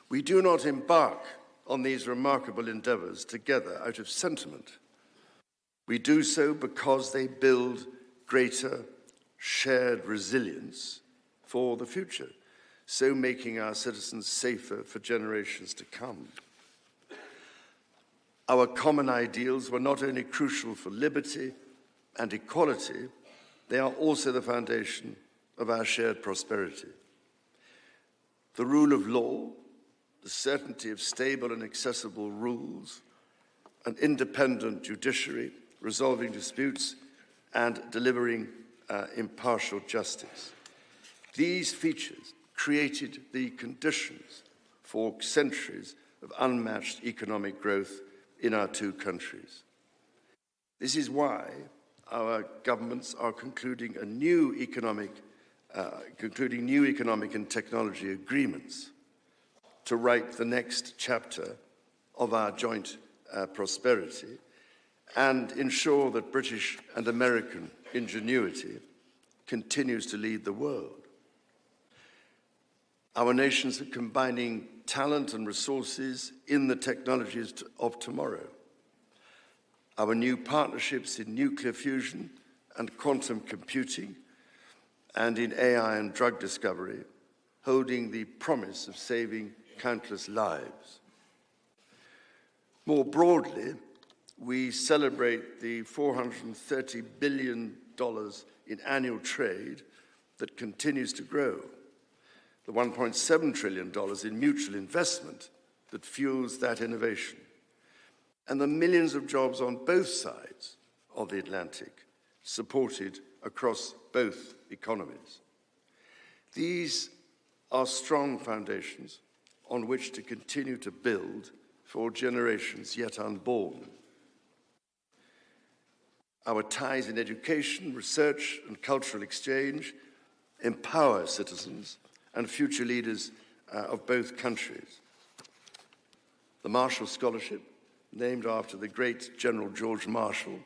We do not embark on these remarkable endeavors together out of sentiment. We do so because they build greater shared resilience for the future, so making our citizens safer for generations to come. Our common ideals were not only crucial for liberty and equality, they are also the foundation of our shared prosperity. The rule of law, the certainty of stable and accessible rules, an independent judiciary resolving disputes and delivering impartial justice. These features created the conditions for centuries of unmatched economic growth in our two countries. This is why our governments are concluding new economic and technology agreements to write the next chapter of our joint prosperity and ensure that British and American ingenuity continues to lead the world. Our nations are combining talent and resources in the technologies of tomorrow. Our new partnerships in nuclear fusion and quantum computing and in AI and drug discovery, holding the promise of saving countless lives. More broadly, we celebrate the $430 billion in annual trade that continues to grow, the $1.7 trillion in mutual investment that fuels that innovation, and the millions of jobs on both sides of the Atlantic, supported across both economies. These are strong foundations on which to continue to build for generations yet unborn. Our ties in education, research, and cultural exchange empower citizens and future leaders of both countries. The Marshall Scholarship, named after the great General George Marshall,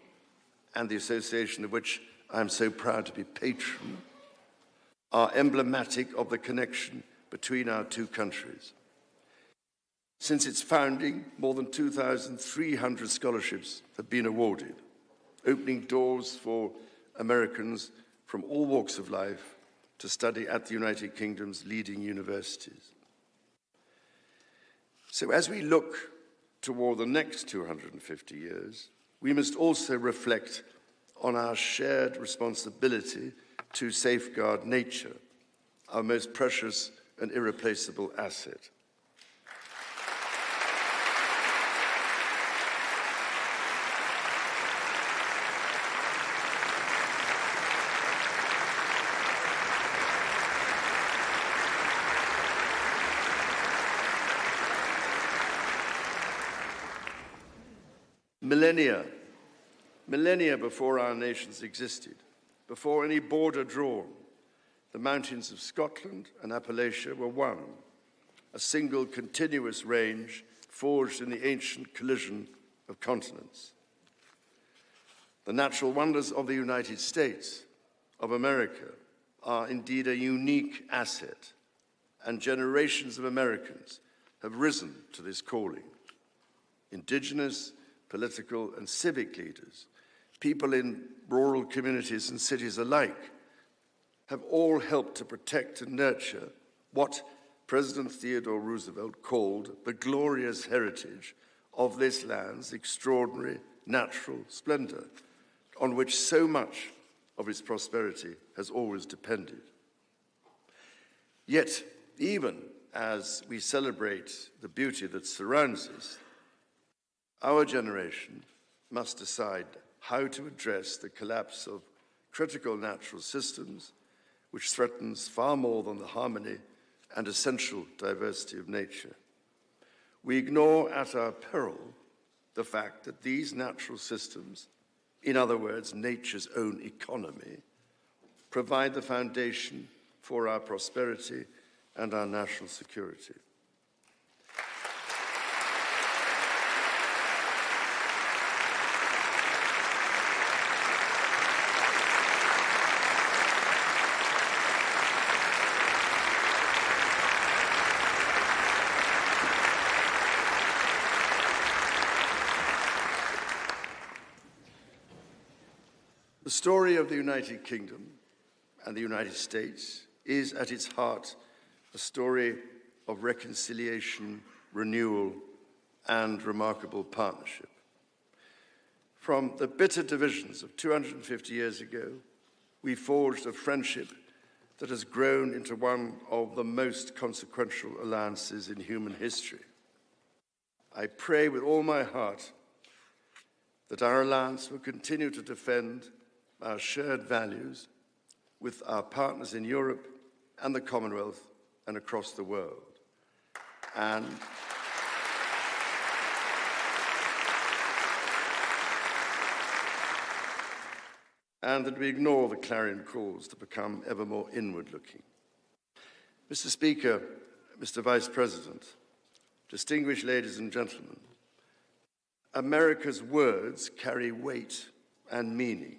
and the association of which I am so proud to be patron, are emblematic of the connection between our two countries. Since its founding, more than 2,300 scholarships have been awarded, opening doors for Americans from all walks of life to study at the United Kingdom's leading universities. So as we look toward the next 250 years, we must also reflect on our shared responsibility to safeguard nature, our most precious and irreplaceable asset. Millennia before our nations existed, before any border drawn, the mountains of Scotland and Appalachia were one, a single continuous range forged in the ancient collision of continents. The natural wonders of the United States of America are indeed a unique asset, and generations of Americans have risen to this calling. Indigenous, political, and civic leaders, people in rural communities and cities alike, have all helped to protect and nurture what President Theodore Roosevelt called the glorious heritage of this land's extraordinary natural splendor, on which so much of its prosperity has always depended. Yet, even as we celebrate the beauty that surrounds us, our generation must decide how to address the collapse of critical natural systems, which threatens far more than the harmony and essential diversity of nature. We ignore at our peril the fact that these natural systems, in other words, nature's own economy, provide the foundation for our prosperity and our national security. The story of the United Kingdom and the United States is at its heart a story of reconciliation, renewal, and remarkable partnership. From the bitter divisions of 250 years ago, we forged a friendship that has grown into one of the most consequential alliances in human history. I pray with all my heart that our alliance will continue to defend our shared values with our partners in Europe and the Commonwealth and across the world. And that we ignore the clarion calls to become ever more inward-looking. Mr. Speaker, Mr. Vice President, distinguished ladies and gentlemen, America's words carry weight and meaning,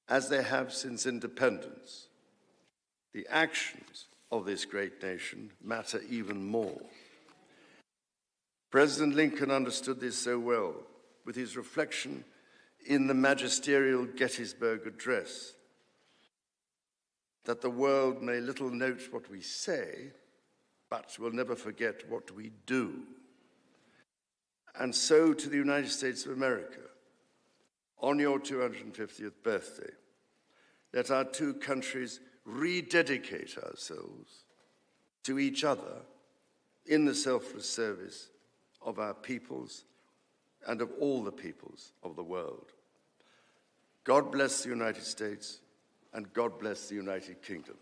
as they have since independence. The actions of this great nation matter even more. President Lincoln understood this so well with his reflection in the magisterial Gettysburg Address, that the world may little note what we say, but will never forget what we do. And so to the United States of America, on your 250th birthday, let our two countries rededicate ourselves to each other in the selfless service of our peoples and of all the peoples of the world. God bless the United States, and God bless the United Kingdom.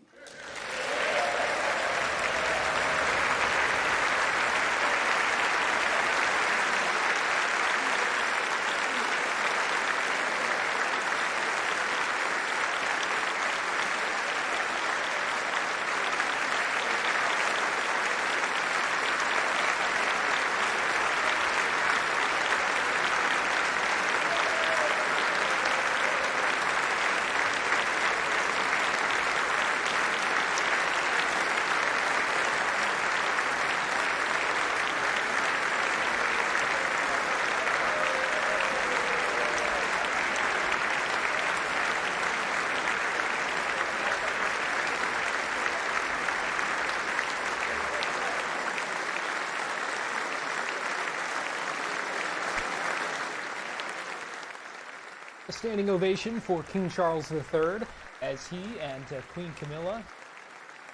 A standing ovation for King Charles III as he and Queen Camilla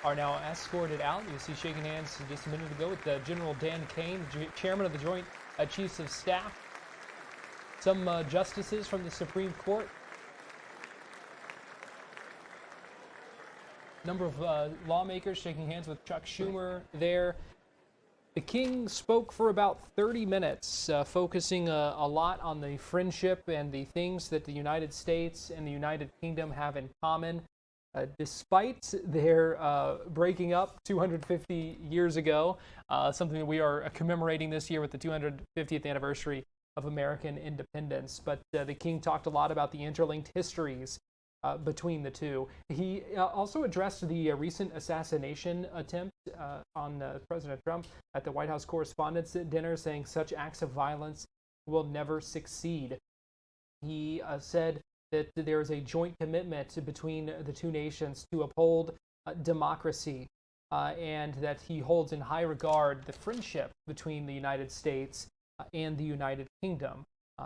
are now escorted out. You see shaking hands just a minute ago with General Dan Kane, chairman of the Joint Chiefs of Staff. Some justices from the Supreme Court. Number of lawmakers shaking hands with Chuck Schumer there. The king spoke for about 30 minutes, focusing a lot on the friendship and the things that the United States and the United Kingdom have in common. Despite their breaking up 250 years ago, something that we are commemorating this year with the 250th anniversary of American independence. But the king talked a lot about the interlinked histories between the two. He also addressed the recent assassination attempt on President Trump at the White House Correspondents' Dinner, saying such acts of violence will never succeed. He said that there is a joint commitment between the two nations to uphold democracy, and that he holds in high regard the friendship between the United States and the United Kingdom,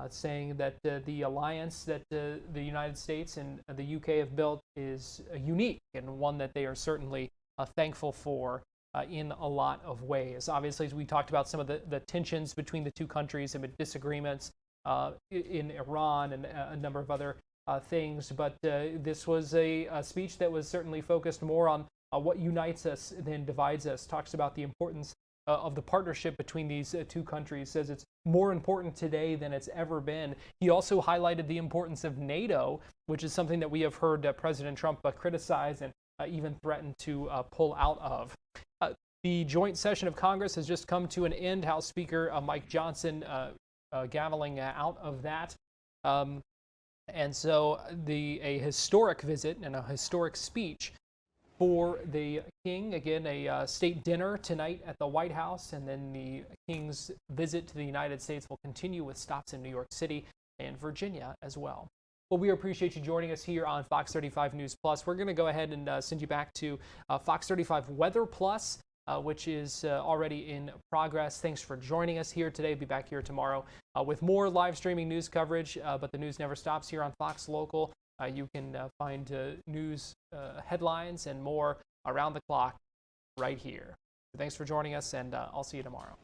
saying that the alliance that the United States and the UK have built is unique and one that they are certainly thankful for in a lot of ways. Obviously, as we talked about some of the tensions between the two countries and disagreements in Iran and a number of other things, but this was a speech that was certainly focused more on what unites us than divides us. Talks about the importance of the partnership between these two countries, says it's more important today than it's ever been. He also highlighted the importance of NATO, which is something that we have heard President Trump criticize and even threaten to pull out of. The joint session of Congress has just come to an end. House Speaker Mike Johnson gaveling out of that. And so a historic visit and a historic speech for the king. Again, a state dinner tonight at the White House, and then the king's visit to the United States will continue with stops in New York City and Virginia as well. Well, we appreciate you joining us here on Fox 35 News Plus. We're going to go ahead and send you back to Fox 35 Weather Plus, which is already in progress. Thanks for joining us here today. Be back here tomorrow with more live streaming news coverage, but the news never stops here on Fox Local. You can find news headlines and more around the clock right here. Thanks for joining us, and I'll see you tomorrow.